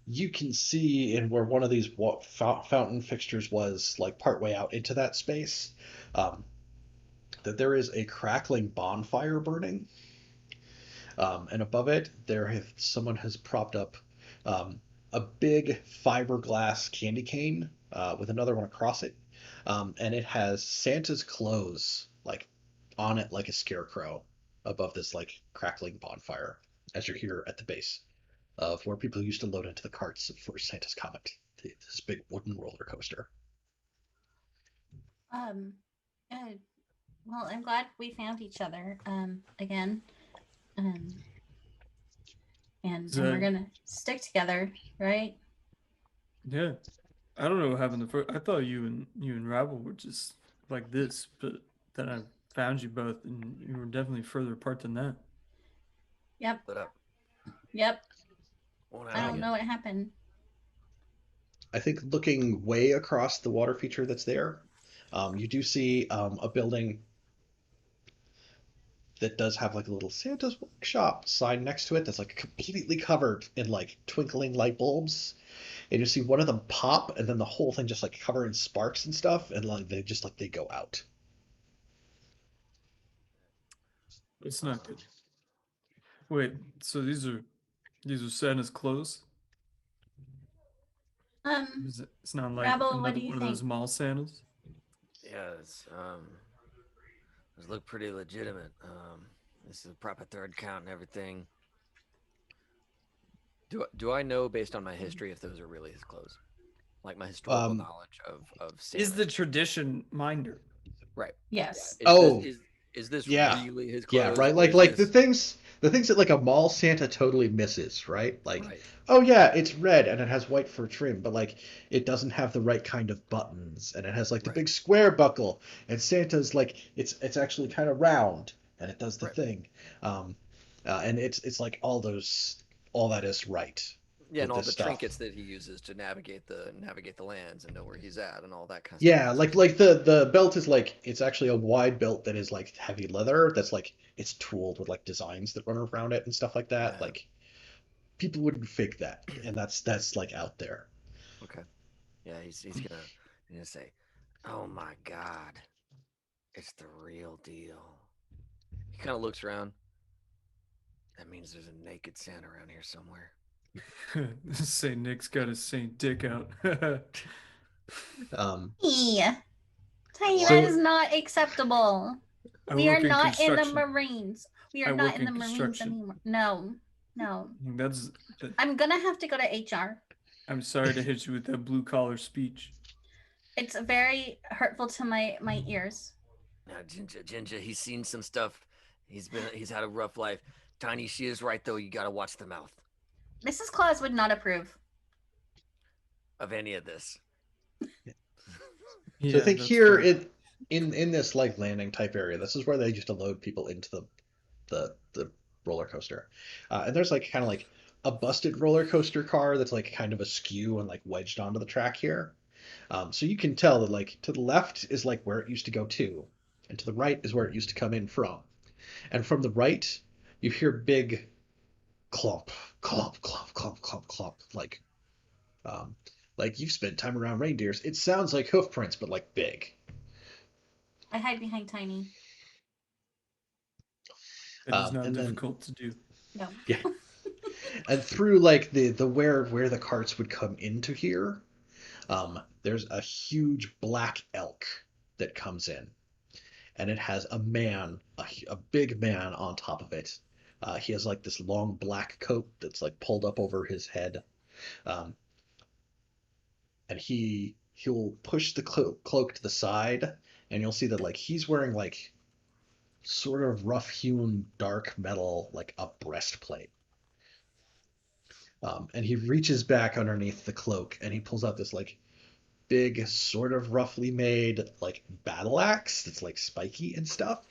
Speaker 1: you can see in where one of these fountain fixtures was like partway out into that space, um, that there is a crackling bonfire burning, and above it someone has propped up um, a big fiberglass candy cane with another one across it, and it has Santa's clothes like on it like a scarecrow above this like crackling bonfire as you're here at the base of where people used to load into the carts for Santa's Comet, this big wooden roller coaster.
Speaker 4: Um, uh, well, I'm glad we found each other again. Um,
Speaker 3: Is
Speaker 4: and we're
Speaker 3: that,
Speaker 4: gonna stick together, right?
Speaker 3: yeah. I don't know what happened the first. I thought you and Rabble were just like this, but then I found you both, and you were definitely further apart than that.
Speaker 4: Yep.
Speaker 2: Split up.
Speaker 4: Yep.
Speaker 2: Won't
Speaker 4: I
Speaker 2: happen
Speaker 4: don't
Speaker 2: again.
Speaker 4: know what happened.
Speaker 1: I think looking way across the water feature that's there, you do see a building that does have like a little Santa's workshop sign next to it that's like completely covered in like twinkling light bulbs. And you see one of them pop, and then the whole thing just like covered in sparks and stuff, and like they go out.
Speaker 3: It's not good. Wait, so these are Santa's clothes?
Speaker 4: Um,
Speaker 3: It's not like
Speaker 4: Rabble, what
Speaker 3: another
Speaker 4: do you
Speaker 3: one of
Speaker 4: think?
Speaker 3: those mall Santas?
Speaker 2: Yeah, those look pretty legitimate. This is a proper third count and everything. Do I know based on my history if those are really his clothes? Like my historical
Speaker 1: Um,
Speaker 2: knowledge of
Speaker 3: Is
Speaker 2: Santa.
Speaker 3: the tradition minder?
Speaker 2: Right.
Speaker 4: Yes.
Speaker 2: Yeah.
Speaker 1: oh,
Speaker 2: Is this
Speaker 1: yeah,
Speaker 2: really his
Speaker 1: yeah,
Speaker 2: clothes
Speaker 1: right.
Speaker 2: or is
Speaker 1: Like
Speaker 2: this
Speaker 1: the things that like a mall Santa totally misses, right? Like,
Speaker 2: right?
Speaker 1: oh yeah, it's red and it has white fur trim, but like it doesn't have the right kind of buttons, and it has like the
Speaker 2: Right.
Speaker 1: big square buckle, and Santa's like it's actually kind of round and it does the
Speaker 2: Right.
Speaker 1: thing, and it's like all that is right
Speaker 2: Yeah, and
Speaker 1: with
Speaker 2: all
Speaker 1: this
Speaker 2: the
Speaker 1: stuff.
Speaker 2: trinkets that he uses to navigate the lands and know where he's at and all that kind of stuff.
Speaker 1: Yeah, like the belt is like it's actually a wide belt that is like heavy leather that's like it's tooled with like designs that run around it and stuff like that.
Speaker 2: Yeah.
Speaker 1: Like people wouldn't fake that, and that's like out there.
Speaker 2: Okay. Yeah, he's gonna say, "Oh my God, it's the real deal." He kind of looks around. That means there's a naked Santa around here somewhere.
Speaker 3: Saint Nick's got his Saint Dick out.
Speaker 1: Um,
Speaker 4: Yeah.
Speaker 2: I
Speaker 4: Tiny,
Speaker 2: walk
Speaker 4: that
Speaker 1: so
Speaker 4: is not acceptable.
Speaker 3: I
Speaker 4: We are
Speaker 3: work in
Speaker 4: not in the
Speaker 3: construction.
Speaker 4: Marines. We are
Speaker 3: I
Speaker 4: not
Speaker 3: work
Speaker 4: in
Speaker 3: in
Speaker 4: the Marines
Speaker 3: construction.
Speaker 4: anymore. No. No.
Speaker 3: That's. That,
Speaker 4: I'm gonna have to go to HR.
Speaker 3: I'm sorry to hit you with that blue collar speech.
Speaker 4: It's very hurtful to my ears.
Speaker 2: now, Ginger. He's seen some stuff. He's had a rough life. Tiny, she is right though. You gotta watch the mouth
Speaker 4: Mrs. Claus would not approve.
Speaker 2: of any of this.
Speaker 1: so I
Speaker 3: Yeah,
Speaker 1: think
Speaker 3: that's
Speaker 1: here
Speaker 3: fair.
Speaker 1: in this like landing type area, this is where they used to load people into the roller coaster, and there's like kind of like a busted roller coaster car that's like kind of askew and like wedged onto the track here. So you can tell that like to the left is like where it used to go to, and to the right is where it used to come in from. And from the right, you hear big clomp, clomp, clomp, clomp, clomp, clomp, um, like you've spent time around reindeers. It sounds like hoof prints, but like big.
Speaker 4: I hide behind Tiny.
Speaker 3: That is not
Speaker 1: And then
Speaker 3: difficult to do.
Speaker 4: No.
Speaker 1: yeah, and through like the where the carts would come into here, there's a huge black elk that comes in, and it has a big man on top of it. He has like this long black coat that's like pulled up over his head, um, and he'll push the cloak to the side, and you'll see that like he's wearing like sort of rough hewn dark metal like a breastplate. And he reaches back underneath the cloak and he pulls out this like big, sort of roughly made like battle axe that's like spiky and stuff.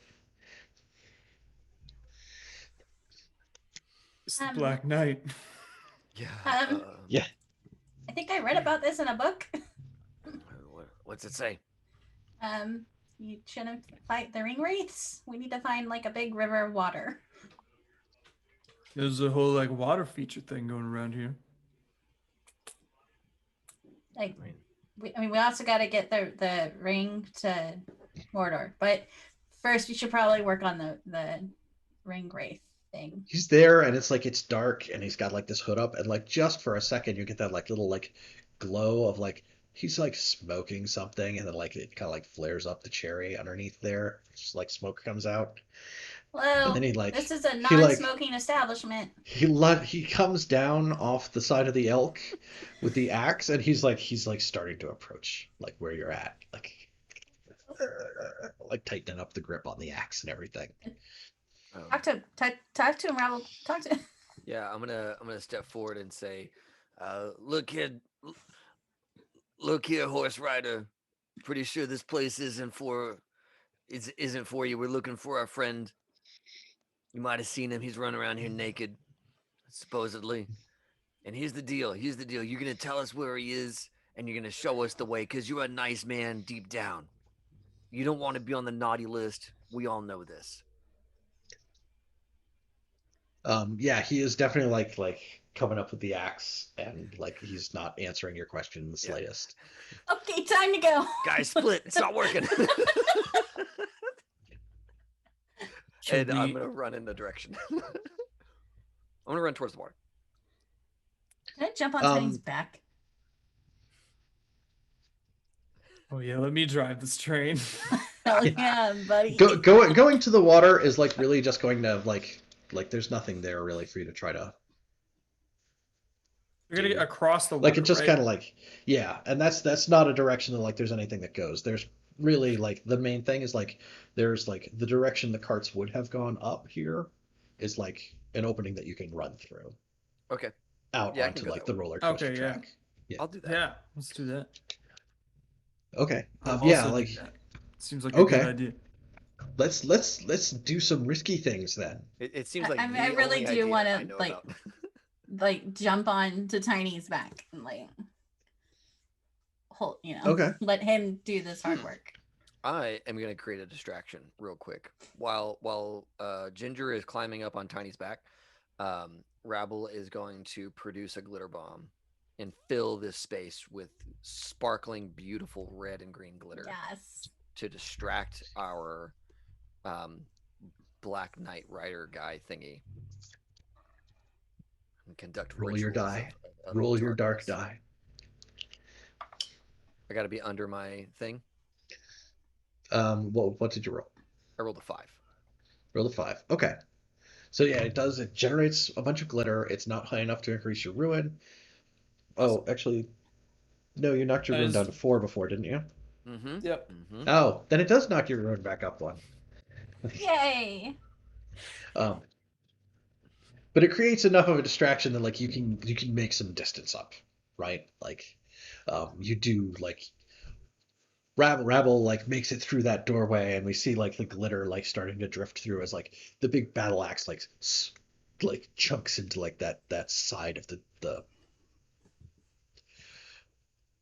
Speaker 3: It's the
Speaker 4: Um,
Speaker 3: Black Knight.
Speaker 2: Yeah.
Speaker 1: Yeah.
Speaker 4: I think I read about this in a book.
Speaker 2: What's it say?
Speaker 4: You shouldn't fight the ring wraiths. We need to find like a big river of water.
Speaker 3: There's a whole like water feature thing going around here.
Speaker 4: Like, we also got to get the ring to Mordor, but first we should probably work on the ring wraith thing.
Speaker 1: He's there and it's like it's dark and he's got like this hood up and like just for a second you get that like little like glow of like he's like smoking something and then like it kind of like flares up the cherry underneath there. Just like smoke comes out.
Speaker 4: Well,
Speaker 1: And then he like
Speaker 4: this is a
Speaker 1: he like
Speaker 4: non-smoking establishment.
Speaker 1: he comes down off the side of the elk with the axe and he's like starting to approach like where you're at like tightening up the grip on the axe and everything.
Speaker 4: Talk to him, Rabble. Talk to him.
Speaker 2: Yeah, I'm gonna step forward and say, look, kid, look here, horse rider. Pretty sure this place isn't for you. We're looking for our friend. You might have seen him. He's running around here naked, supposedly. And here's the deal. You're gonna tell us where he is, and you're gonna show us the way, because you're a nice man deep down. You don't want to be on the naughty list. We all know this.
Speaker 1: Yeah, he is definitely like coming up with the axe and like he's not answering your question in the slightest.
Speaker 4: Okay, time to go.
Speaker 2: Guys, split. It's not working. And I'm gonna run in the direction. I'm gonna run towards the water.
Speaker 4: Can I jump on Tiny's back?
Speaker 3: Oh yeah, let me drive this train.
Speaker 4: Hell yeah, buddy.
Speaker 1: Going to the water is like really just going to like there's nothing there really for you to try to.
Speaker 3: You're gonna get across the water.
Speaker 1: Like it just
Speaker 3: right?
Speaker 1: kind of like yeah, and that's not a direction that like there's anything that goes. There's really like the main thing is like there's like the direction the carts would have gone up here is like an opening that you can run through.
Speaker 2: Okay.
Speaker 1: Out
Speaker 2: Yeah,
Speaker 1: onto like the roller coaster
Speaker 3: Okay,
Speaker 1: track.
Speaker 2: Yeah. I'll do that.
Speaker 3: Yeah, let's do that.
Speaker 1: Okay.
Speaker 3: I'll
Speaker 1: Yeah,
Speaker 3: also
Speaker 1: like
Speaker 3: do that. Seems like a good idea.
Speaker 1: let's do some risky things then.
Speaker 2: It seems like
Speaker 4: I really do want to like jump on to Tiny's back and like hold, let him do this hard work.
Speaker 2: I am gonna create a distraction real quick while Ginger is climbing up on Tiny's back. Rabble is going to produce a glitter bomb and fill this space with sparkling, beautiful red and green glitter.
Speaker 4: Yes.
Speaker 2: To distract our Black Knight Rider guy thingy. And conduct
Speaker 1: Roll your
Speaker 2: rituals
Speaker 1: die.
Speaker 2: of
Speaker 1: Roll your
Speaker 2: darkness.
Speaker 1: dark die.
Speaker 2: I gotta be under my thing.
Speaker 1: What did you roll?
Speaker 2: I rolled a 5.
Speaker 1: Roll a 5. Okay. So yeah, it generates a bunch of glitter. It's not high enough to increase your ruin. Oh, actually, no, you knocked your ruin down to 4 before, didn't you?
Speaker 2: Mm-hmm.
Speaker 3: Yep.
Speaker 2: Mm-hmm.
Speaker 1: Oh, then it does knock your ruin back up 1.
Speaker 4: Yay.
Speaker 1: But it creates enough of a distraction that like you can make some distance up, right? Like, you do like Rabble like makes it through that doorway, and we see like the glitter like starting to drift through as like the big battle axe like chunks into like that side of the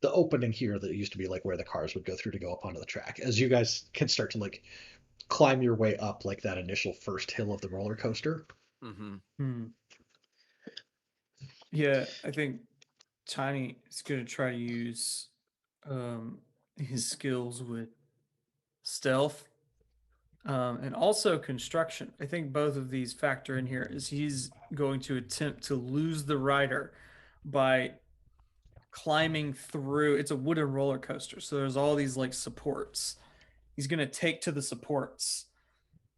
Speaker 1: opening here that used to be like where the cars would go through to go up onto the track. As you guys can start to like climb your way up like that initial first hill of the roller coaster.
Speaker 2: Mm-hmm.
Speaker 3: Yeah, I think Tiny is gonna try to use his skills with stealth and also construction. I think both of these factor in here. Is he's going to attempt to lose the rider by climbing through. It's a wooden roller coaster, so there's all these like supports. He's gonna take to the supports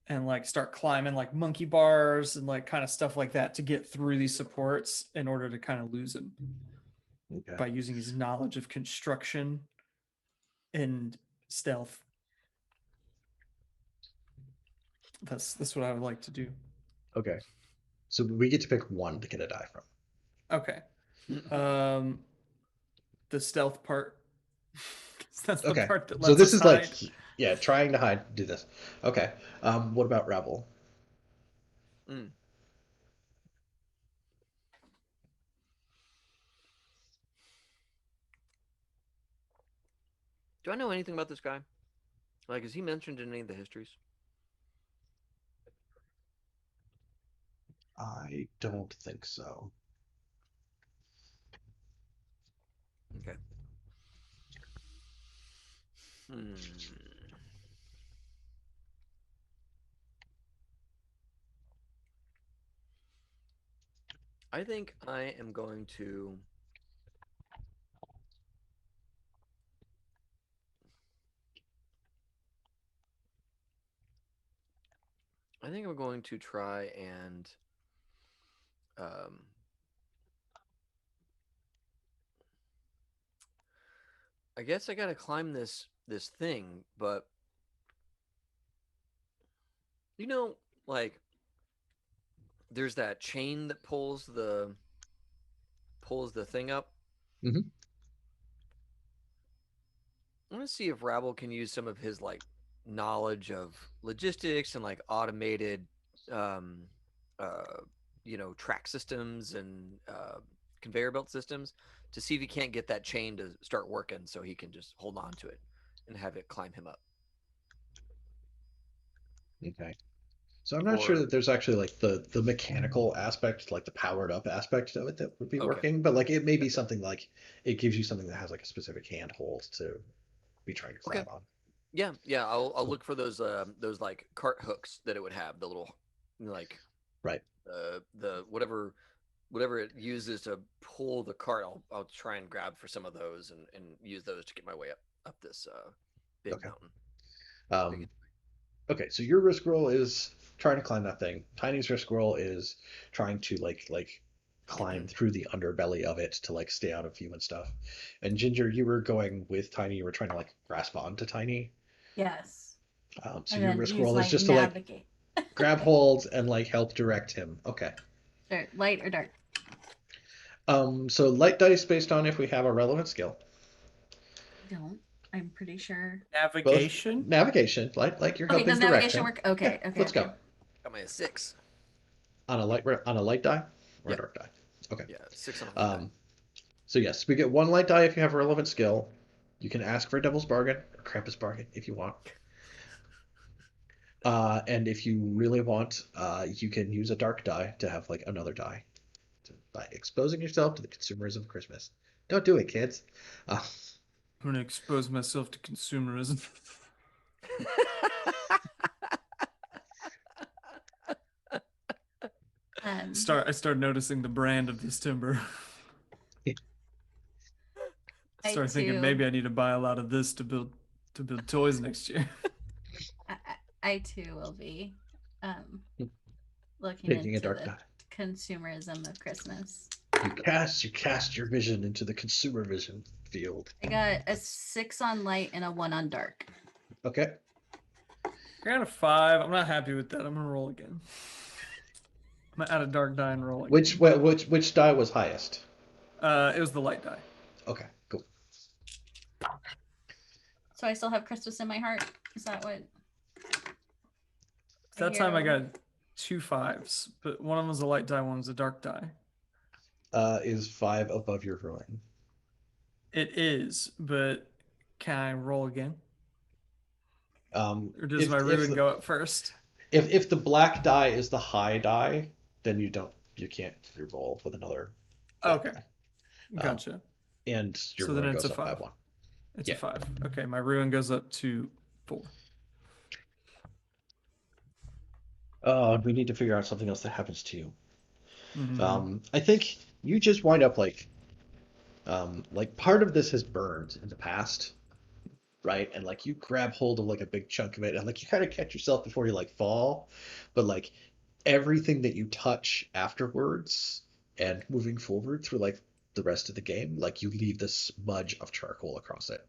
Speaker 3: and like start climbing like monkey bars and like kind of stuff like that to get through these supports in order to kind of lose him by using his knowledge of construction and stealth. That's what I would like to do.
Speaker 1: Okay. So we get to pick 1 to get a die from.
Speaker 3: Okay. The stealth part. 'Cause that's the
Speaker 1: Okay.
Speaker 3: part that
Speaker 1: So
Speaker 3: lets
Speaker 1: this
Speaker 3: us
Speaker 1: is like,
Speaker 3: hide.
Speaker 1: yeah, trying to hide, do this. Okay. What about Rebel?
Speaker 2: Mm. Do I know anything about this guy? Like, is he mentioned in any of the histories?
Speaker 1: I don't think so.
Speaker 2: Okay. Hmm. I think I am going to. I think I'm going to try and. Um, I guess I gotta climb this thing, but you know, like there's that chain that pulls the thing up.
Speaker 1: Hmm.
Speaker 2: I want to see if Rabble can use some of his like knowledge of logistics and like automated, um, uh, track systems and conveyor belt systems to see if he can't get that chain to start working, so he can just hold on to it and have it climb him up.
Speaker 1: Okay. So I'm not sure
Speaker 2: Or
Speaker 1: that there's actually like the mechanical aspect, like the powered up aspect of it that would be
Speaker 2: okay,
Speaker 1: working, but like it may be something like it gives you something that has like a specific handhold to be trying to
Speaker 2: okay,
Speaker 1: climb on.
Speaker 2: yeah. I'll
Speaker 1: Cool.
Speaker 2: look for those like cart hooks that it would have, the little like
Speaker 1: Right.
Speaker 2: the whatever it uses to pull the cart. I'll try and grab for some of those and use those to get my way up this big
Speaker 1: Okay.
Speaker 2: mountain. Big.
Speaker 1: Um, okay, so your risk roll is trying to climb that thing. Tiny's risk roll is trying to like climb through the underbelly of it to like stay out of you and stuff. And Ginger, you were going with Tiny, you were trying to like grasp onto Tiny.
Speaker 4: Yes.
Speaker 1: So
Speaker 4: And
Speaker 1: your
Speaker 4: then
Speaker 1: risk
Speaker 4: use
Speaker 1: roll is
Speaker 4: my
Speaker 1: just to like
Speaker 4: navigate.
Speaker 1: grab holds and like help direct him. Okay.
Speaker 4: Sure. Light or dark?
Speaker 1: So light dice based on if we have a relevant skill.
Speaker 4: Don't. I'm pretty sure.
Speaker 1: Both
Speaker 3: Navigation.
Speaker 1: navigation, like you're
Speaker 4: Okay,
Speaker 1: helping
Speaker 4: does
Speaker 1: direct
Speaker 4: navigation
Speaker 1: him.
Speaker 4: work?
Speaker 1: Yeah,
Speaker 4: Okay, okay,
Speaker 1: let's
Speaker 4: okay.
Speaker 1: go.
Speaker 2: Got my 6.
Speaker 1: On a light die or a
Speaker 2: Yep.
Speaker 1: dark die. Okay.
Speaker 2: Yeah, 6 on a light die.
Speaker 1: Um, so yes, we get one light die if you have a relevant skill. You can ask for a Devil's Bargain or Krampus Bargain if you want. And if you really want, you can use a dark die to have like another die by exposing yourself to the consumerism of Christmas. Don't do it, kids. Uh,
Speaker 3: I'm gonna expose myself to consumerism.
Speaker 4: Um,
Speaker 3: I start noticing the brand of this timber.
Speaker 4: I
Speaker 3: Start thinking
Speaker 4: too,
Speaker 3: maybe I need to buy a lot of this to build toys next year.
Speaker 4: I too will be um looking
Speaker 1: taking a
Speaker 4: into
Speaker 1: dark
Speaker 4: the
Speaker 1: die.
Speaker 4: consumerism of Christmas.
Speaker 1: You cast your vision into the consumer vision field.
Speaker 4: I got a 6 on light and a 1 on dark.
Speaker 1: Okay.
Speaker 3: I got a 5. I'm not happy with that. I'm gonna roll again. I'm gonna add a dark die and roll again.
Speaker 1: Which die was highest?
Speaker 3: It was the light die.
Speaker 1: Okay, cool.
Speaker 4: So I still have Christmas in my heart. Is that what?
Speaker 3: That time I got 2 5s, but one of them was a light die, one was a dark die.
Speaker 1: Is 5 above your ruin?
Speaker 3: It is, but can I roll again? Or does
Speaker 1: If
Speaker 3: my
Speaker 1: if
Speaker 3: ruin
Speaker 1: the,
Speaker 3: go up first?
Speaker 1: if the black die is the high die, then you can't re-roll with another black
Speaker 3: Okay,
Speaker 1: die.
Speaker 3: gotcha.
Speaker 1: And your
Speaker 3: So then
Speaker 1: ruin
Speaker 3: it's
Speaker 1: goes
Speaker 3: a
Speaker 1: up by
Speaker 3: 5.
Speaker 1: 1.
Speaker 3: It's
Speaker 1: Yeah.
Speaker 3: a 5. Okay, my ruin goes up to 4.
Speaker 1: Oh, we need to figure out something else that happens to you.
Speaker 3: Mm-hmm.
Speaker 1: I think you just wind up like part of this has burned in the past, right? And like you grab hold of like a big chunk of it, and like you kind of catch yourself before you like fall, but like everything that you touch afterwards and moving forward through like the rest of the game, like you leave this smudge of charcoal across it.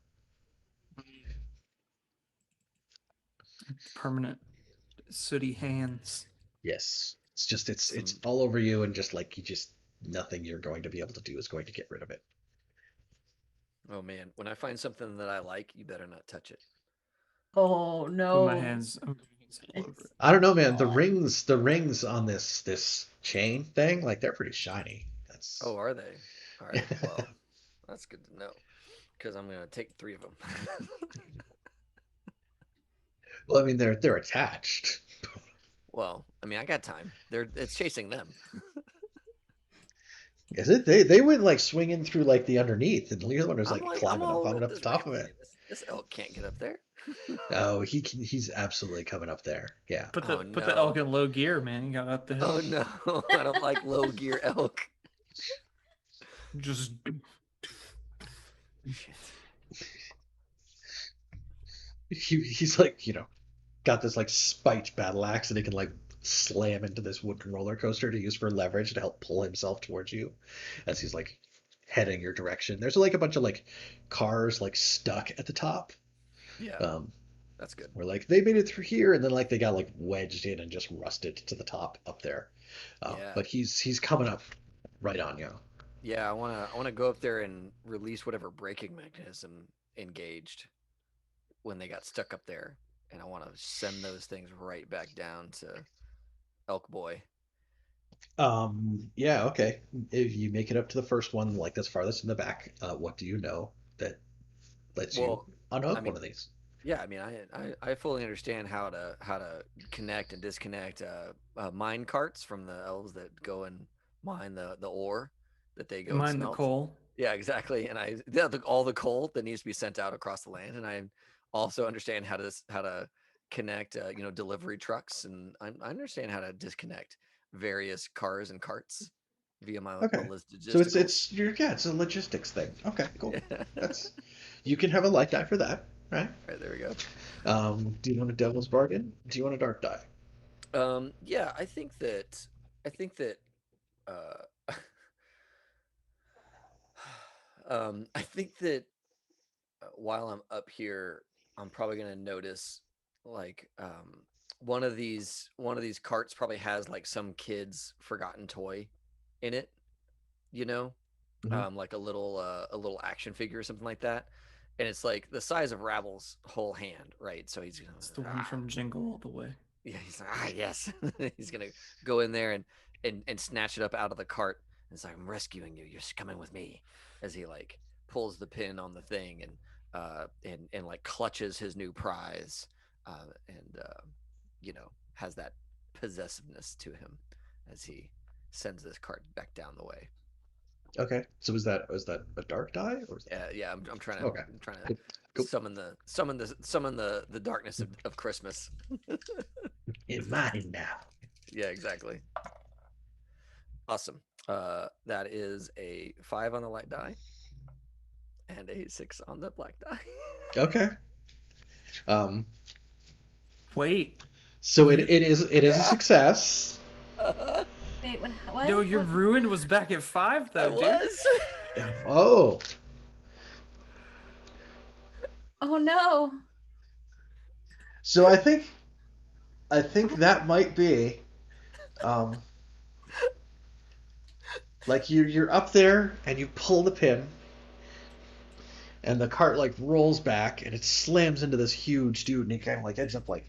Speaker 3: Permanent sooty hands.
Speaker 1: Yes, it's
Speaker 2: Some
Speaker 1: all over you, and just like you just nothing you're going to be able to do is going to get rid of it.
Speaker 2: Oh man, when I find something that I like, you better not touch it.
Speaker 4: Oh
Speaker 3: Put
Speaker 4: no.
Speaker 3: my hands all over
Speaker 4: It's
Speaker 3: it.
Speaker 1: I don't know, man.
Speaker 4: gone.
Speaker 1: The rings on this chain thing, like they're pretty shiny. That's
Speaker 2: Oh, are they? All right. Well, that's good to know because I'm gonna take 3 of them.
Speaker 1: well, I mean they're attached.
Speaker 2: Well, I mean, I got time. It's chasing them.
Speaker 1: Is it? They went like swinging through like the underneath, and you're the one who's
Speaker 2: I'm
Speaker 1: like
Speaker 2: like, I'm
Speaker 1: climbing up
Speaker 2: all
Speaker 1: on it
Speaker 2: around
Speaker 1: up the
Speaker 2: this
Speaker 1: top of
Speaker 2: railing.
Speaker 1: it.
Speaker 2: This elk can't get up there.
Speaker 1: Oh, he's absolutely coming up there. Yeah.
Speaker 3: Put
Speaker 2: Oh
Speaker 3: the elk
Speaker 2: no.
Speaker 3: in low gear, man. You got up the hill.
Speaker 2: Oh no. I don't like low gear elk.
Speaker 3: Just
Speaker 2: Shit.
Speaker 1: He's like, got this like spiked battle axe and he can like slam into this wooden roller coaster to use for leverage to help pull himself towards you as he's like heading your direction. There's like a bunch of like cars like stuck at the top.
Speaker 2: Yeah,
Speaker 1: Um,
Speaker 2: that's good.
Speaker 1: where like they made it through here and then like they got like wedged in and just rusted to the top up there.
Speaker 2: Yeah.
Speaker 1: But he's coming up right on you.
Speaker 2: Yeah, I wanna go up there and release whatever braking mechanism engaged when they got stuck up there, and I want to send those things right back down to Elk Boy.
Speaker 1: Yeah, okay. If you make it up to the first one, like that's farthest in the back, what do you know that lets you
Speaker 2: Well, I
Speaker 1: unhook one
Speaker 2: mean,
Speaker 1: of these?
Speaker 2: yeah, I mean, I fully understand how to connect and disconnect mine carts from the elves that go and mine the ore that they go and
Speaker 3: mind the
Speaker 2: smelt.
Speaker 3: coal.
Speaker 2: Yeah, exactly. And all the coal that needs to be sent out across the land, and I also understand how to connect delivery trucks, and I understand how to disconnect various cars and carts via my
Speaker 1: Okay. So it's
Speaker 2: logisticals.
Speaker 1: it's you're yeah, it's a logistics thing. Okay, cool.
Speaker 2: Yeah.
Speaker 1: That's you can have a light die for that, right?
Speaker 2: All right, there we go.
Speaker 1: Do you want a devil's bargain? Do you want a dark die?
Speaker 2: Yeah, I think that uh I think that while I'm up here, I'm probably gonna notice like one of these carts probably has like some kid's forgotten toy in it, you know,
Speaker 1: Hmm.
Speaker 2: like a little action figure or something like that, and it's like the size of Rabble's whole hand, right? So he's
Speaker 3: It's the
Speaker 2: gonna
Speaker 3: one from Jingle All the Way.
Speaker 2: yeah, he's like yes, he's gonna go in there and snatch it up out of the cart. It's like I'm rescuing you. You're coming with me, as he like pulls the pin on the thing and like clutches his new prize, and has that possessiveness to him as he sends this cart back down the way.
Speaker 1: Okay. So was that a dark die or was that
Speaker 2: Yeah, I'm trying to
Speaker 1: okay? Cool. Cool.
Speaker 2: summon the darkness of Christmas.
Speaker 1: In mind now.
Speaker 2: Yeah, exactly. Awesome. That is a 5 on the light die and a 6 on the black die.
Speaker 1: Okay. Um.
Speaker 3: Wait,
Speaker 1: So it is a success.
Speaker 4: Wait, what?
Speaker 3: no, your
Speaker 4: What?
Speaker 3: ruin was back at 5
Speaker 2: I
Speaker 3: though, dude.
Speaker 2: was.
Speaker 1: Oh.
Speaker 4: Oh no.
Speaker 1: So I think that might be um like you're up there and you pull the pin and the cart like rolls back and it slams into this huge dude and he kind of like ends up like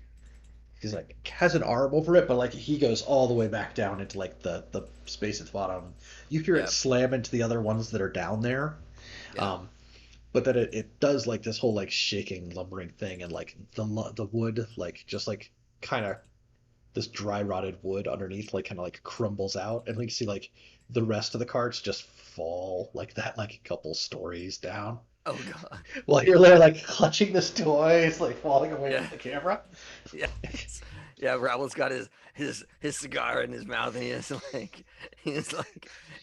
Speaker 1: he's like has an arm over it but like he goes all the way back down into like the space at the bottom. You hear it
Speaker 2: Yeah,
Speaker 1: slam into the other ones that are down there.
Speaker 2: yeah.
Speaker 1: Um, but then it does like this whole like shaking lumbering thing and like the wood like just like kind of this dry rotted wood underneath like kind of like crumbles out and we can see like the rest of the carts just fall like that like a couple stories down
Speaker 2: Oh god.
Speaker 1: while you're there like clutching this toy it's like falling away
Speaker 2: Yeah,
Speaker 1: from the camera.
Speaker 2: yeah. Yeah, Rabble's got his cigar in his mouth, and he's like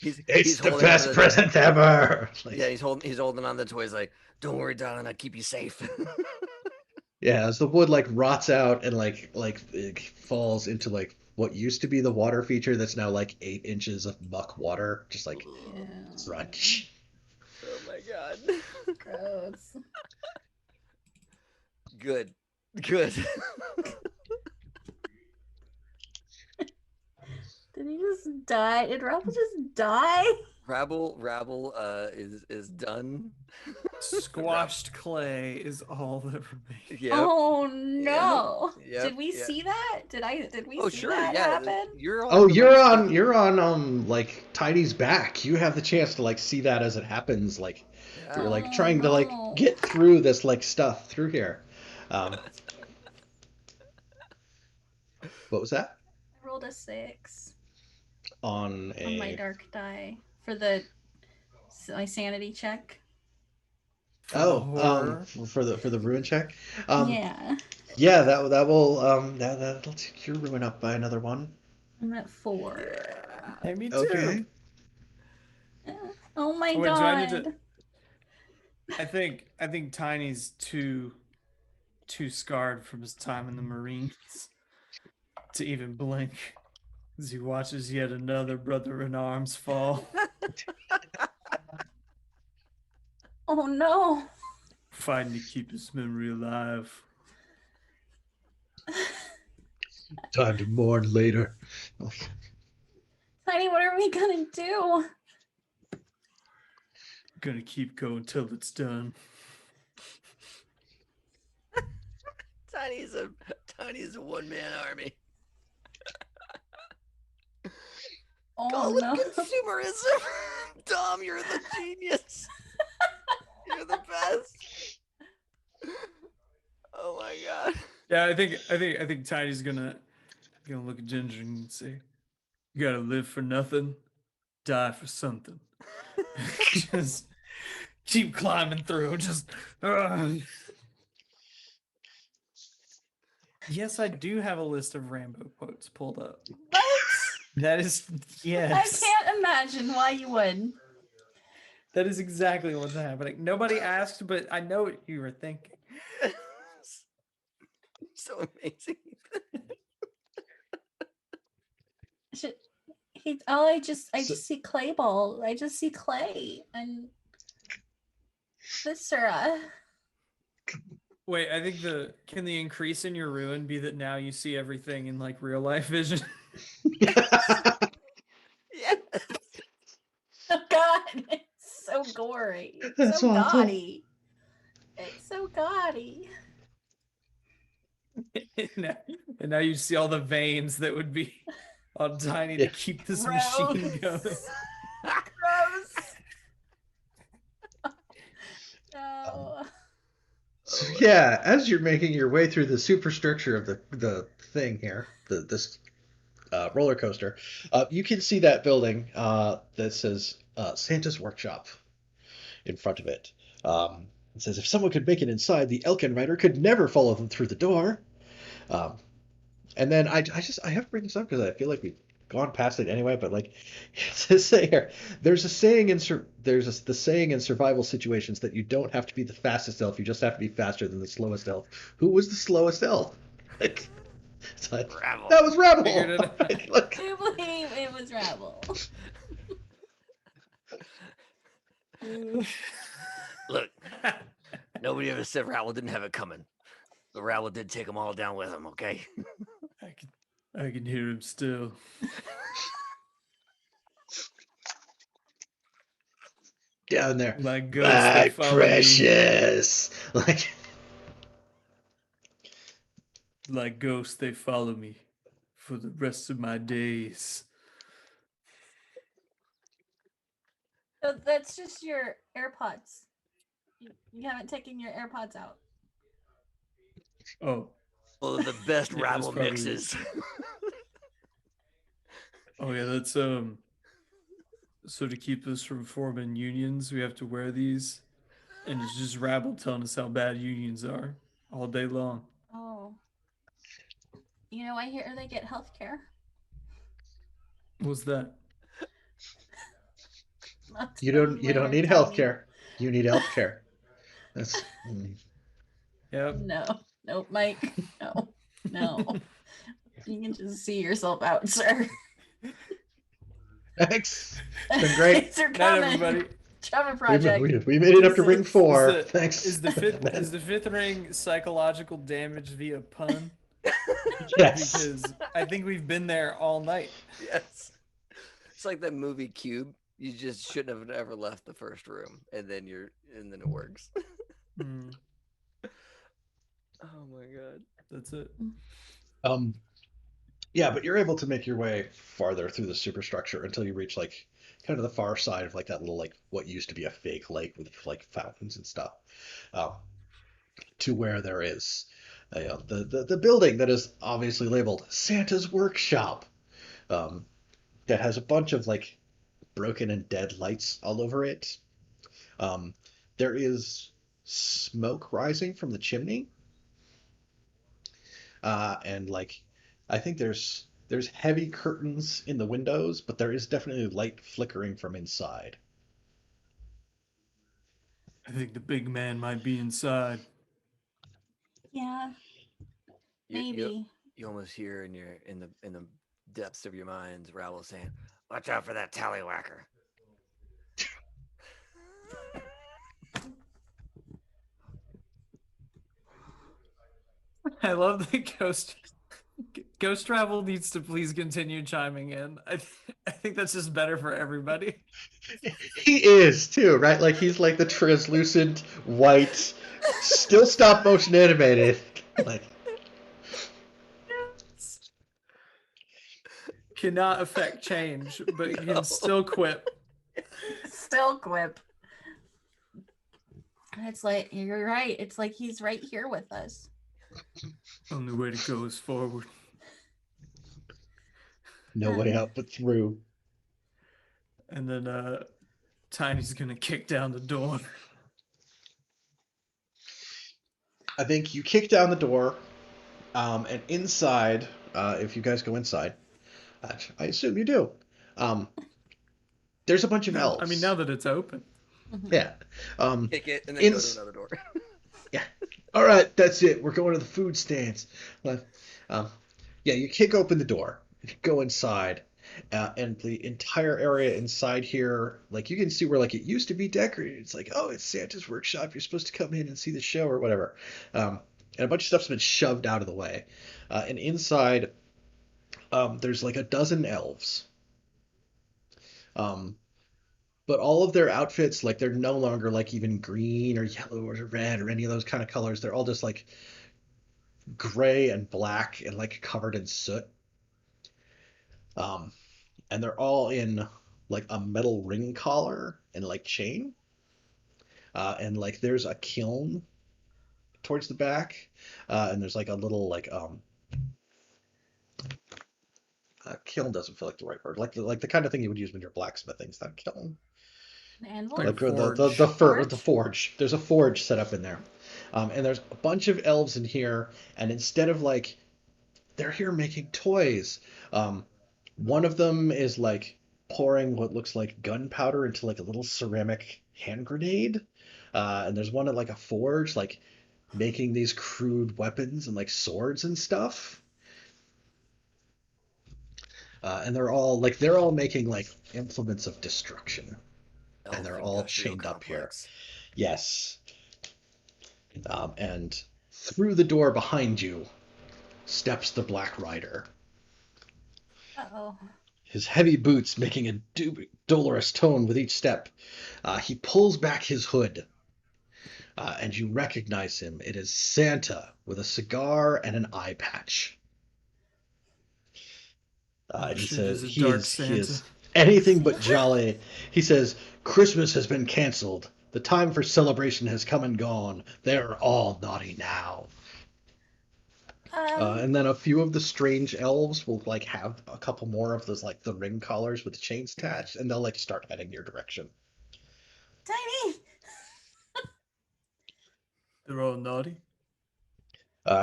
Speaker 1: It's
Speaker 2: he's
Speaker 1: the
Speaker 2: holding on to
Speaker 1: best present ever.
Speaker 2: yeah,
Speaker 1: Like,
Speaker 2: he's holding on to the toys like, don't worry, darling, I keep you safe.
Speaker 1: yeah, as the wood like rots out and like it falls into like what used to be the water feature that's now like 8 inches of muck water, just like
Speaker 4: Ew.
Speaker 1: crunch.
Speaker 2: Oh my god.
Speaker 4: Gross.
Speaker 2: Good. Good.
Speaker 4: Did he just die? Did Rabble just die?
Speaker 2: Rabble is done.
Speaker 3: Squashed clay is all that remains.
Speaker 2: Yep.
Speaker 4: Oh no!
Speaker 2: Yep,
Speaker 4: Did we
Speaker 2: yep.
Speaker 4: see that? Did we
Speaker 2: Oh
Speaker 4: see
Speaker 2: sure,
Speaker 4: that
Speaker 2: yeah.
Speaker 4: happen?
Speaker 2: You're on.
Speaker 1: Oh,
Speaker 2: the
Speaker 1: you're on like Tidy's back. You have the chance to like see that as it happens. Like you're like trying to like
Speaker 4: no.
Speaker 1: get through this like stuff through here. Um, what was that?
Speaker 4: I rolled a 6
Speaker 1: On
Speaker 4: on my
Speaker 1: a
Speaker 4: dark die for my sanity check.
Speaker 3: Horror.
Speaker 1: For the ruin check.
Speaker 4: Yeah,
Speaker 1: Yeah, that will that'll take your ruin up by another one.
Speaker 4: I'm at 4.
Speaker 2: Yeah.
Speaker 3: Hey, me too.
Speaker 1: Okay.
Speaker 4: Oh my
Speaker 3: Oh, wait, do I need to-
Speaker 4: god!
Speaker 3: I think Tiny's too scarred from his time in the Marines to even blink as he watches yet another brother in arms fall,
Speaker 4: Oh no!
Speaker 3: fighting to keep his memory alive.
Speaker 1: Time to mourn later.
Speaker 4: Tiny, what are we gonna do?
Speaker 3: Gonna keep going till it's done.
Speaker 2: Tiny's a one-man army.
Speaker 4: Oh
Speaker 2: Call it
Speaker 4: no!
Speaker 2: consumerism. Dom, you're the genius. You're the best. Oh my god.
Speaker 3: Yeah, I think Tiny's gonna look at Ginger and say, "You gotta live for nothing, die for something." Just keep climbing through. Just. Yes, I do have a list of Rambo quotes pulled up.
Speaker 4: What?
Speaker 3: That is yes.
Speaker 4: I can't imagine why you would.
Speaker 3: That is exactly what's happening. Nobody asked, but I know what you were thinking.
Speaker 2: So amazing.
Speaker 4: I just see clay ball. I just see clay and viscera.
Speaker 3: Wait, I think can the increase in your ruin be that now you see everything in like real life vision?
Speaker 2: Yes.
Speaker 4: Oh god, it's so gory. It's
Speaker 1: That's
Speaker 4: so
Speaker 1: awful.
Speaker 4: gaudy. It's so gaudy.
Speaker 3: and now you see all the veins that would be on Tiny to keep this machine going.
Speaker 4: Gross. No.
Speaker 1: So yeah, as you're making your way through the superstructure of the thing here, this roller coaster, you can see that building that says Santa's Workshop in front of it. It says, if someone could make it inside, the Elkin Rider could never follow them through the door. And then I have to bring this up because I feel like we've gone past it anyway. But like, it says here, there's a saying in the saying in survival situations that you don't have to be the fastest elf, you just have to be faster than the slowest elf. Who was the slowest elf? Like, it's like,
Speaker 2: Rabble.
Speaker 1: that was Rabble.
Speaker 3: Figured it out.
Speaker 1: Right, look.
Speaker 4: I believe it was Rabble.
Speaker 2: Look, nobody ever said Rabble didn't have it coming. But Rabble did take them all down with him, okay?
Speaker 3: I can hear him still.
Speaker 1: Down there.
Speaker 3: Like ghosts
Speaker 1: My
Speaker 3: that follow me.
Speaker 1: precious. Like,
Speaker 3: Like ghosts, they follow me for the rest of my days.
Speaker 4: So that's just your AirPods. You haven't taken your AirPods out.
Speaker 3: Oh,
Speaker 2: One of the best
Speaker 3: Yeah, that's
Speaker 2: Rabble
Speaker 3: probably-
Speaker 2: mixes.
Speaker 3: oh yeah, that's So to keep us from forming unions, we have to wear these, and it's just Rabble telling us how bad unions are all day long.
Speaker 4: Oh. You know, I hear they get health care.
Speaker 3: What's that?
Speaker 1: you don't need healthcare. You need healthcare. That's
Speaker 3: Yep.
Speaker 4: No, nope, Mike. No. You can just see yourself out, sir.
Speaker 1: thanks. It's been great.
Speaker 4: Thanks for
Speaker 3: Night,
Speaker 4: coming.
Speaker 3: everybody.
Speaker 4: Trevor Project.
Speaker 1: We made it up to ring 4.
Speaker 3: Is the-
Speaker 1: Thanks.
Speaker 3: Is the fifth ring psychological damage via pun?
Speaker 1: Yes.
Speaker 3: Because I think we've been there all night.
Speaker 2: Yes. It's like that movie Cube. You just shouldn't have ever left the first room, and then it works.
Speaker 3: Mm,
Speaker 2: Oh my god.
Speaker 3: that's it.
Speaker 1: Um, yeah, but you're able to make your way farther through the superstructure until you reach like kind of the far side of like that little like what used to be a fake lake with like fountains and stuff, um, to where there is the building that is obviously labeled Santa's Workshop, um, that has a bunch of like broken and dead lights all over it. Um, there is smoke rising from the chimney, and like I think there's heavy curtains in the windows, but there is definitely light flickering from inside.
Speaker 3: I think the big man might be inside.
Speaker 4: Yeah,
Speaker 2: You you
Speaker 4: maybe.
Speaker 2: you almost hear in the depths of your minds Raoul saying, "Watch out for that tallywhacker."
Speaker 3: I love the ghost travel needs to please continue chiming in. I think that's just better for everybody.
Speaker 1: He is too, right? Like he's like the translucent white, still stop motion animated. Like
Speaker 3: Cannot affect change, but he
Speaker 2: No.
Speaker 3: can still quip.
Speaker 4: Still quip. It's like you're right. It's like he's right here with us.
Speaker 3: Only way to go is forward.
Speaker 1: no way out but through.
Speaker 3: And then Tiny's gonna kick down the door.
Speaker 1: I think you kick down the door, and inside, if you guys go inside, I assume you do. Um, there's a bunch of
Speaker 3: No, I mean now
Speaker 1: elves.
Speaker 3: that it's open.
Speaker 1: Yeah.
Speaker 2: Kick it and then
Speaker 1: In,
Speaker 2: go to another door.
Speaker 1: yeah. All right, that's it. We're going to the food stands. Um, yeah, you kick open the door, you go inside, and the entire area inside here, like you can see where like it used to be decorated. It's like, oh, it's Santa's workshop. You're supposed to come in and see the show or whatever. And a bunch of stuff's been shoved out of the way. And inside, there's like a dozen elves. Um, but all of their outfits, like they're no longer like even green or yellow or red or any of those kind of colors. They're all just like gray and black and like covered in soot. Um, and they're all in like a metal ring collar and like chain. And like there's a kiln towards the back, and there's like a little like kiln doesn't feel like the right word. Like the kind of thing you would use when you're blacksmithing. Is that a kiln?
Speaker 4: An anvil?
Speaker 3: Like
Speaker 1: Like
Speaker 3: forge.
Speaker 1: the forge. There's a forge set up in there, and there's a bunch of elves in here. And instead of like they're here making toys. One of them is like pouring what looks like gunpowder into like a little ceramic hand grenade. And there's one at like a forge, like making these crude weapons and like swords and stuff. And they're all making like implements of destruction, and
Speaker 2: Elf
Speaker 1: they're all
Speaker 2: industrial
Speaker 1: chained up here.
Speaker 2: complex.
Speaker 1: Yes. And through the door behind you steps the Black Rider,
Speaker 4: Uh-oh.
Speaker 1: his heavy boots making a dolorous tone with each step. He pulls back his hood, and you recognize him. It is Santa with a cigar and an eye patch. And he
Speaker 3: Shit,
Speaker 1: says
Speaker 3: is it Dark
Speaker 1: he
Speaker 3: Santa?
Speaker 1: is anything but jolly. He says Christmas has been canceled. The time for celebration has come and gone. They're all naughty now.
Speaker 4: Um,
Speaker 1: And then a few of the strange elves will like have a couple more of those like the ring collars with the chains attached, and they'll like start heading your direction.
Speaker 4: Tiny.
Speaker 3: They're all naughty.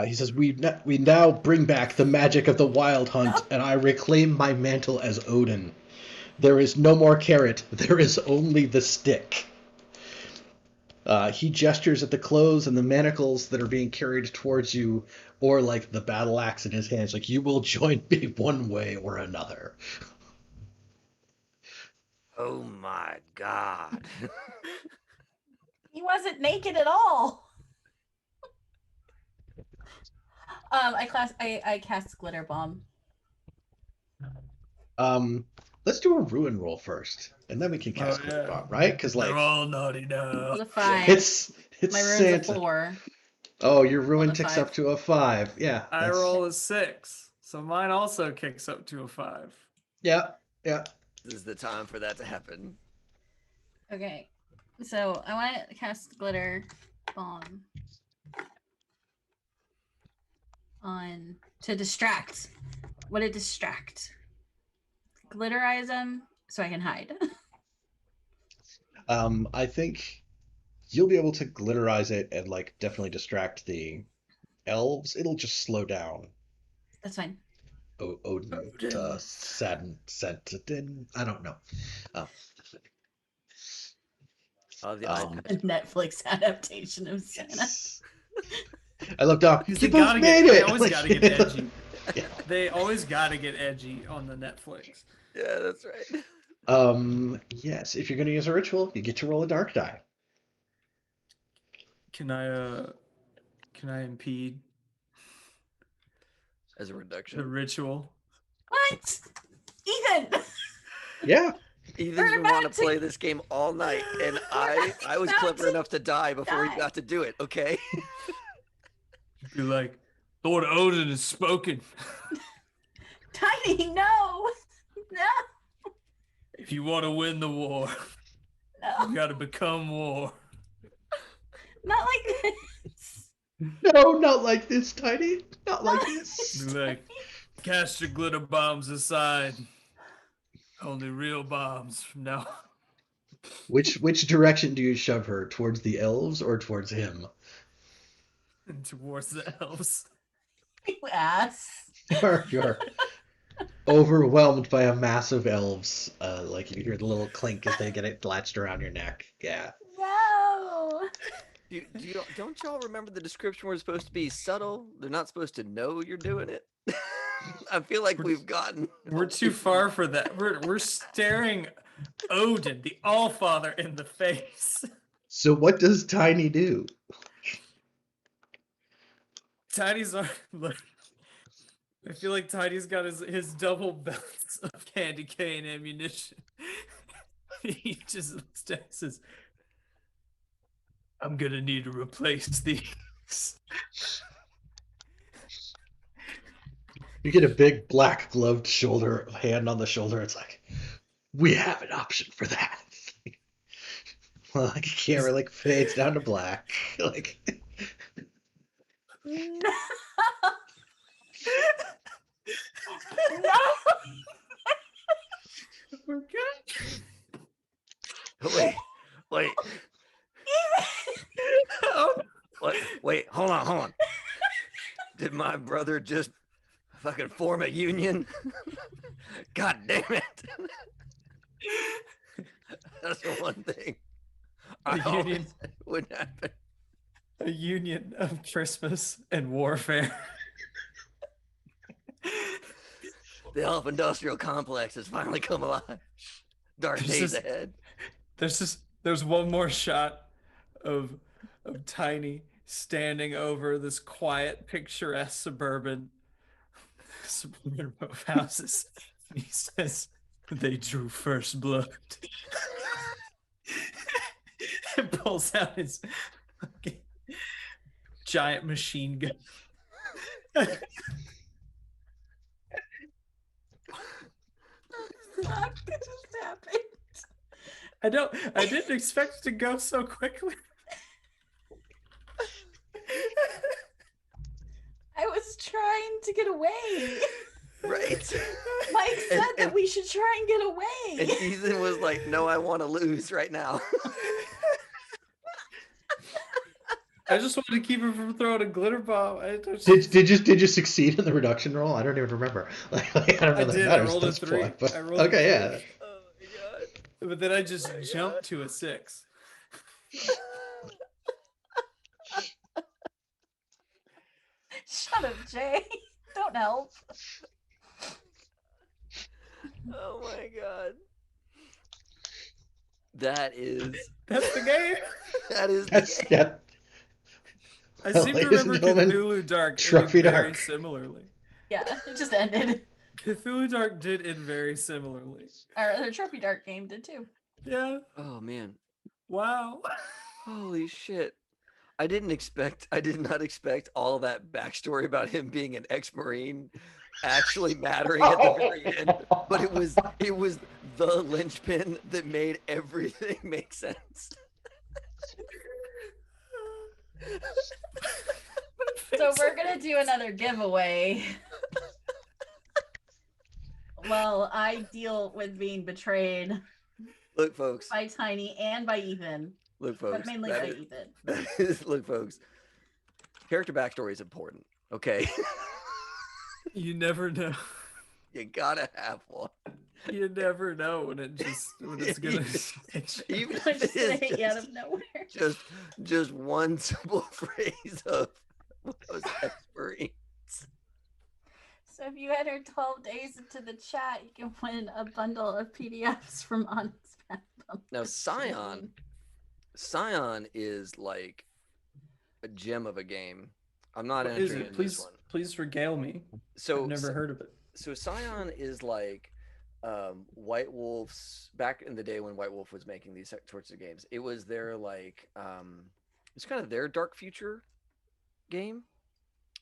Speaker 1: He says, we now bring back the magic of the wild hunt, and I reclaim my mantle as Odin. There is no more carrot, there is only the stick. He gestures at the clothes and the manacles that are being carried towards you, or like the battle axe in his hands, like you will join me one way or another.
Speaker 2: Oh my god.
Speaker 4: He wasn't naked at all. I cast glitter bomb.
Speaker 1: let's do a ruin roll first, and then we can cast Glitter Bomb, right? Because
Speaker 3: They're
Speaker 1: like
Speaker 3: all naughty now.
Speaker 4: It's a 5.
Speaker 1: it's
Speaker 4: My rune's
Speaker 1: Santa.
Speaker 4: a 4.
Speaker 1: Oh, your ruin
Speaker 4: On a
Speaker 1: ticks
Speaker 4: 5.
Speaker 1: up to a 5. Yeah.
Speaker 3: I roll a 6, so mine also kicks up to a 5.
Speaker 1: Yeah. Yeah.
Speaker 2: This is the time for that to happen.
Speaker 4: Okay. So I want to cast Glitter Bomb on to distract. What a distract. Glitterize them so I can hide.
Speaker 1: I think you'll be able to glitterize it and like definitely distract the elves. It'll just slow down.
Speaker 4: That's fine.
Speaker 1: Odin. Sadin. I don't know.
Speaker 2: Oh, the
Speaker 1: Um,
Speaker 2: eye
Speaker 4: A Netflix adaptation of Santa.
Speaker 1: Yes. I love Doc.
Speaker 3: Because
Speaker 1: You
Speaker 3: they
Speaker 1: both
Speaker 3: gotta
Speaker 1: made
Speaker 3: get,
Speaker 1: it.
Speaker 3: they always
Speaker 1: Like,
Speaker 3: gotta get edgy.
Speaker 1: Yeah.
Speaker 3: They always gotta get edgy on the Netflix.
Speaker 2: Yeah, that's right.
Speaker 1: Yes. If you're gonna use a ritual, you get to roll a dark die.
Speaker 3: Can I impede
Speaker 2: As a
Speaker 3: the
Speaker 2: reduction.
Speaker 3: ritual?
Speaker 4: What? Ethan!
Speaker 1: Yeah.
Speaker 2: Ethan's
Speaker 4: We're
Speaker 2: been wanting
Speaker 4: about
Speaker 2: to
Speaker 4: to-
Speaker 2: play this game all night, and I was
Speaker 4: about
Speaker 2: clever
Speaker 4: to
Speaker 2: enough to die before
Speaker 4: die.
Speaker 2: he got to do it. Okay.
Speaker 3: Be like, Lord Odin has spoken.
Speaker 4: Tiny, no! No!
Speaker 3: If you want to win the war, you
Speaker 4: No!
Speaker 3: gotta become war.
Speaker 4: Not like this!
Speaker 1: No, not like this, Tiny. Not like
Speaker 3: Be
Speaker 1: this.
Speaker 3: like, cast your glitter bombs aside. Only real bombs from now on.
Speaker 1: Which direction do you shove her? Towards the elves or towards him?
Speaker 3: And towards the elves.
Speaker 4: You ass.
Speaker 1: You're overwhelmed by a mass of elves. Like you hear the little clink as they get it latched around your neck. Yeah.
Speaker 4: No!
Speaker 2: Don't y'all remember the description where it's supposed to be subtle? They're not supposed to know you're doing it. I feel like we've gotten.
Speaker 3: We're too far for that. We're staring Odin, the Allfather, in the face.
Speaker 1: So what does Tiny do?
Speaker 3: Tiny's look. I feel like Tiny's got his double belts of candy cane ammunition. He just looks down and says, I'm gonna need to replace these.
Speaker 1: You get a big black gloved hand on the shoulder. It's like, we have an option for that. Well, like camera like fades down to black. Like
Speaker 4: No! No!
Speaker 3: We're good.
Speaker 2: Wait. Wait, hold on. Did my brother just fucking form a union? God damn it. That's the one thing I
Speaker 3: A
Speaker 2: always
Speaker 3: union.
Speaker 2: said would happen.
Speaker 3: A union of Christmas and warfare.
Speaker 2: The elf industrial complex has finally come alive. Dark
Speaker 3: There's
Speaker 2: days
Speaker 3: this-
Speaker 2: ahead.
Speaker 3: There's one more shot of Tiny standing over this quiet, picturesque suburban row of houses. He says they drew first blood. And pulls out his fucking giant machine gun.
Speaker 4: Fuck, it just happened.
Speaker 3: I didn't expect it to go so quickly.
Speaker 4: I was trying to get away.
Speaker 2: Right.
Speaker 4: Mike said that
Speaker 2: and-
Speaker 4: we should try and get away.
Speaker 2: And Ethan was like, no, I want to lose right now.
Speaker 3: I just wanted to keep her from throwing a glitter bomb.
Speaker 1: did you succeed in the reduction roll? I don't even remember. Like, I don't know
Speaker 3: I
Speaker 1: that
Speaker 3: did. I
Speaker 1: matters
Speaker 3: rolled
Speaker 1: at
Speaker 3: a
Speaker 1: this
Speaker 3: 3.
Speaker 1: point, but
Speaker 3: I rolled a
Speaker 1: okay,
Speaker 3: 3.
Speaker 1: yeah.
Speaker 2: Oh my god.
Speaker 3: But then I just jumped to a 6.
Speaker 4: Shut up, Jay. Don't help.
Speaker 2: Oh my god. That's
Speaker 3: That's the game.
Speaker 2: that is the
Speaker 1: That's
Speaker 2: game.
Speaker 1: yeah.
Speaker 3: I seem to
Speaker 1: Ladies and
Speaker 3: remember
Speaker 1: gentlemen,
Speaker 3: Cthulhu Dark ending
Speaker 1: Trophy
Speaker 3: very
Speaker 1: Dark.
Speaker 3: similarly.
Speaker 4: Yeah, it just ended.
Speaker 3: Cthulhu Dark did end very similarly.
Speaker 4: Or the Trophy Dark game did too.
Speaker 3: Yeah.
Speaker 2: Oh man.
Speaker 3: Wow.
Speaker 2: Holy shit. I did not expect all that backstory about him being an ex-Marine actually mattering at the very end. But it was the linchpin that made everything make sense.
Speaker 4: So we're gonna do another giveaway. Well, I deal with being betrayed
Speaker 2: Look, folks.
Speaker 4: by Tiny and by Ethan.
Speaker 2: Look, folks.
Speaker 4: But mainly by Ethan.
Speaker 2: Look, folks. Character backstory is important. Okay.
Speaker 3: You never know.
Speaker 2: You gotta have one.
Speaker 3: You never know when it's gonna
Speaker 2: Even
Speaker 4: I'm
Speaker 2: if
Speaker 4: just
Speaker 2: it
Speaker 4: gonna
Speaker 2: is
Speaker 4: hit you out of nowhere.
Speaker 2: just one simple phrase of those ex-Marines.
Speaker 4: So if you enter 12 days into the chat, you can win a bundle of PDFs from Honest Math.
Speaker 2: Now, Scion is like a gem of a game. I'm not
Speaker 3: What is
Speaker 2: entering
Speaker 3: it?
Speaker 2: in this one.
Speaker 3: Please regale me.
Speaker 2: So
Speaker 3: I've never heard of it.
Speaker 2: So Scion is like White Wolf's back in the day when White Wolf was making these sorts of games. It was their like it's kind of their dark future game.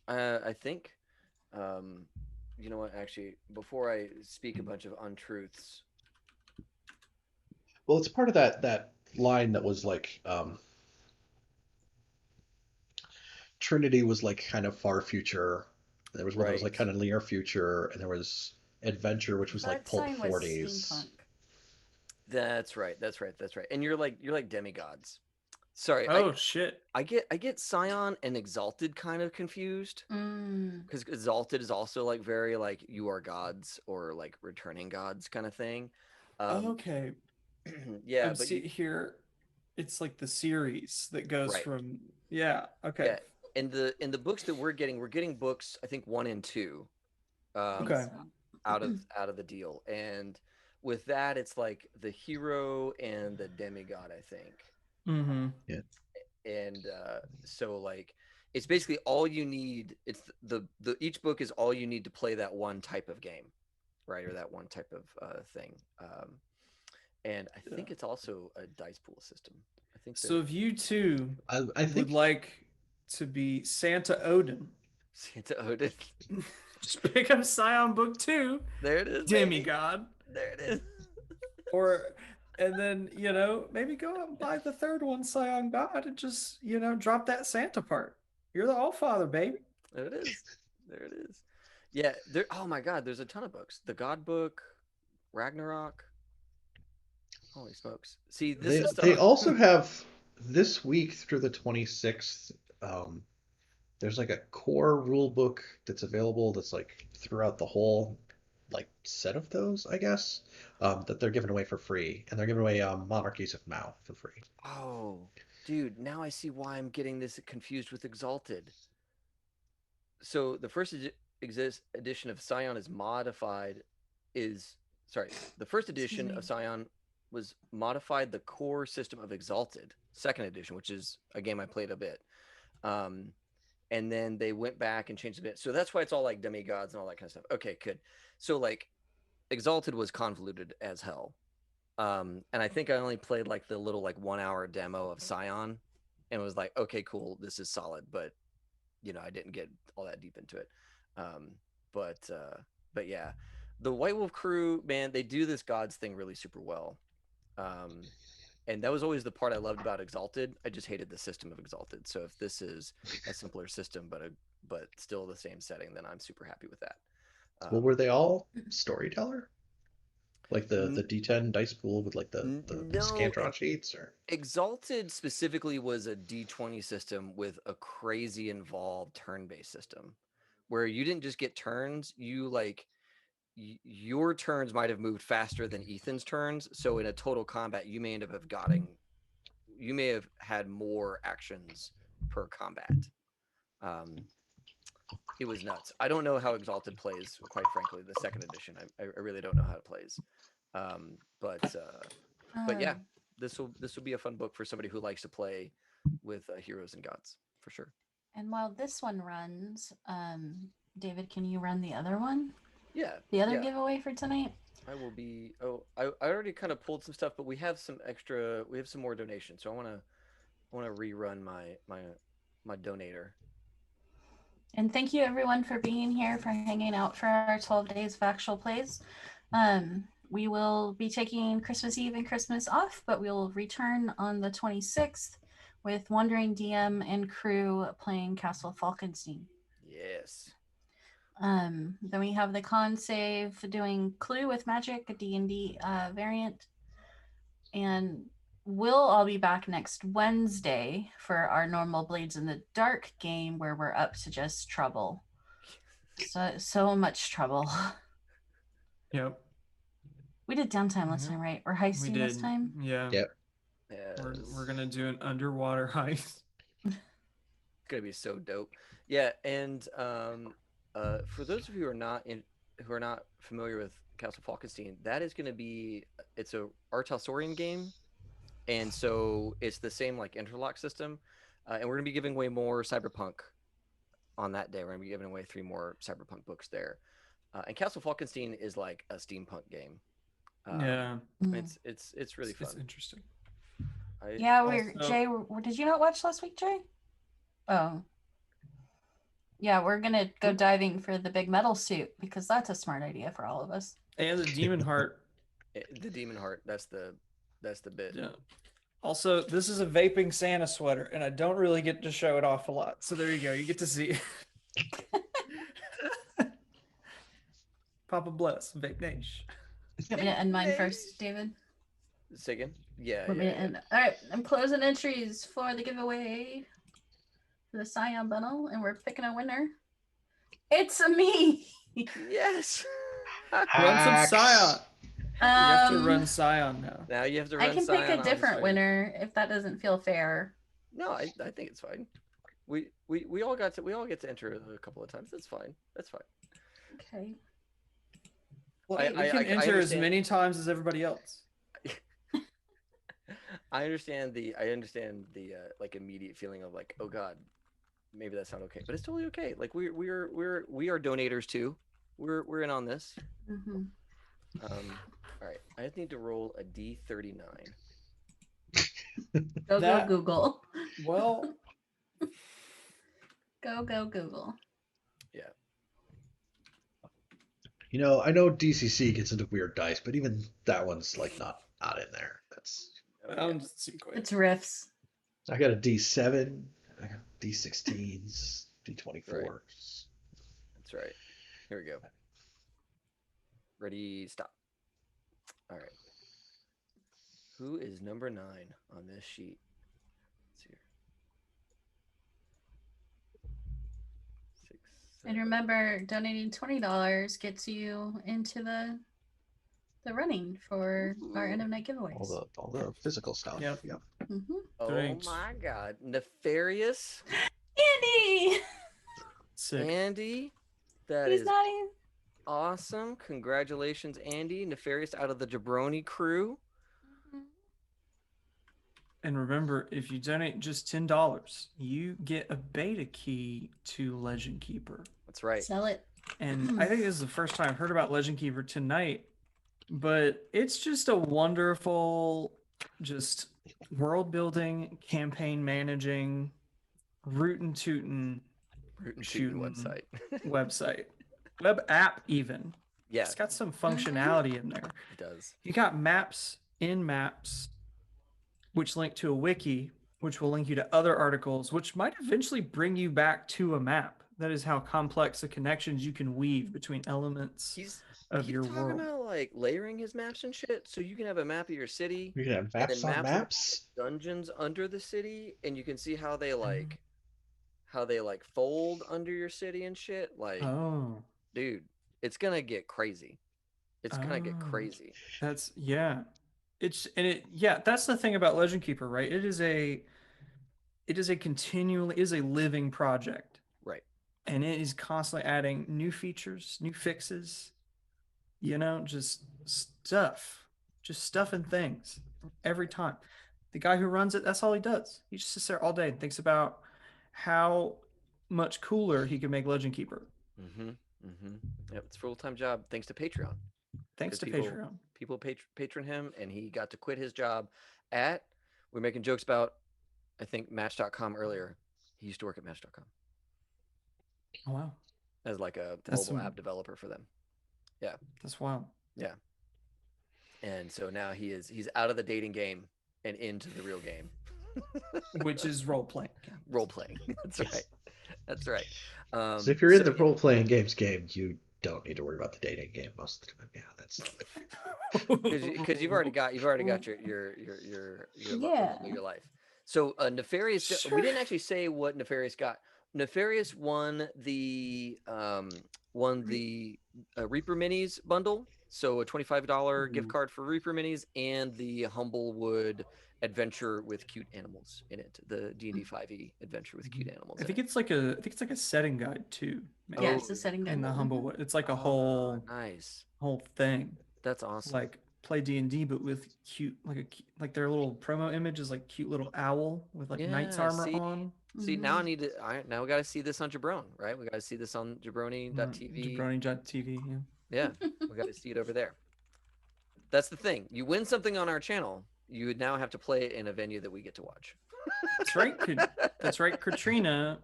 Speaker 2: I think. You know what? Actually, before I speak a bunch of untruths,
Speaker 1: Well, it's part of that line that was like Trinity was like kind of far future. There was one that was like
Speaker 2: right?
Speaker 1: kind of near future, and there was Adventure, which was like
Speaker 4: That
Speaker 1: Pulp
Speaker 4: sign was
Speaker 1: 40s.
Speaker 4: steampunk.
Speaker 2: That's right. And you're like demigods. Sorry,
Speaker 3: Oh shit.
Speaker 2: I get Scion and Exalted kind of confused because Exalted is also like very like you are gods or like returning gods kind of thing.
Speaker 3: Okay.
Speaker 2: Yeah,
Speaker 3: I'm
Speaker 2: but
Speaker 3: see here. It's like the series that goes
Speaker 2: right.
Speaker 3: from okay.
Speaker 2: Yeah, in the books that we're getting books I think 1 and 2,
Speaker 3: Okay.
Speaker 2: out of the deal, and with that it's like the hero and the demigod I think.
Speaker 3: Mm-hmm.
Speaker 1: Yeah.
Speaker 2: And so like it's basically all you need. It's the each book is all you need to play that one type of game, right, or that one type of thing. And I think it's also a dice pool system. I think
Speaker 3: So if you two
Speaker 1: I think
Speaker 3: would like to be Santa Odin,
Speaker 2: Santa Odin.
Speaker 3: just pick up Scion Book 2.
Speaker 2: There it is.
Speaker 3: Demigod.
Speaker 2: There it is.
Speaker 3: And then, maybe go out and buy the third one, Scion God, and just, drop that Santa part. You're the All-Father, baby.
Speaker 2: There it is. There it is. Yeah, there. Oh my God, there's a ton of books. The God Book, Ragnarok. Holy smokes! See, this is stuff.
Speaker 1: They also have this week through the 26th. There's like a core rule book that's available that's like throughout the whole like set of those, I guess, that they're giving away for free, and they're giving away Monarchies of Mao for free.
Speaker 2: Oh, dude, now I see why I'm getting this confused with Exalted. So the first edition of Scion is modified. The first edition of Scion was modified the core system of Exalted. Second edition, which is a game I played a bit. And then they went back and changed a bit. So that's why it's all like demigods and all that kind of stuff. Okay, good. So like Exalted was convoluted as hell. And I think I only played like the little like 1 hour demo of Scion and was like, okay, cool, this is solid. But I didn't get all that deep into it. But yeah, the White Wolf crew, man, they do this gods thing really super well. And that was always the part I loved about Exalted. I just hated the system of Exalted. So if this is a simpler system, but still the same setting, then I'm super happy with that.
Speaker 1: Well, were they all storyteller? Like the D10 dice pool with like the Scantron sheets, or
Speaker 2: Exalted specifically was a D20 system with a crazy involved turn-based system, where you didn't just get turns. You like your turns might have moved faster than Ethan's turns. So in a total combat, you may have had more actions per combat. It was nuts. I don't know how Exalted plays, quite frankly. The second edition, I really don't know how it plays. But yeah, this will be a fun book for somebody who likes to play with heroes and gods for sure.
Speaker 4: And while this one runs, David, can you run the other one?
Speaker 2: Yeah.
Speaker 4: The other
Speaker 2: Yeah.
Speaker 4: giveaway for tonight?
Speaker 2: I will be. Oh, I already kind of pulled some stuff, but we have some extra. We have some more donations, so I want to rerun my donator.
Speaker 4: And thank you everyone for being here, for hanging out for our 12 days of actual plays. We will be taking Christmas Eve and Christmas off, but we will return on the 26th with Wandering DM and crew playing Castle Falkenstein.
Speaker 2: Yes.
Speaker 4: Then we have the con save doing Clue with Magic, a D&D variant. And we'll all be back next Wednesday for our normal Blades in the Dark game where we're up to just trouble. So much trouble.
Speaker 3: Yep.
Speaker 4: We did downtime last
Speaker 3: Yep.
Speaker 4: time, right? Or
Speaker 3: We
Speaker 4: heisting
Speaker 3: did.
Speaker 4: this time?
Speaker 3: Yeah.
Speaker 1: Yep.
Speaker 3: We're gonna do an underwater heist.
Speaker 2: It's gonna be so dope. Yeah, and for those of you who are not familiar with Castle Falkenstein, that is gonna be it's a Artalsorian game, and so it's the same like interlock system, and we're gonna be giving away more Cyberpunk on that day. We're gonna be giving away 3 more Cyberpunk books there, and Castle Falkenstein is like a steampunk game.
Speaker 3: Yeah.
Speaker 2: It's really fun.
Speaker 3: It's interesting.
Speaker 4: Yeah,
Speaker 3: Also-
Speaker 4: Jay, did you not watch last week, Jay? Oh. Yeah, we're gonna go diving for the big metal suit because that's a smart idea for all of us.
Speaker 3: And the Demon Heart.
Speaker 2: The Demon Heart. That's the bit.
Speaker 3: Yeah. Also, this is a vaping Santa sweater, and I don't really get to show it off a lot. So there you go. You get to see it. Papa bless, vape Nash.
Speaker 4: You want me to end mine first, David?
Speaker 2: Say again? Yeah.
Speaker 4: Want me to end? All right, I'm closing entries for the giveaway for the Scion bundle, and we're picking a winner. It's a me.
Speaker 2: Yes.
Speaker 3: Run some
Speaker 1: Hacks.
Speaker 3: Scion. You have to
Speaker 4: Um,
Speaker 3: run Scion now.
Speaker 2: Now you have to run
Speaker 4: I can
Speaker 2: Scion
Speaker 4: pick a
Speaker 2: on
Speaker 4: different
Speaker 2: Scion.
Speaker 4: winner if that doesn't feel fair.
Speaker 2: No, I think it's fine. We all get to enter a couple of times. That's fine. That's fine.
Speaker 4: Okay.
Speaker 3: Well,
Speaker 2: I-
Speaker 3: you
Speaker 2: I-
Speaker 3: can
Speaker 2: I
Speaker 3: enter as
Speaker 2: understand.
Speaker 3: many times as everybody else.
Speaker 2: I understand the like immediate feeling of like, oh God, maybe that's not okay, but it's totally okay. Like we are donators too. We're in on this.
Speaker 4: Mm-hmm.
Speaker 2: All right, I just need to roll a D39.
Speaker 4: Go
Speaker 3: That-
Speaker 4: Google.
Speaker 3: Well,
Speaker 4: Go Google.
Speaker 1: You know, I know DCC gets into weird dice, but even that one's like not in there. That's
Speaker 2: Oh,
Speaker 3: that
Speaker 2: yeah.
Speaker 3: one doesn't seem quite.
Speaker 4: It's riffs.
Speaker 1: I got a D7, I got D16s, D24s.
Speaker 2: That's right. Here we go. Ready, stop. All right. Who is number 9 on this sheet? Let's see here. 6,
Speaker 4: And
Speaker 2: 7.
Speaker 4: remember, donating $20 gets you into the running for our end of night giveaways.
Speaker 1: All the physical stuff.
Speaker 3: Yep.
Speaker 1: Yep.
Speaker 4: Mm-hmm.
Speaker 2: Oh
Speaker 3: Thanks.
Speaker 2: my God. Nefarious
Speaker 4: Andy!
Speaker 3: Sick.
Speaker 2: Andy. That
Speaker 4: He's
Speaker 2: is
Speaker 4: not in.
Speaker 2: awesome. Congratulations, Andy. Nefarious out of the Jabroni crew.
Speaker 3: And remember, if you donate just $10, you get a beta key to Legend Keeper.
Speaker 2: That's right.
Speaker 4: Sell it.
Speaker 3: And I think this is the first time I've heard about Legend Keeper tonight, but it's just a wonderful, just world building, campaign managing, rootin' tootin'
Speaker 2: Root and shooting
Speaker 3: shooting
Speaker 2: website.
Speaker 3: website, web app even.
Speaker 2: Yeah,
Speaker 3: It's got some functionality in there.
Speaker 2: it does.
Speaker 3: You got maps in maps, which link to a wiki, which will link you to other articles, which might eventually bring you back to a map. That is how complex the connections you can weave between elements
Speaker 2: He's
Speaker 3: of your
Speaker 2: talking
Speaker 3: world.
Speaker 2: about like layering his maps and shit, so you can have a map of your city,
Speaker 1: You can have
Speaker 2: then
Speaker 1: maps on
Speaker 2: maps of
Speaker 1: maps.
Speaker 2: dungeons under the city, and you can see how they fold under your city and shit. Like,
Speaker 3: Oh,
Speaker 2: dude, it's gonna get crazy. It's gonna get
Speaker 3: Oh.
Speaker 2: crazy.
Speaker 3: that's yeah. That's the thing about Legend Keeper, right? It is a living project.
Speaker 2: Right.
Speaker 3: And it is constantly adding new features, new fixes, just stuff and things every time. The guy who runs it, that's all he does. He just sits there all day and thinks about how much cooler he can make Legend Keeper.
Speaker 2: Mm-hmm. Yep, it's a full-time job thanks to Patreon.
Speaker 3: Thanks to
Speaker 2: People
Speaker 3: Patreon.
Speaker 2: patron him, and he got to quit his job at. We're making jokes about, I think, Match.com earlier. He used to work at Match.com
Speaker 3: Oh wow,
Speaker 2: as like a
Speaker 3: That's
Speaker 2: mobile
Speaker 3: some-
Speaker 2: app developer for them. Yeah,
Speaker 3: that's wild.
Speaker 2: yeah. And so now he's out of the dating game and into the real game.
Speaker 3: Which is role playing.
Speaker 2: Role playing. That's right. That's right.
Speaker 1: So if you're in the role-playing games game, you don't need to worry about the dating game most of the time. Yeah, that's
Speaker 2: because you've already got your
Speaker 4: Yeah.
Speaker 2: your life. So Nefarious,
Speaker 3: Sure.
Speaker 2: we didn't actually say what Nefarious got. Nefarious won the Reaper Minis bundle, so a $25 gift card for Reaper Minis and the Humblewood Adventure with Cute Animals in it, the D&D 5e Adventure with Cute Animals.
Speaker 3: I think it's like a setting guide too. maybe,
Speaker 4: Yeah, it's a setting
Speaker 3: in the
Speaker 4: guide.
Speaker 3: humble. It's like a whole
Speaker 2: nice.
Speaker 3: whole thing.
Speaker 2: That's awesome.
Speaker 3: Like play D&D, but with cute, like their little promo image is like cute little owl with like knight's
Speaker 2: Yeah,
Speaker 3: armor
Speaker 2: see?
Speaker 3: on.
Speaker 2: See, now I need to. Now we got to see this on Jabron, right? We got to see this on Jabroni.tv.
Speaker 3: Jabroni.tv.
Speaker 2: Yeah,
Speaker 3: Yeah.
Speaker 2: we got to see it over there. That's the thing. You win something on our channel, you would now have to play it in a venue that we get to watch.
Speaker 3: That's right. That's right, Katrina.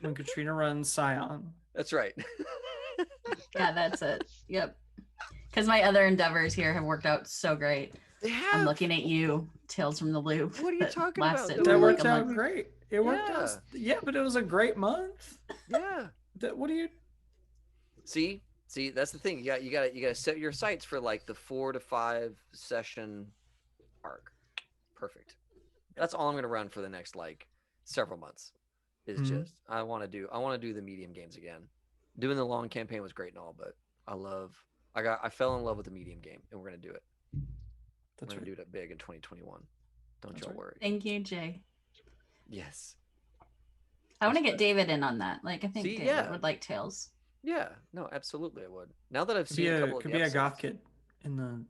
Speaker 3: When Katrina runs Scion.
Speaker 2: That's right.
Speaker 4: Yeah, that's it. Yep. Because my other endeavors here have worked out so great.
Speaker 2: They have.
Speaker 4: I'm looking at you, Tales from the Loop.
Speaker 2: What are you
Speaker 4: that
Speaker 2: talking about?
Speaker 4: lasted
Speaker 2: That
Speaker 4: for
Speaker 3: That
Speaker 4: like
Speaker 3: worked
Speaker 4: a
Speaker 3: out
Speaker 4: month.
Speaker 3: great. It worked
Speaker 2: Yeah.
Speaker 3: out. Yeah, but it was a great month.
Speaker 2: Yeah.
Speaker 3: What do you?
Speaker 2: See, that's the thing. You got to set your sights for like the 4 to 5 session arc. Perfect. That's all I'm going to run for the next like several months. Is
Speaker 3: Mhm.
Speaker 2: just I want to do the medium games again. Doing the long campaign was great and all, but I fell in love with the medium game, and we're going to do it.
Speaker 3: That's
Speaker 2: We're
Speaker 3: right.
Speaker 2: going to do it big in 2021. Don't
Speaker 3: That's
Speaker 2: y'all
Speaker 3: right.
Speaker 2: worry.
Speaker 4: Thank you, Jay.
Speaker 2: Yes.
Speaker 4: I want to
Speaker 2: That's
Speaker 4: get David in on that. Like, I think
Speaker 2: See,
Speaker 4: David
Speaker 2: yeah.
Speaker 4: would like Tales.
Speaker 2: Yeah. No, absolutely, I would. Now that I've
Speaker 3: Could
Speaker 2: seen
Speaker 3: be
Speaker 2: a
Speaker 3: a
Speaker 2: couple of
Speaker 3: could
Speaker 2: the
Speaker 3: be a
Speaker 2: episodes,
Speaker 3: goth kid in the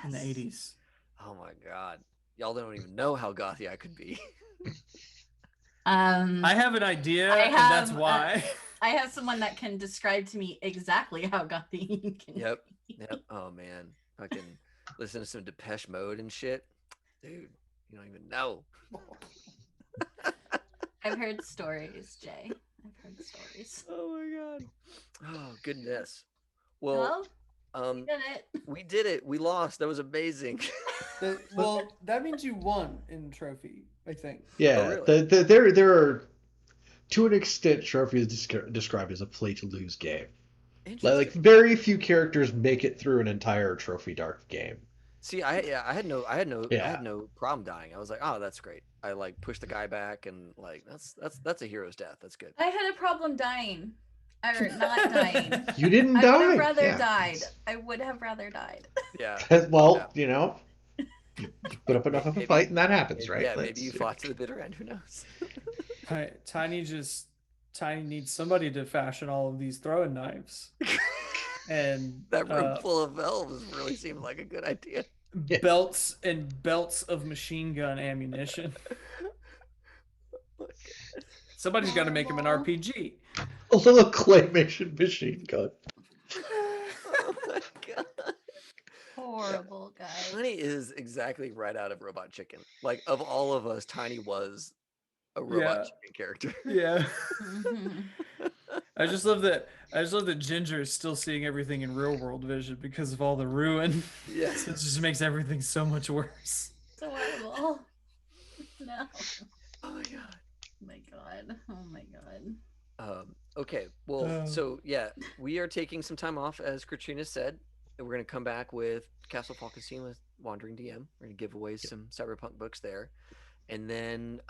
Speaker 2: Yes.
Speaker 3: 80s.
Speaker 2: Oh my god, y'all don't even know how gothy I could be.
Speaker 3: I have an idea,
Speaker 4: I
Speaker 3: and that's
Speaker 4: have,
Speaker 3: why.
Speaker 4: I have someone that can describe to me exactly how gothy you can
Speaker 2: Yep.
Speaker 4: be.
Speaker 2: Yep. Oh man, fucking listen to some Depeche Mode and shit, dude. You don't even know.
Speaker 4: I've heard stories, Jay. I've heard stories.
Speaker 2: Oh my god. Oh goodness. Well,
Speaker 4: Well, we did it.
Speaker 2: we did it. We lost. That was amazing.
Speaker 3: Well, that means you won in trophy, I think.
Speaker 1: yeah.
Speaker 2: really?
Speaker 1: There are, to an extent, trophies described as a play to lose game. Like
Speaker 2: Interesting.
Speaker 1: very few characters make it through an entire trophy dark game.
Speaker 2: See, I had no
Speaker 1: Yeah.
Speaker 2: problem dying. I was like, oh, that's great. I like pushed the guy back and like that's a hero's death. That's good.
Speaker 4: I had a problem dying. Or not dying.
Speaker 1: You didn't
Speaker 4: I
Speaker 1: die.
Speaker 4: would have rather
Speaker 1: Yeah.
Speaker 4: died. I would have rather died.
Speaker 2: Yeah.
Speaker 1: Well,
Speaker 2: Yeah.
Speaker 1: You put up enough of a
Speaker 2: Maybe-
Speaker 1: fight and that happens, right?
Speaker 2: Yeah,
Speaker 1: Let's-
Speaker 2: maybe you fought to the bitter end. Who knows?
Speaker 3: Tiny needs somebody to fashion all of these throwing knives. And
Speaker 2: That room full of elves really seemed like a good idea.
Speaker 3: belts of machine gun ammunition. Somebody's got to make him an RPG.
Speaker 1: A little claymation machine gun.
Speaker 2: Oh my god.
Speaker 4: Horrible, guys.
Speaker 2: Tiny is exactly right out of Robot Chicken. Like of all of us, Tiny was a Robot Chicken character.
Speaker 3: Yeah.
Speaker 4: Mhm.
Speaker 3: I just love that Ginger is still seeing everything in real world vision because of all the ruin.
Speaker 2: Yes.
Speaker 3: It just makes everything so much worse.
Speaker 4: It's horrible. No.
Speaker 2: Oh my god.
Speaker 4: Oh my god. Oh my god.
Speaker 2: Okay, well,
Speaker 3: Oh.
Speaker 2: so yeah, we are taking some time off, as Katrina said, and we're going to come back with Castle Falkenstein with Wandering DM. We're going to give away some cyberpunk books there, and then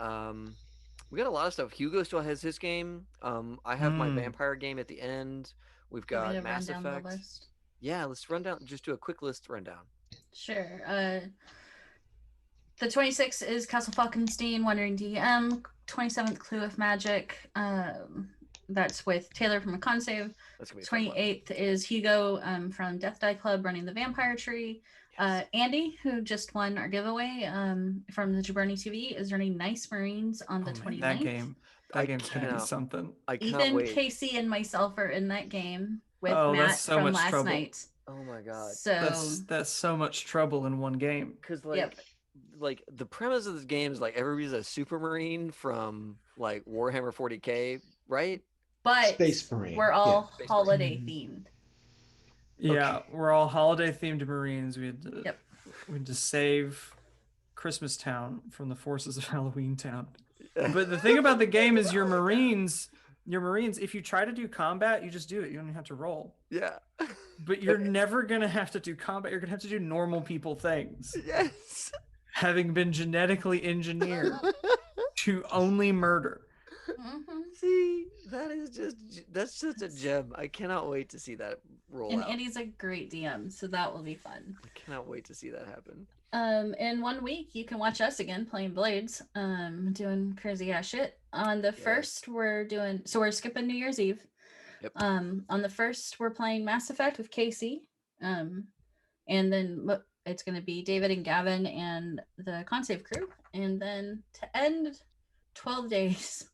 Speaker 2: we got a lot of stuff. Hugo still has his game. I have my vampire game at the end. We've
Speaker 4: Want me
Speaker 2: got
Speaker 4: to run
Speaker 2: Mass
Speaker 4: down the
Speaker 2: Effect.
Speaker 4: list?
Speaker 2: Yeah, let's run down. Just do a quick list rundown.
Speaker 4: Sure. The 26th is Castle Falkenstein, Wandering DM. 27th, Clue of Magic. That's with Taylor from Reconsave.
Speaker 2: That's gonna be a fun one.
Speaker 4: 28th is Hugo from Death Die Club running the Vampire Tree.
Speaker 2: Yes.
Speaker 4: Andy, who just won our giveaway from the Jabroni TV, is running Nice Marines on the 29th.
Speaker 3: That game's
Speaker 2: I
Speaker 3: gonna be
Speaker 2: cannot-
Speaker 3: something.
Speaker 2: I cannot
Speaker 4: Ethan,
Speaker 2: wait.
Speaker 4: Casey, and myself are in that game. with
Speaker 3: Oh,
Speaker 4: Matt
Speaker 3: that's so
Speaker 4: from
Speaker 3: much
Speaker 4: last
Speaker 3: trouble.
Speaker 4: night.
Speaker 2: Oh my god.
Speaker 4: So
Speaker 3: That's so much trouble in one game.
Speaker 2: Because
Speaker 4: Yep.
Speaker 2: like the premise of this game is like everybody's a supermarine from like Warhammer 40K, right?
Speaker 4: but
Speaker 1: Space Marine.
Speaker 4: we're all
Speaker 2: Space Marine.
Speaker 4: holiday themed.
Speaker 3: Yeah,
Speaker 2: Okay.
Speaker 3: we're all holiday themed Marines. We had to,
Speaker 4: Yep.
Speaker 3: we had to save Christmas Town from the forces of Halloween Town. But the thing about the game is your Marines, if you try to do combat, you just do it. You don't even have to roll.
Speaker 2: Yeah.
Speaker 3: But you're never going to have to do combat. You're going to have to do normal people things.
Speaker 2: Yes.
Speaker 3: Having been genetically engineered to only murder.
Speaker 2: See, that's just a gem. I cannot wait to see that roll
Speaker 4: And
Speaker 2: out.
Speaker 4: Andy's a great DM, so that will be fun.
Speaker 2: I cannot wait to see that happen.
Speaker 4: In 1 week you can watch us again playing Blades, doing crazy ass shit. On the first we're skipping New Year's Eve.
Speaker 2: Yep.
Speaker 4: On the first we're playing Mass Effect with Casey. And then it's gonna be David and Gavin and the Consave crew. And then to end 12 days,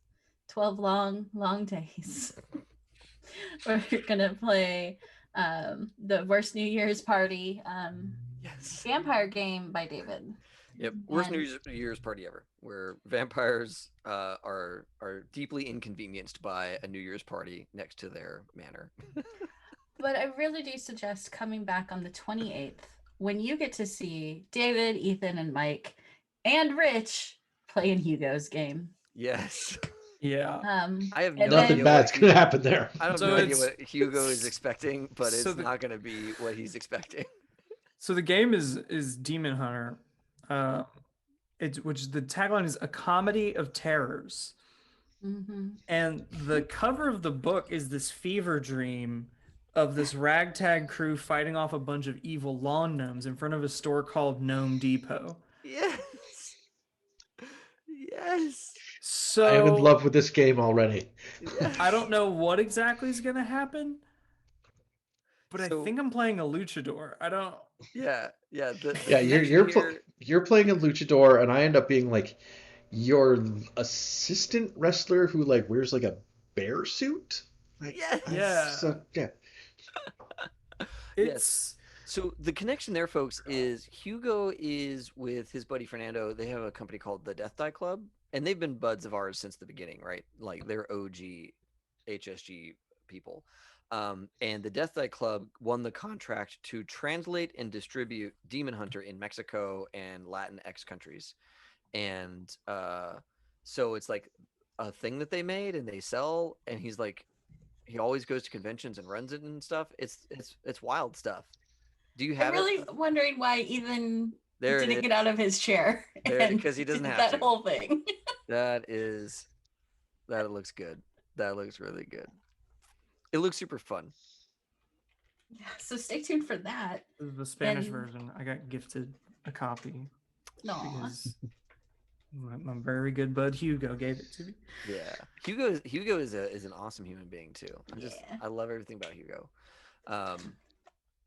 Speaker 4: 12 long days. We're gonna play the worst New Year's party
Speaker 2: Yes.
Speaker 4: vampire game by David.
Speaker 2: Yep. Worst New Year's party ever, where vampires are deeply inconvenienced by a New Year's party next to their manor.
Speaker 4: But I really do suggest coming back on the 28th when you get to see David, Ethan, and Mike and Rich playing Hugo's game.
Speaker 2: Yes.
Speaker 3: Yeah.
Speaker 2: I have no
Speaker 1: Nothing
Speaker 2: idea
Speaker 1: bad's
Speaker 2: what
Speaker 1: gonna happen there.
Speaker 2: I have
Speaker 3: So
Speaker 2: no idea
Speaker 3: it's-
Speaker 2: what Hugo is expecting, but
Speaker 3: So
Speaker 2: it's not going to be what he's expecting.
Speaker 3: So the game is Demon Hunter. Which the tagline is a comedy of terrors.
Speaker 4: Mm-hmm.
Speaker 3: And the cover of the book is this fever dream of this ragtag crew fighting off a bunch of evil lawn gnomes in front of a store called Gnome Depot.
Speaker 2: Yes. Yes.
Speaker 3: So
Speaker 1: I am in love with this game already.
Speaker 2: Yes.
Speaker 3: I don't know what exactly is going to happen, but
Speaker 2: So-
Speaker 3: I think I'm playing a luchador. I don't.
Speaker 2: Yeah. Yeah.
Speaker 1: Yeah, you're playing a luchador, and I end up being like your assistant wrestler who like wears like a bear suit. Like,
Speaker 2: Yes.
Speaker 3: Yeah.
Speaker 1: So yeah.
Speaker 3: It's
Speaker 2: So the connection there, folks, is Hugo is with his buddy Fernando. They have a company called the Death Die Club, and they've been buds of ours since the beginning, right? Like they're OG HSG people. And the Death Die Club won the contract to translate and distribute Demon Hunter in Mexico and Latin X countries. And so it's like a thing that they made and they sell, and he's like, he always goes to conventions and runs it and stuff. It's wild stuff. Do you have
Speaker 4: I'm really
Speaker 2: it?
Speaker 4: wondering why Ethan
Speaker 2: There it
Speaker 4: didn't
Speaker 2: is.
Speaker 4: get out of his chair
Speaker 2: Because he doesn't
Speaker 4: did
Speaker 2: have
Speaker 4: that
Speaker 2: to.
Speaker 4: whole thing.
Speaker 2: That looks good. That looks really good. It looks super fun.
Speaker 4: Yeah, so stay tuned for that.
Speaker 3: This is the Spanish
Speaker 4: And-
Speaker 3: version. I got gifted a copy
Speaker 4: No.
Speaker 3: because my very good bud Hugo gave it to me.
Speaker 2: Yeah. Hugo is an awesome human being too.
Speaker 4: Yeah.
Speaker 2: I love everything about Hugo.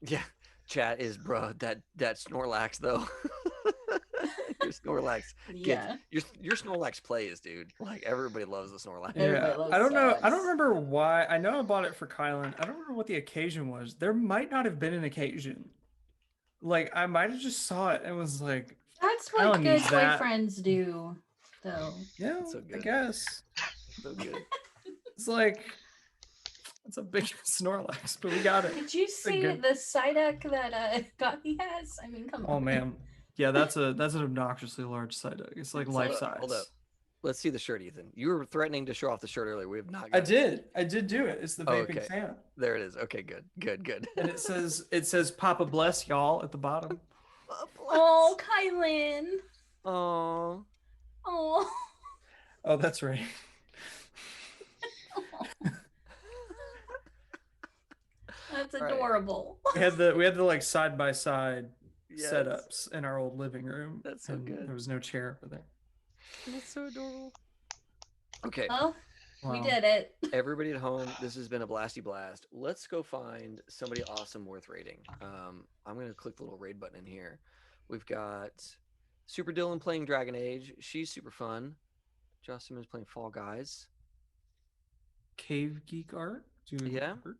Speaker 2: Yeah. Chat is bro, that Snorlax though. Your Snorlax.
Speaker 4: Yeah.
Speaker 2: Your Snorlax plays, dude. Like everybody loves the Snorlax.
Speaker 4: Everybody
Speaker 3: Yeah,
Speaker 4: loves
Speaker 3: I don't know. I
Speaker 4: Snorlax.
Speaker 3: don't remember why. I know I bought it for Kylan. I don't remember what the occasion was. There might not have been an occasion. Like I might have just saw it and was like,
Speaker 4: That's what
Speaker 3: Ellen
Speaker 4: good
Speaker 3: needs that.
Speaker 4: boyfriends do, though.
Speaker 3: yeah,
Speaker 2: That's so
Speaker 3: I
Speaker 2: good.
Speaker 3: guess
Speaker 2: So good.
Speaker 3: it's like it's a big Snorlax, but we got it.
Speaker 4: Did you see
Speaker 3: good-
Speaker 4: the Psyduck that Gotti has? I mean, come on.
Speaker 3: Oh man, yeah, that's an obnoxiously large Psyduck. It's like
Speaker 4: It's
Speaker 3: life
Speaker 4: like-
Speaker 3: size.
Speaker 2: Hold up. Let's see the shirt, Ethan. You were threatening to show off the shirt earlier. We have not.
Speaker 3: I
Speaker 2: got it.
Speaker 3: did do it. It's the
Speaker 2: Oh,
Speaker 3: vaping
Speaker 2: okay.
Speaker 3: Santa,
Speaker 2: There it is. Okay, good.
Speaker 3: and it says "Papa bless y'all" at the bottom.
Speaker 4: Oh, Kylan.
Speaker 2: Oh.
Speaker 4: Oh.
Speaker 3: Oh, that's right.
Speaker 4: That's
Speaker 2: Right.
Speaker 4: adorable.
Speaker 3: We had the like side by side
Speaker 2: Yes.
Speaker 3: setups in our old living room.
Speaker 2: That's so
Speaker 3: and
Speaker 2: good.
Speaker 3: There was no chair over there.
Speaker 2: That's so adorable. Okay,
Speaker 4: Well, we
Speaker 3: Wow.
Speaker 4: did it.
Speaker 2: everybody at home, this has been a blasty blast. Let's go find somebody awesome worth raiding. I'm gonna click the little raid button in here. We've got Super Dylan playing Dragon Age. She's super fun. Josh Simmons playing Fall Guys.
Speaker 3: Cave geek art. Do you
Speaker 2: Yeah.
Speaker 3: art?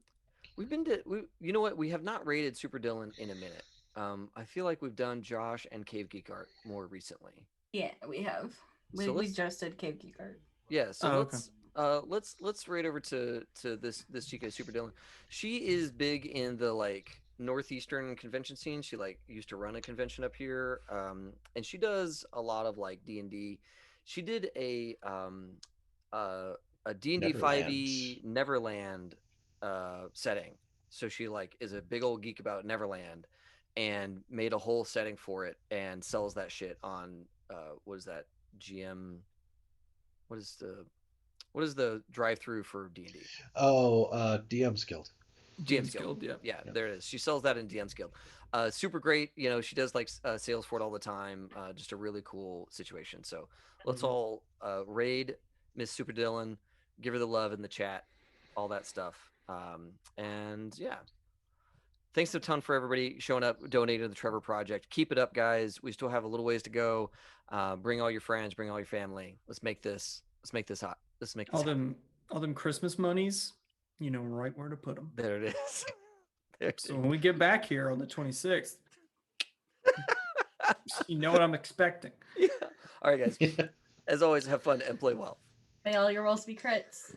Speaker 2: You know what? We have not rated Super Dylan in a minute. I feel like we've done Josh and Cave Geek Art more recently.
Speaker 4: Yeah, we have.
Speaker 2: So
Speaker 4: We
Speaker 2: let's
Speaker 4: just did Cave Geek Art.
Speaker 2: Yeah, so
Speaker 3: Oh, okay.
Speaker 2: let's raid over to this chica Super Dylan. She is big in the like northeastern convention scene. She like used to run a convention up here, and she does a lot of like D&D. She did uh, a D&D 5e Neverland setting. So she like is a big old geek about Neverland, and made a whole setting for it and sells that shit on what is that GM? What is the drive-through for D&D?
Speaker 1: Oh, DM's Guild.
Speaker 2: DM's Guild.
Speaker 3: Yeah.
Speaker 2: Yeah, there it is. She sells that in DM's Guild. Super great. You know, she does like sales for it all the time. Just a really cool situation. So let's all raid Miss Super Dylan, give her the love in the chat, all that stuff. And yeah, thanks a ton for everybody showing up, donating to the Trevor Project. Keep it up, guys. We still have a little ways to go. Bring all your friends, bring all your family. Let's make this hot. Let's make this
Speaker 3: all them Christmas monies, you know right where to put them.
Speaker 2: There it is.
Speaker 3: So when we get back here on the 26th, you know what I'm expecting.
Speaker 2: Yeah. All right, guys. As always, have fun and play well.
Speaker 4: May all your rolls be crits.